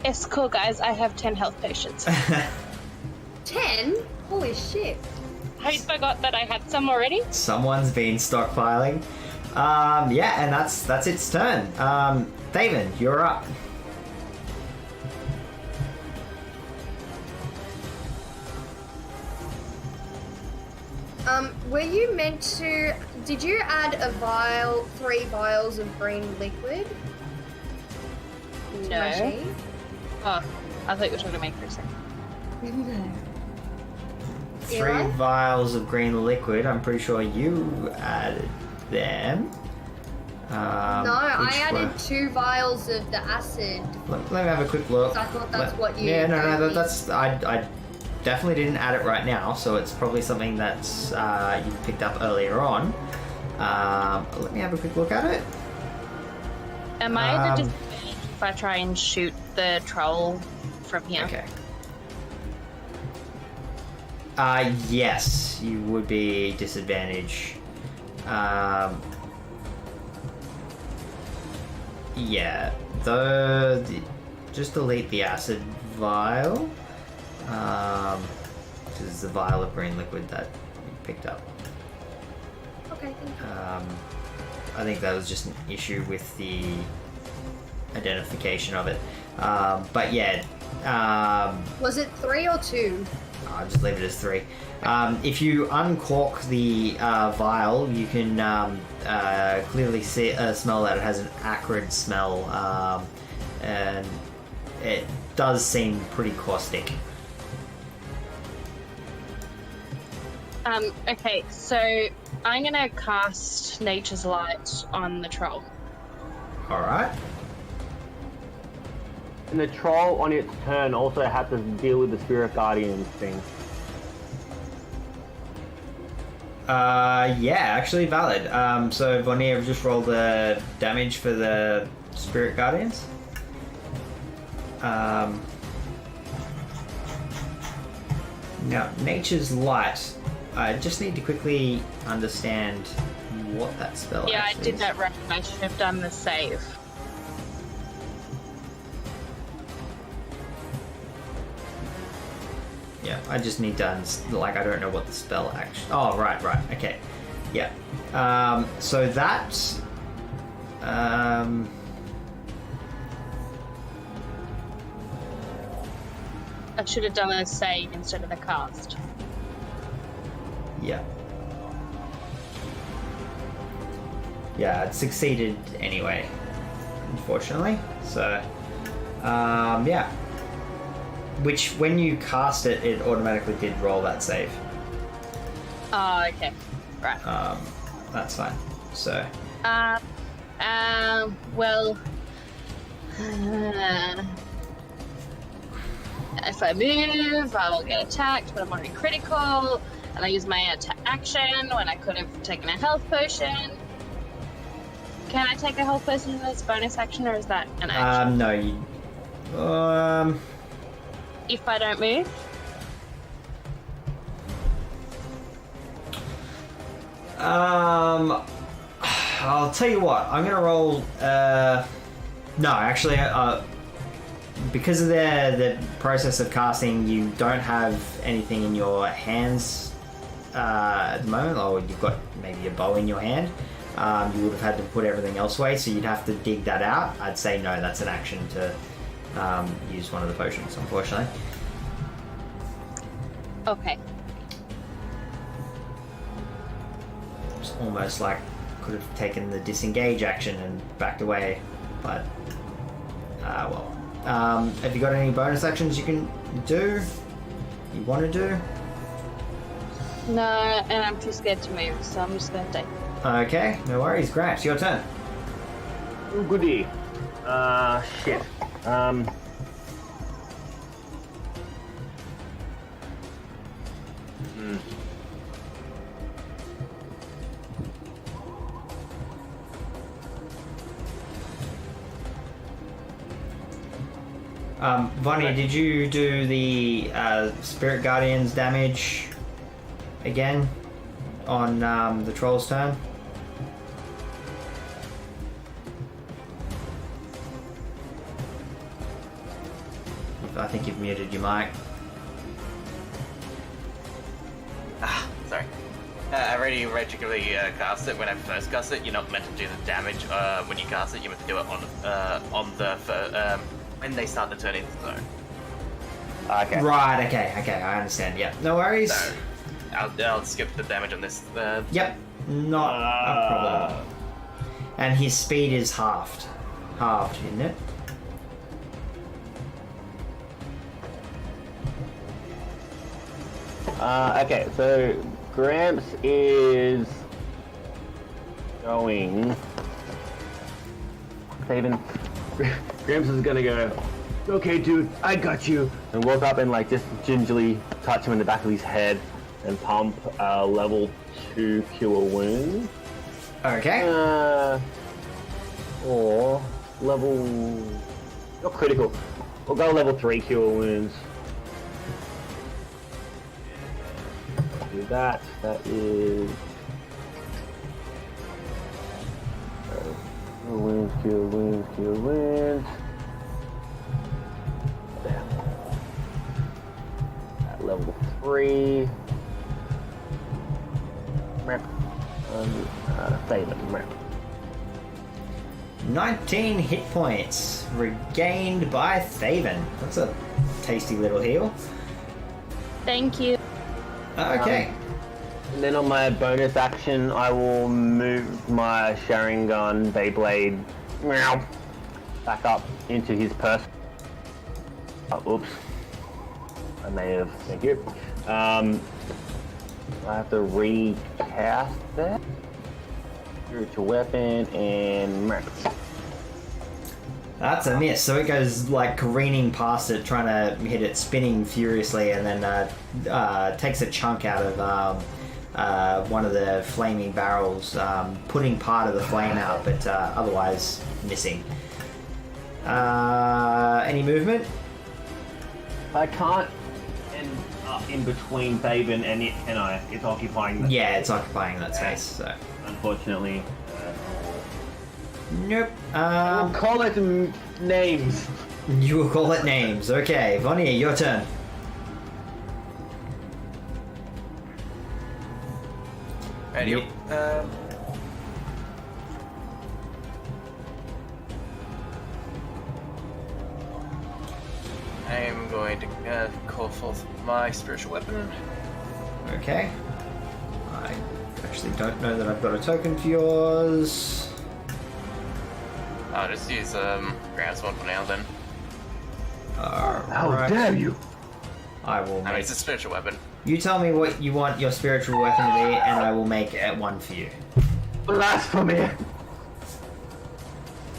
It's cool, guys. I have 10 health potions. 10? Holy shit. I forgot that I had some already. Someone's been stockpiling. Yeah, and that's its turn. Thaven, you're up. Were you meant to... Did you add a vial, 3 vials of green liquid? To my No. sheet? Oh, I thought you were talking to me for a second. No. 3 Eli? vials of green liquid. I'm pretty sure you added them. No, I which added were- 2 vials of the acid. Let me have a quick look. I thought that's what you... Yeah, no, gave me. that's I definitely didn't add it right now, so it's probably something that's you picked up earlier on. Let me have a quick look at it. Am I at a disadvantage if I try and shoot the troll from here? Okay. Yes, you would be disadvantaged. Yeah, just delete the acid vial. This is the vial of green liquid that you picked up. Okay, thank you. I think that was just an issue with the identification of it. But yeah, Was it 3 or 2? I'll just leave it as 3. If you uncork the vial, you can clearly smell that it has an acrid smell, and it does seem pretty caustic. Okay, so I'm gonna cast Nature's Light on the troll. Alright. And the troll on its turn also had to deal with the spirit guardian thing. Yeah, actually valid. So Vonnier just rolled the damage for the Spirit Guardians. Now, Nature's Light. I just need to quickly understand what that spell Yeah, I actually did is. that right. I should have done the save. Yeah, I just need to I don't know what the spell actually... Oh, right, okay. Yeah. So that... I should have done a save instead of the cast. Yeah. Yeah, it succeeded anyway, unfortunately. So, yeah. Which, when you cast it, it automatically did roll that save. Oh, okay. Right. That's fine. So, Well... if I move, I will get attacked, but I'm already critical, and I use my action when I could have taken a health potion. Can I take a health potion as bonus action, or is that an action? no, you... If I don't move? I'll tell you what, I'm gonna roll, no, actually, because of the process of casting, you don't have anything in your hands at the moment, or you've got maybe a bow in your hand. You would have had to put everything else away, so you'd have to dig that out. I'd say no, that's an action to use one of the potions, unfortunately. Okay. It's almost like could have taken the disengage action and backed away, but well. Have you got any bonus actions you can do? You want to do? No, and I'm too scared to move, so I'm just gonna take. Okay, no worries. Grant, your turn. Oh, goody. Shit. Vonnie, did you do the Spirit Guardian's damage again on the troll's turn? I think you've muted your mic. Sorry. I already regularly cast it. When I first cast it, you're not meant to do the damage when you cast it. You're meant to do it on the when they start the turn into the zone. Okay. Right, okay, I understand. Yeah, no worries. So I'll skip the damage on this. Yep, not a problem. And his speed is halved, isn't it? Okay, so Gramps is going. Saving. Gramps is gonna go. Okay, dude, I got you. And walk up and like just gingerly touch him in the back of his head and pump level 2 cure wounds. Okay. Or level. Not critical. We'll go level 3 cure wounds. Do that. That is. Cure wounds. There. At level 3. Save it. 19 hit points regained by Thaven. That's a tasty little heal. Thank you. Okay. And then on my bonus action, I will move my Sharingan Beyblade back up into his purse. Oops. I may have. Thank you. I have to recast that. Spiritual weapon and That's a miss. So it goes like careening past it, trying to hit it, spinning furiously, and then takes a chunk out of one of the flaming barrels, putting part of the flame out, but otherwise missing. Any movement? I can't end up in between Thaven and it, can I? It's occupying the Yeah, it's occupying that space, so. Unfortunately. Nope. We'll call it names. You will call it names. Okay, Vonnie, your turn. Ready? I'm going to call forth my spiritual weapon. Okay. I actually don't know that I've got a token for yours. I'll just use Grant's one for now then. How dare you! I will I mean, make... it's a spiritual weapon. You tell me what you want your spiritual weapon to be, and I will make it one for you. Blasphemy!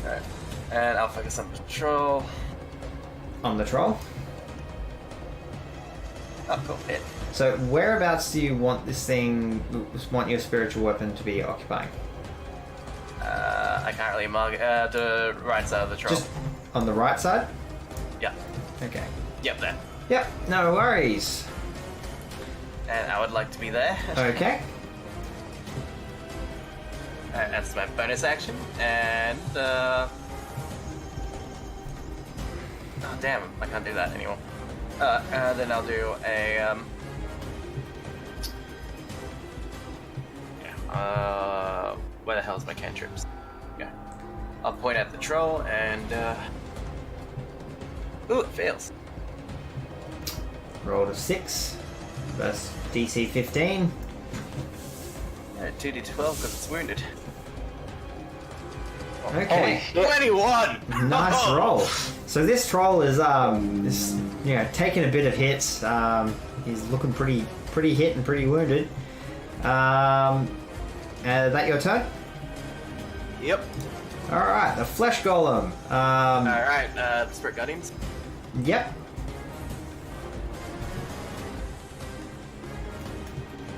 Alright. And I'll focus on patrol. On the troll? Oh, cool. Hit. So whereabouts do you want this thing, want your spiritual weapon to be occupying? I can't really mark the right side of the troll. Just on the right side? Yeah. Okay. Yep, there. Yep, no worries. And I would like to be there. Okay. That's my bonus action. And, oh, damn, I can't do that anymore. Then I'll do a, where the hell is my cantrips? Yeah. I'll point at the troll and, ooh, it fails. Roll of 6. That's DC 15. 2d12 because it's wounded. Okay. 21! Nice roll. So this troll is taking a bit of hits. He's looking pretty hit and pretty wounded. That your turn? Yep. All right, the flesh golem. All right, the spirit guardians. Yep.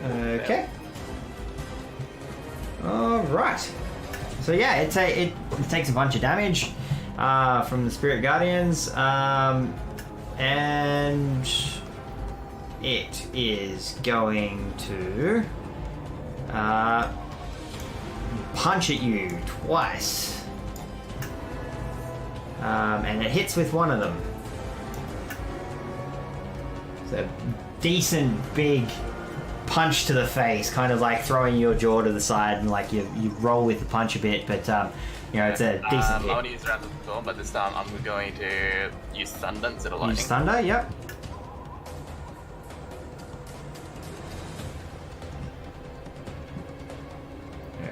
Okay. All right. So yeah, it takes a bunch of damage. from the Spirit Guardians. And it is going to punch at you twice. And it hits with one of them. It's a decent big punch to the face, kind of like throwing your jaw to the side, and like you roll with the punch a bit, but you know, it's a decent I hit. want to use Round of the Storm, but this time I'm going to use Thunder instead of Lightning. Use Thunder, yep.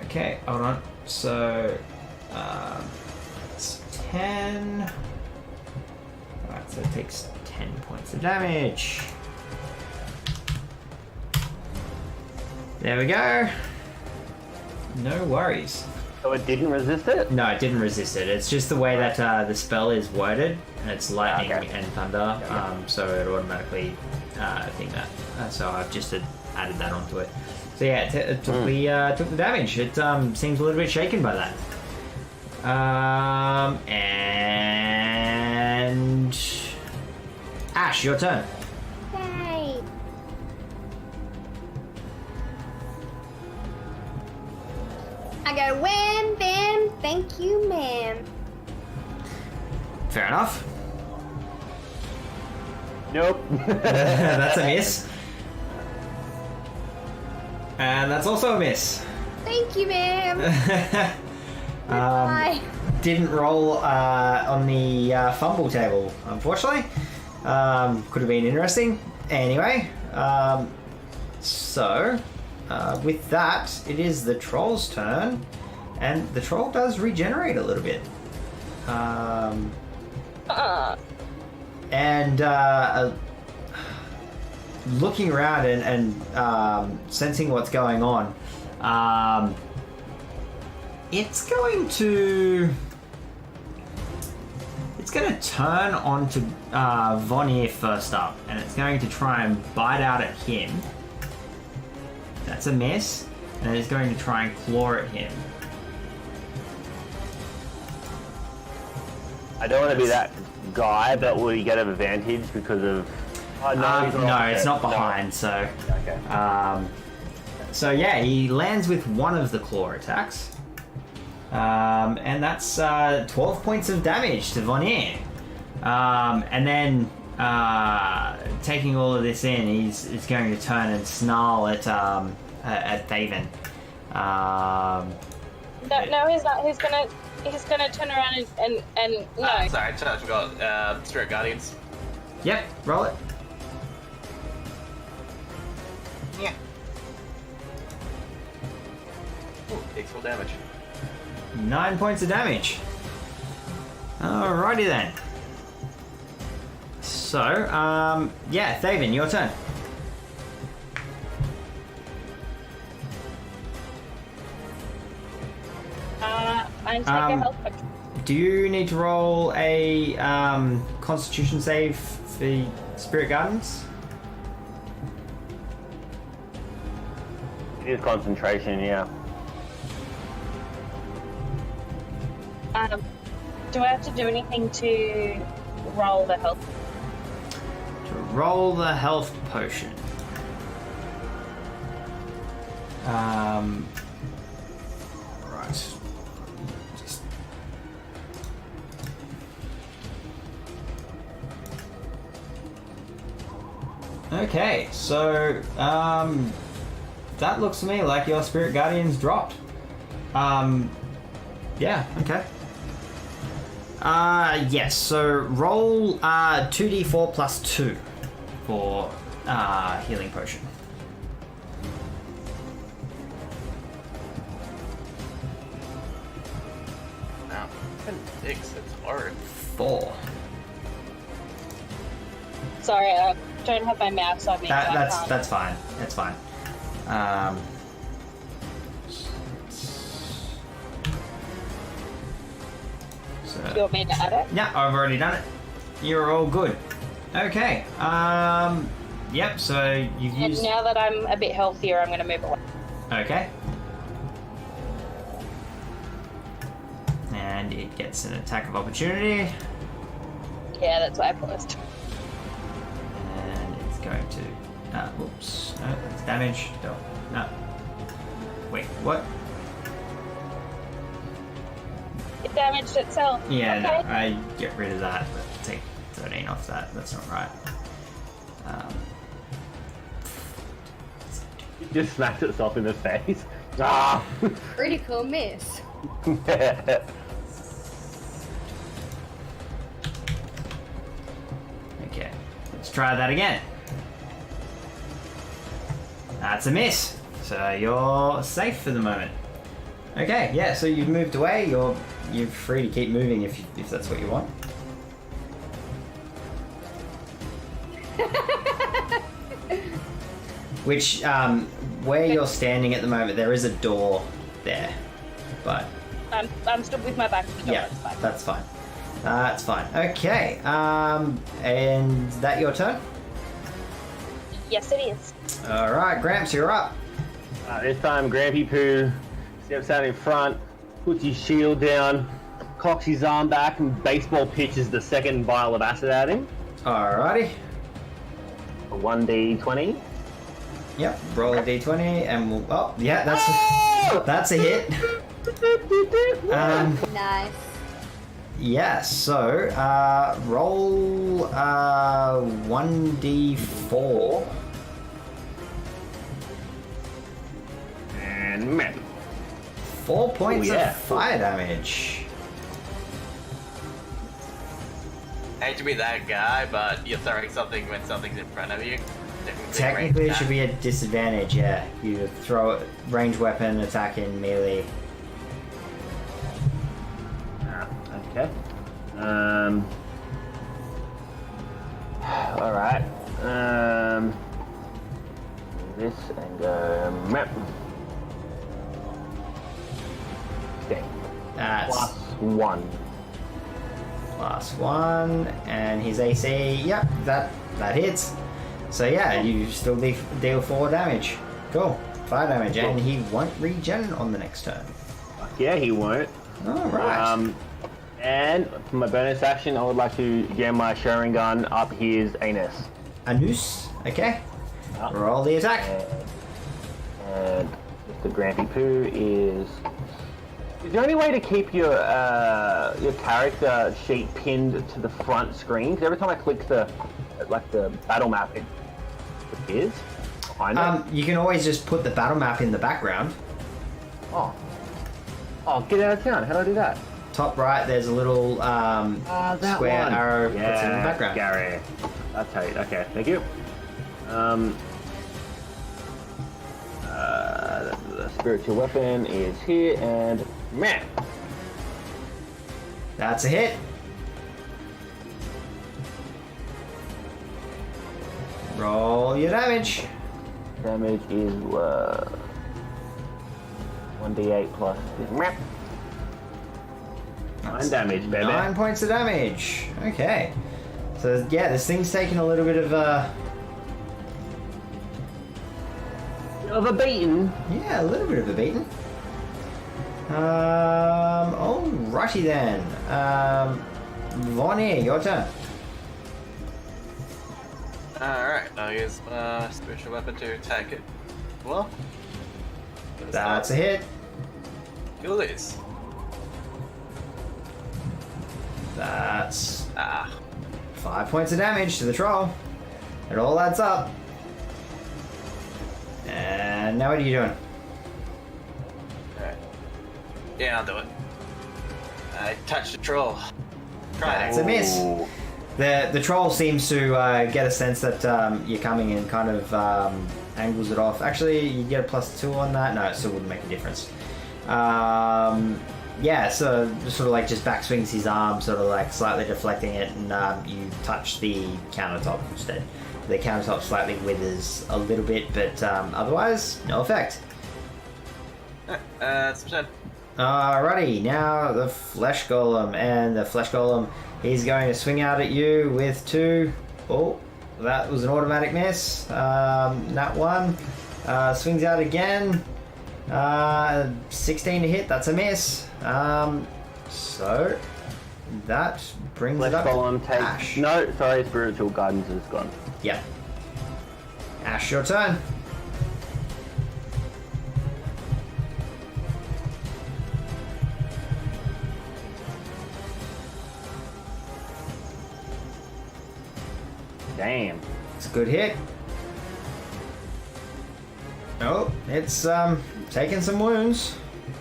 Okay, hold on. So, it's 10. Alright, so it takes 10 points of damage. There we go. No worries. So it didn't resist it? No, it didn't resist it. It's just the way that the spell is worded, and it's lightning and thunder, so it automatically think that. So I've just added that onto it. So yeah, it took the damage. It seems a little bit shaken by that. And Ash, your turn. Yay! I go, wham, bam, thank you, ma'am. Fair enough. Nope. That's a miss. And that's also a miss. Thank you, ma'am. Bye. Didn't roll on the fumble table, unfortunately. Could have been interesting. Anyway, so with that, it is the troll's turn, and the troll does regenerate a little bit. And looking around and sensing what's going on, it's going to turn onto Vonnier first up, and it's going to try and bite out at him. That's a miss, and it's going to try and claw at him. I don't want to be that guy, but will he get an advantage because of... Oh, no, it's not behind, so... Okay. So yeah, he lands with one of the claw attacks. And that's 12 points of damage to Vonnier. And then, taking all of this in, he's going to turn and snarl at Thaven. No, he's not. He's gonna turn around and no. Sorry, I forgot. Spirit Guardians. Yep, roll it. Yeah. Ooh, takes full damage. 9 points of damage. Alrighty then. So, yeah, Thaven, your turn. I'm taking a health potion. Do you need to roll a Constitution save for Spirit Gardens? It is concentration, yeah. Do I have to do anything to roll the health? To roll the health potion. Right. Just... Okay, so that looks to me like your Spirit Guardian's dropped. Yeah, okay. Yes, so roll 2d4 plus 2 for healing potion. Now, 6, it's hard. 4. Sorry, I don't have my mouse on me. That's fine. That's fine. So, Do you want me to add it? yeah, I've already done it. You're all good. Okay. Yep. So you've And used. now that I'm a bit healthier, I'm going to move away. Okay. And And it gets an attack of opportunity. Yeah, that's what I paused. And it's going to... oops. No, that's damage. No. Wait, what? It damaged itself. Yeah, okay. no, I get rid of that. But take 13 off that. That's not right. It just smacked itself in the face. Ah! Critical miss. Okay, let's try that again. That's a miss. So you're safe for the moment. Okay, yeah. So you've moved away. You're free to keep moving if that's what you want. Which where you're standing at the moment, there is a door there, but I'm stood with my back to the door. yeah, It's fine. that's fine. That's fine. Okay. And is that your turn? Yes, it is. All right, Gramps, you're up. This time, Grampy Poo steps out in front, puts his shield down, cocks his arm back, and baseball pitches the second vial of acid at him. Alrighty. A 1d20. Yep. Roll a d20, and we'll. Oh, yeah, that's a hit. Nice. Yeah. So, roll 1d4. And map. 4 points yeah. of fire damage. I hate to be that guy, but you're throwing something when something's in front of you. Technically, it should be a disadvantage. Yeah, you throw a ranged weapon, attack in melee. Okay. All right. This and go map. Okay. That's +1. +1, and his AC. Yep, that hits. So yeah, you still deal 4 damage. Cool. 5 damage, and he won't regen on the next turn. Yeah, he won't. Alright. And for my bonus action, I would like to jam my Sharingan up his anus. Anus. Okay. Roll the attack. And Mr. Grampy Poo is... Is there any way to keep your character sheet pinned to the front screen? Because every time I click the battle map, it appears behind it. You can always just put the battle map in the background. Oh, get out of town. How do I do that? Top right, there's a little That square one. arrow Yeah, that's in the background. Gary. That's how you... Okay, thank you. The spiritual weapon is here, and... Man! That's a hit. Roll your damage. Damage is 1d8 plus... Meh. 9 damage, baby. 9 points of damage. Okay. So yeah, this thing's taking a little bit of a beating. Yeah, a little bit of a beating. Alrighty then. Vonnie, your turn. Alright, I'll use my spiritual weapon to attack it. Well, That's a hit. kill this. That's 5 5 points of damage to the troll. It all adds up. And now what are you doing? Alright. Yeah, I'll do it. I touched the troll. That's a miss. The troll seems to get a sense that you're coming and kind of angles it off. Actually, you get a +2 on that. No, it still wouldn't make a difference. Yeah, so sort of like just back swings his arm, sort of like slightly deflecting it, and you touch the countertop instead. The countertop slightly withers a little bit, but otherwise, no effect. That's my turn. Alrighty, now the Flesh Golem, and the Flesh Golem, he's going to swing out at you with 2. Oh, that was an automatic miss. That one. Swings out again. 16 to hit, that's a miss. So that brings Let's it up go on. to Take. Ash. No, sorry. Spiritual guidance is gone. Yeah. Ash, your turn. Damn. It's a good hit. Oh, it's taking some wounds.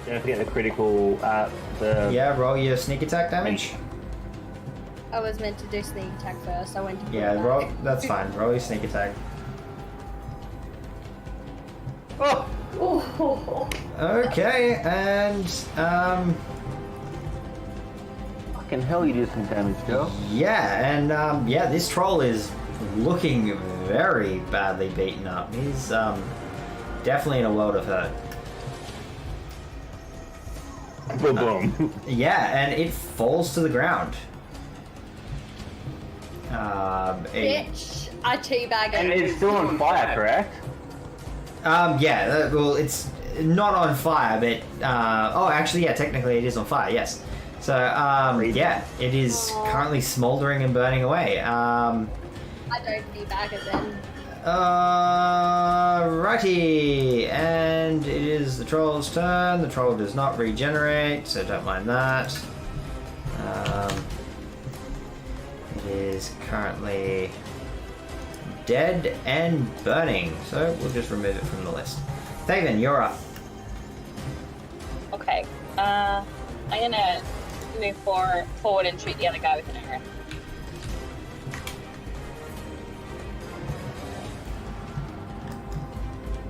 Don't forget the critical. The Yeah, roll your sneak attack damage. I was meant to do sneak attack first. I went to. Yeah, pull roll. back. That's fine. Roll your sneak attack. Oh. Okay, and Fucking hell! You do some damage, Joe. yeah, and yeah, this troll is looking very badly beaten up. He's definitely in a world of hurt. Boom. Yeah, and it falls to the ground. Bitch, I teabag And it. it's still on fire, correct? Yeah, well, it's not on fire, but oh, actually, yeah, technically it is on fire. Yes. So, yeah, it is currently smoldering and burning away. I don't teabag it then. Righty, and it is the troll's turn. The troll does not regenerate, so don't mind that. It is currently dead and burning, so we'll just remove it from the list. Thaven, you're up. Okay. I'm gonna move forward and shoot the other guy with an arrow.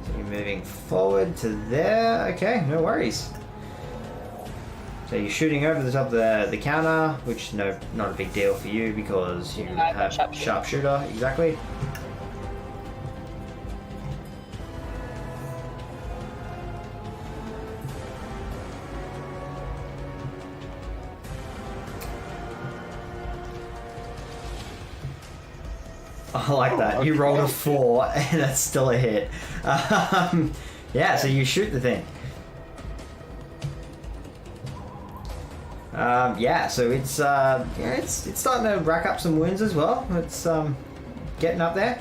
So you're moving forward to there. Okay, no worries. So you're shooting over the top of the counter, which not a big deal for you because you Yeah, I've got have sharpshooter. Exactly. I like that. You rolled a 4, and that's still a hit. Yeah, so you shoot the thing. Yeah, so it's yeah, it's starting to rack up some wounds as well. It's getting up there.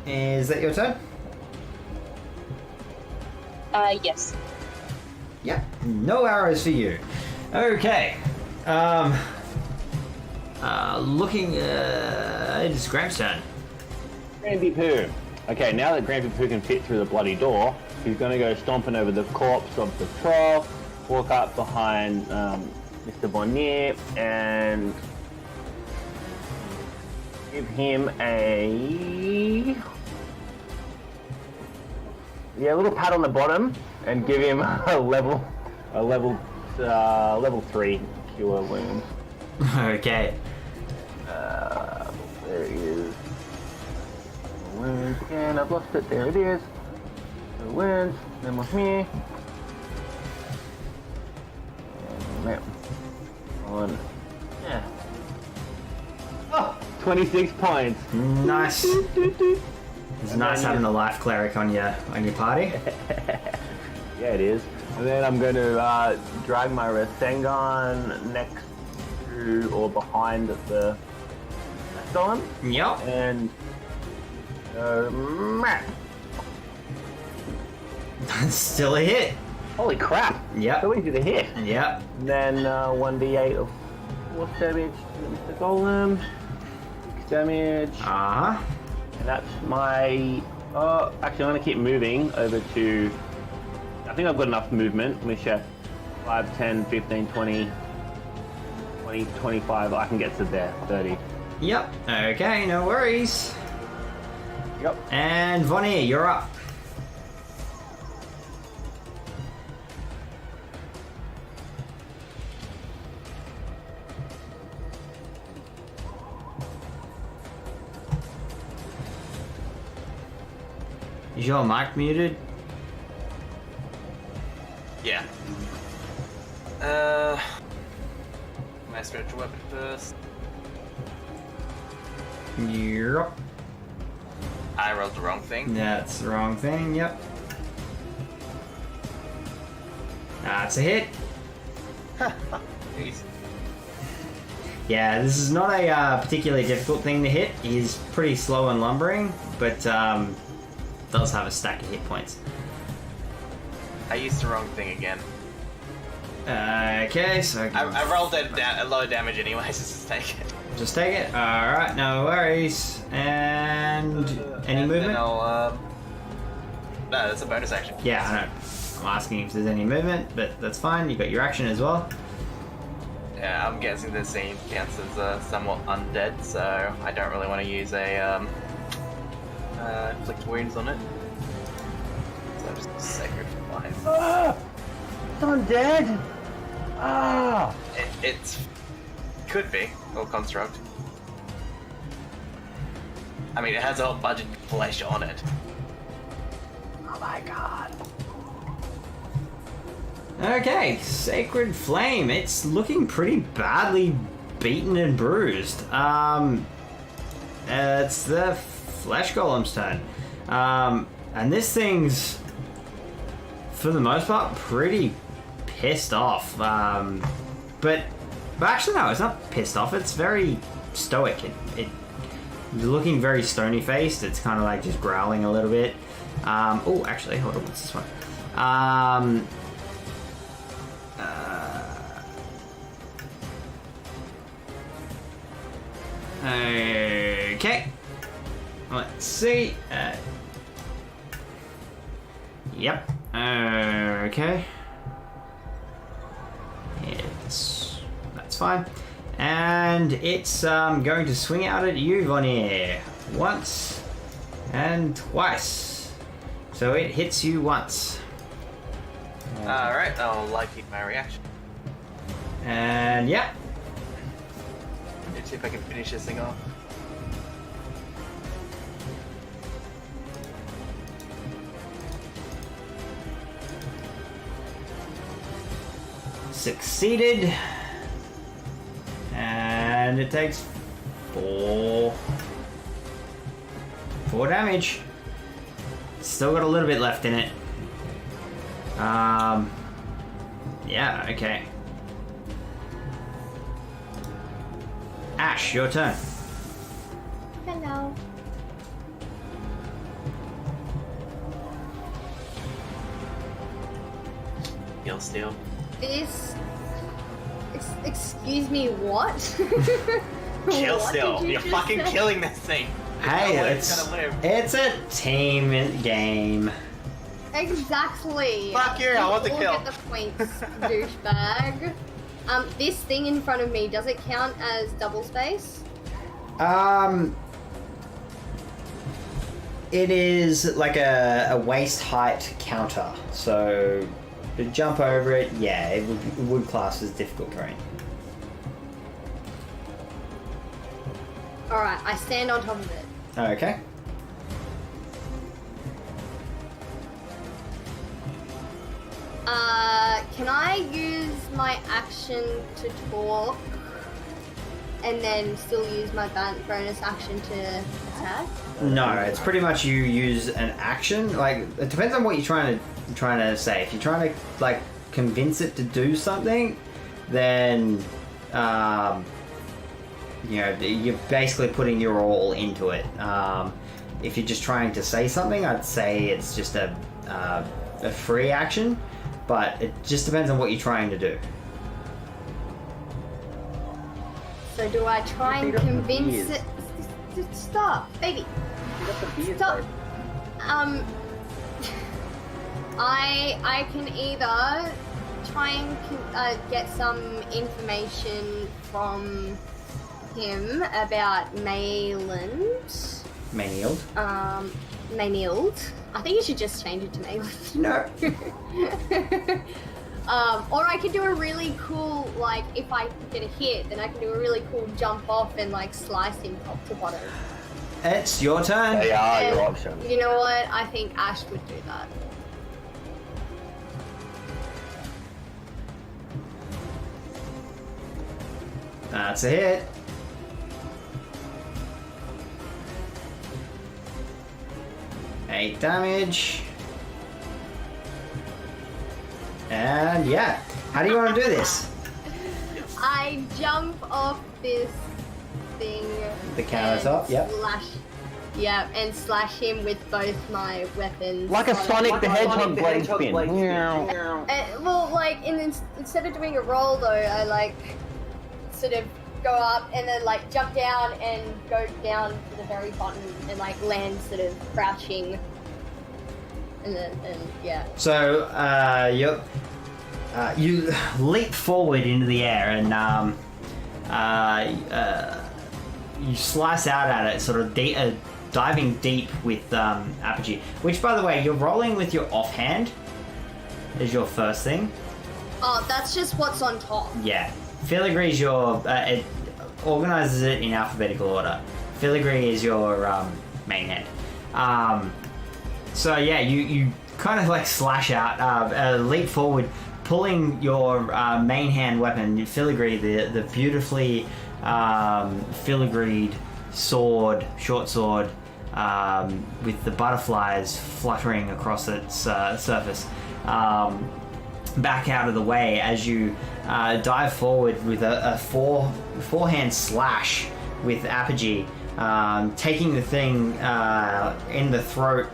Is that your turn? Yes. Yeah. No arrows for you. Okay. Looking. It is Graham's turn. Grampy Poo. Okay, now that Grampy Poo can fit through the bloody door, he's going to go stomping over the corpse of the troll, walk up behind Mr. Bonnier, and give him a little pat on the bottom, and give him a level 3 cure wound. Okay. There he is. Wounds again. I've lost it. There it is. The wounds. Then with me. And that one. Yeah. Oh, 26 points. Nice. It's nice having the life cleric on your party. Yeah, it is. And then I'm going to drag my Rasengan next to or behind the Stone. Yep. And map. Still a hit. Holy crap! Yep. So easy to hit. Yep. And then 1d8 of force damage to Mr. Golem. 6 damage. Uh-huh. And that's my... actually, I'm going to keep moving over to... I think I've got enough movement. Let me check. 5, 10, 15, 20, 25. I can get to there. 30. Yep. Okay, no worries. Yep. And Vonnie, you're up. Is your mic muted? Yeah. My spiritual weapon first. Yep. I rolled the wrong thing. That's the wrong thing, yep. That's a hit. Jeez. Yeah, this is not a particularly difficult thing to hit. He's pretty slow and lumbering, but does have a stack of hit points. I used the wrong thing again. Okay, so I rolled a low damage anyway, so just take it. just take it. Alright, no worries. And any And movement? then I'll, no, that's a bonus action. Yeah, I know. I'm asking if there's any movement, but that's fine. You got your action as well. Yeah, I'm guessing this scene counts as somewhat undead, so I don't really want to use a inflict wounds on it. So just sacred flame. Ah! It's undead! Ah! It could be, or construct. I mean, it has a whole bunch of flesh on it. Oh my god. Okay, Sacred Flame. It's looking pretty badly beaten and bruised. It's the Flesh Golem's turn. And this thing's, for the most part, pretty pissed off. But actually no, it's not pissed off. It's very stoic. It's looking very stony-faced. It's kind of like just growling a little bit. Oh, actually, hold on. What's this one? Okay. Let's see. Yep. Okay. That's fine. And it's going to swing out at you, Vonnier. Once and twice. So it hits you once. Alright, I'll keep my reaction. And yeah. Let's see if I can finish this thing off. Succeeded. And it takes 4 damage. Still got a little bit left in it. Yeah, okay. Ash, your turn. Hello. Heal steal. This. Excuse me, what? Kill What steal. did you You're just fucking say? killing this thing. Hey, No way it's gonna live. it's a team game. Exactly. Fuck you, I want the all kill. Get the points, douchebag. This thing in front of me, does it count as double space? It is like a waist height counter. So to jump over it, yeah, it would class as difficult terrain. Alright, I stand on top of it. Okay. Can I use my action to talk and then still use my bonus action to attack? No, it's pretty much you use an action. Like it depends on what you're trying to say. If you're trying to like convince it to do something, then you know you're basically putting your all into it. If you're just trying to say something, I'd say it's just a free action, but it just depends on what you're trying to do. So do I try and Beat up the convince bees. it? Stop, baby. Stop. I can either try and get some information from him about Mayland. Maynard. Maynard. I think you should just change it to Mayland. No. Or I could do a really cool, like, if I get a hit, then I can do a really cool jump off and, like, slice him top to bottom. It's your turn. They are And your options. You know what? I think Ash would do that. That's a hit. Eight damage. And yeah, how do you want to do this? I jump off this thing. The countertop, yep. And slash him with both my weapons. Like a Sonic the Hedgehog blade spin. Well, like, instead of doing a roll though, I like sort of go up and then like jump down and go down to the very bottom and like land sort of crouching. And yeah. So you leap forward into the air and you slice out at it, sort of diving deep with Apogee. Which, by the way, you're rolling with your offhand. Is your first thing. Oh, that's just what's on top. Yeah, filigree's your. It organizes it in alphabetical order. Filigree is your main hand. So yeah, you kind of like slash out, leap forward, pulling your main hand weapon, filigree, the beautifully filigreed sword, short sword, with the butterflies fluttering across its surface, back out of the way as you dive forward with a forehand slash with Apogee, taking the thing in the throat,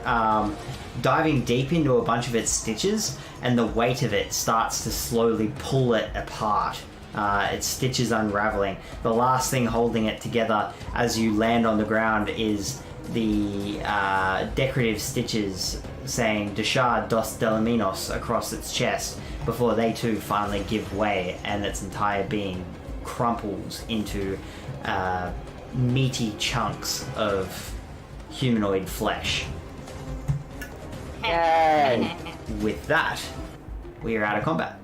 diving deep into a bunch of its stitches, and the weight of it starts to slowly pull it apart. Its stitches unraveling. The last thing holding it together as you land on the ground is the decorative stitches saying Deshard dos Delaminos across its chest, before they too finally give way and its entire being crumples into meaty chunks of humanoid flesh. Yay! With that, we are out of combat.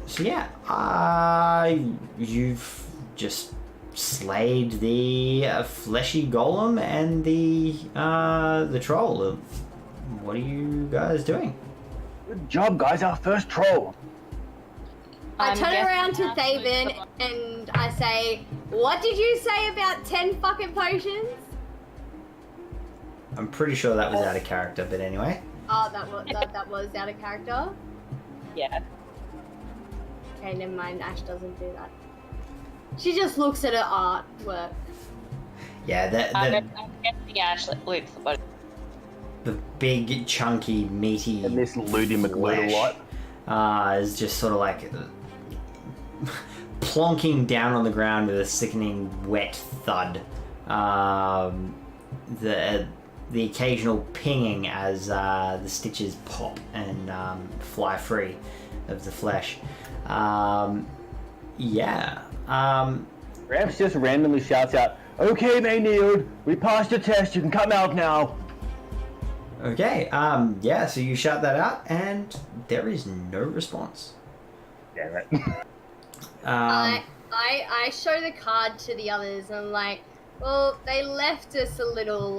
So yeah, you've just slayed the fleshy golem and the troll. What are you guys doing? Good job, guys. Our first troll. I turn around to Thaven and I say, "What did you say about 10 fucking potions?" I'm pretty sure that was out of character, but anyway. Oh, that was out of character. Yeah. Okay, never mind. Ash doesn't do that. She just looks at her artwork. Yeah, I'm guessing Ash looks the body. the big, chunky, meaty And this Ludi McLoodle lot. is just sort of like plonking down on the ground with a sickening, wet thud. The occasional pinging as the stitches pop and fly free of the flesh. Gramps just randomly shouts out, "Okay, Maynard, we passed your test, you can come out now." Okay, so you shout that out, and there is no response. Damn it. I show the card to the others, and I'm like, well, they left us a little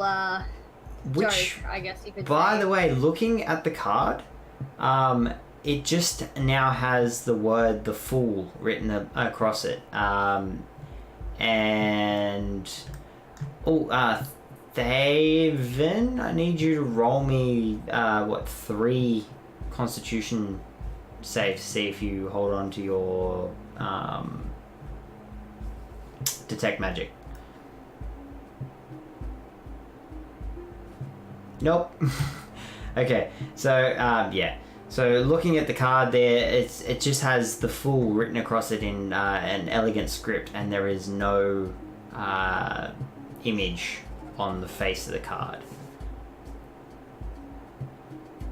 joke, I guess you could say. By the way, looking at the card, it just now has the word "the fool" written across it. Thaven, I need you to roll me 3 Constitution save to see if you hold on to your detect magic. Nope. Okay, so so looking at the card there, it just has "the fool" written across it in an elegant script, and there is no image on the face of the card.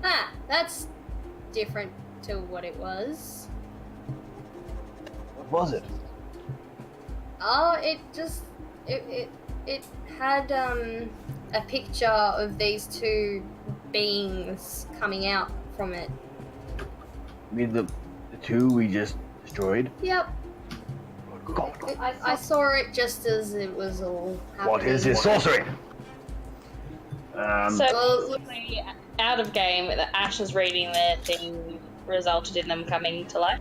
Ah, that's different to what it was. What was it? Oh, it had a picture of these 2 beings coming out from it. I mean, the 2 we just destroyed? Yep. God. I saw it just as it was all happening. What is this sorcery? So basically, out of game, the Ash is reading the thing resulted in them coming to life.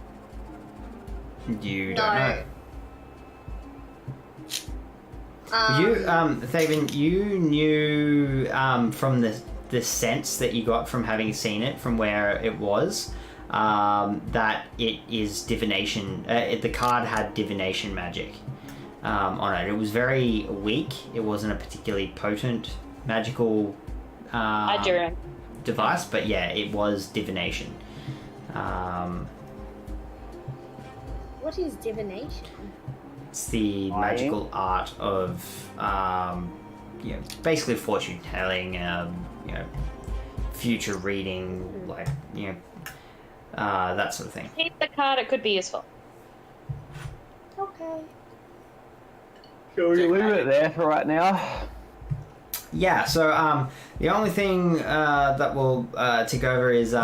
You don't know. No. You, Thaven, you knew from the sense that you got from having seen it from where it was, that it is divination. The card had divination magic on it. It was very weak. It wasn't a particularly potent magical I do remember. device, but yeah, it was divination. What is divination? It's the magical art of, basically fortune telling, future reading, like, that sort of thing. Keep the card, it could be useful. Okay. Shall we leave it there for right now? Yeah, so the only thing that we'll tick over is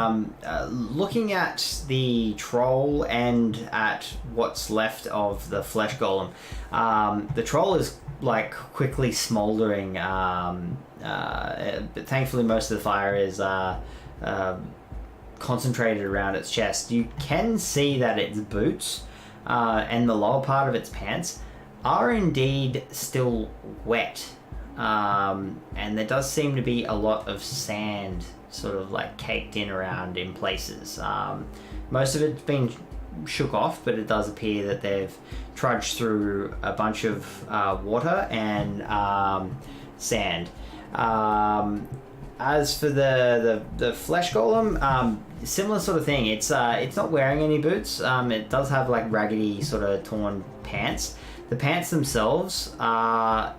looking at the troll and at what's left of the flesh golem. The troll is like quickly smoldering, but thankfully most of the fire is concentrated around its chest. You can see that its boots and the lower part of its pants are indeed still wet. And there does seem to be a lot of sand sort of like caked in around in places. Most of it's been shook off, but it does appear that they've trudged through a bunch of water and sand. As for the flesh golem, similar sort of thing. It's not wearing any boots. It does have like raggedy sort of torn pants. The pants themselves are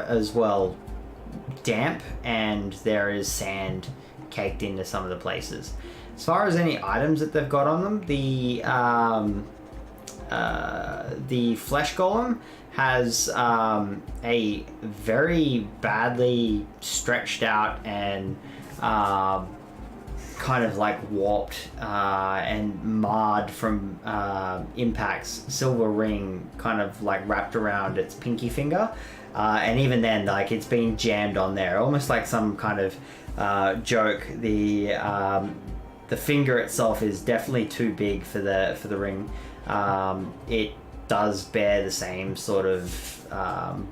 as well damp, and there is sand caked into some of the places. As far as any items that they've got on them, the flesh golem has a very badly stretched out and kind of like warped and marred from impacts silver ring kind of like wrapped around its pinky finger, and even then like it's been jammed on there almost like some kind of joke. The finger itself is definitely too big for the ring. It does bear the same sort of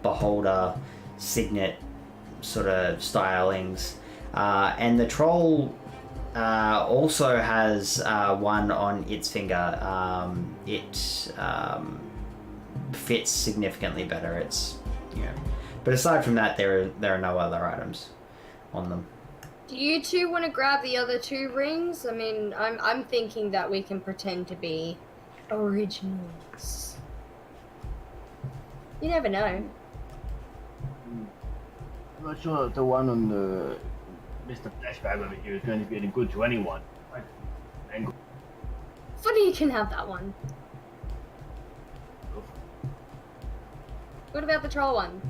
beholder signet sort of stylings, and the troll also has one on its finger. It fits significantly better. It's but aside from that, there are no other items on them. Do you two want to grab the other two rings? I mean, I'm thinking that we can pretend to be originals. You never know. I'm not sure if the one on the Mr. Flashbag over here is going to be any good to anyone. Funny, you can have that one. What about the troll one?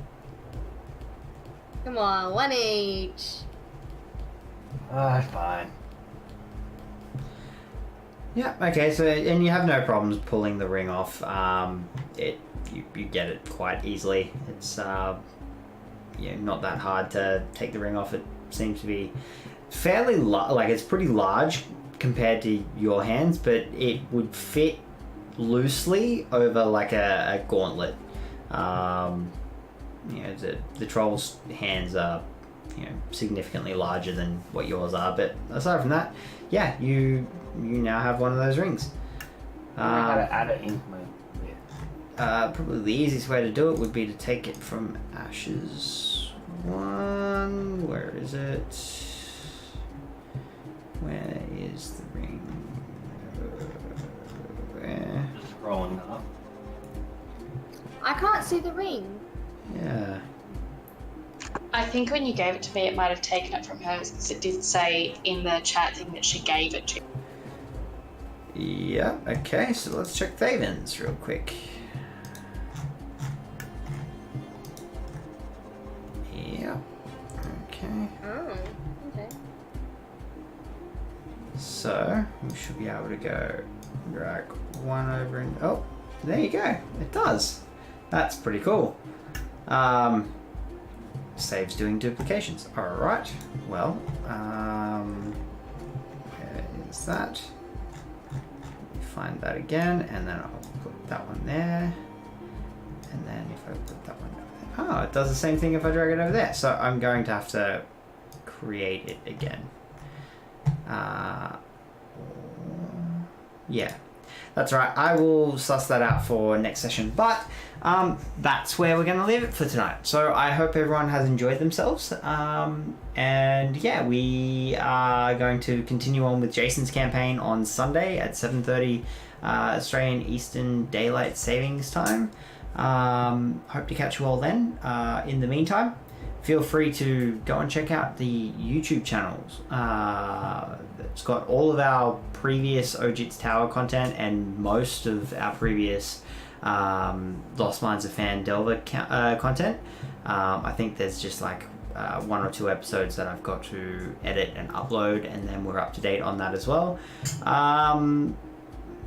Come on, one each. Fine. Yeah, okay, so, and you have no problems pulling the ring off. You get it quite easily. It's not that hard to take the ring off. It seems to be fairly like it's pretty large compared to your hands, but it would fit loosely over like a gauntlet. The troll's hands are significantly larger than what yours are, but aside from that, yeah, you now have one of those rings. I gotta add it into my Probably the easiest way to do it would be to take it from Ash's one. Where is it? Where is the ring? Where? Just scrolling up. I can't see the ring. Yeah. I think when you gave it to me, it might have taken it from her, because it did say in the chat thing that she gave it to you. Yeah, okay, so let's check Thaven's real quick. Yeah. Okay. Oh, okay. So we should be able to go drag one over and oh, there you go. It does. That's pretty cool. Saves doing duplications. Alright. Well, where is that? Find that again, and then I'll put that one there. And then if I put that one over there, oh, it does the same thing if I drag it over there. So I'm going to have to create it again. Yeah, that's right. I will suss that out for next session. But that's where we're going to leave it for tonight. So I hope everyone has enjoyed themselves. And yeah, we are going to continue on with Jason's campaign on Sunday at 7:30 Australian Eastern Daylight Savings Time. Hope to catch you all then. In the meantime, feel free to go and check out the YouTube channels. It's got all of our previous Ojit's Tower content and most of our previous Lost Minds of Fan Delver content. I think there's just like 1 or 2 episodes that I've got to edit and upload, and then we're up to date on that as well.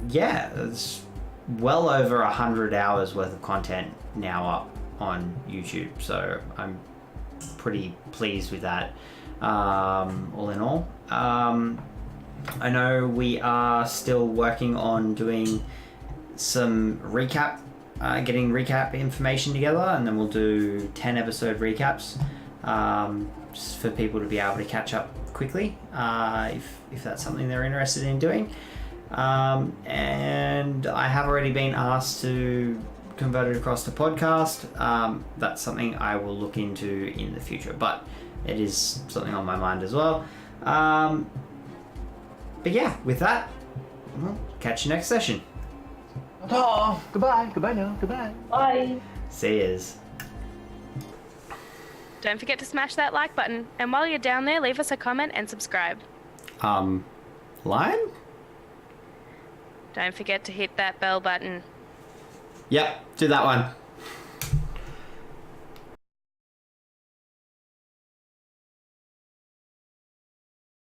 Yeah, it's well over 100 hours worth of content now up on YouTube, so I'm pretty pleased with that, all in all. I know we are still working on doing some recap, getting recap information together, and then we'll do 10 episode recaps, just for people to be able to catch up quickly, if that's something they're interested in doing. And I have already been asked to convert it across to podcast. That's something I will look into in the future, but it is something on my mind as well. But yeah, with that, we'll catch you next session. Oh, goodbye now, goodbye. Bye. See yous. Don't forget to smash that like button, and while you're down there, leave us a comment and subscribe. Lion? Don't forget to hit that bell button. Yep, do that one.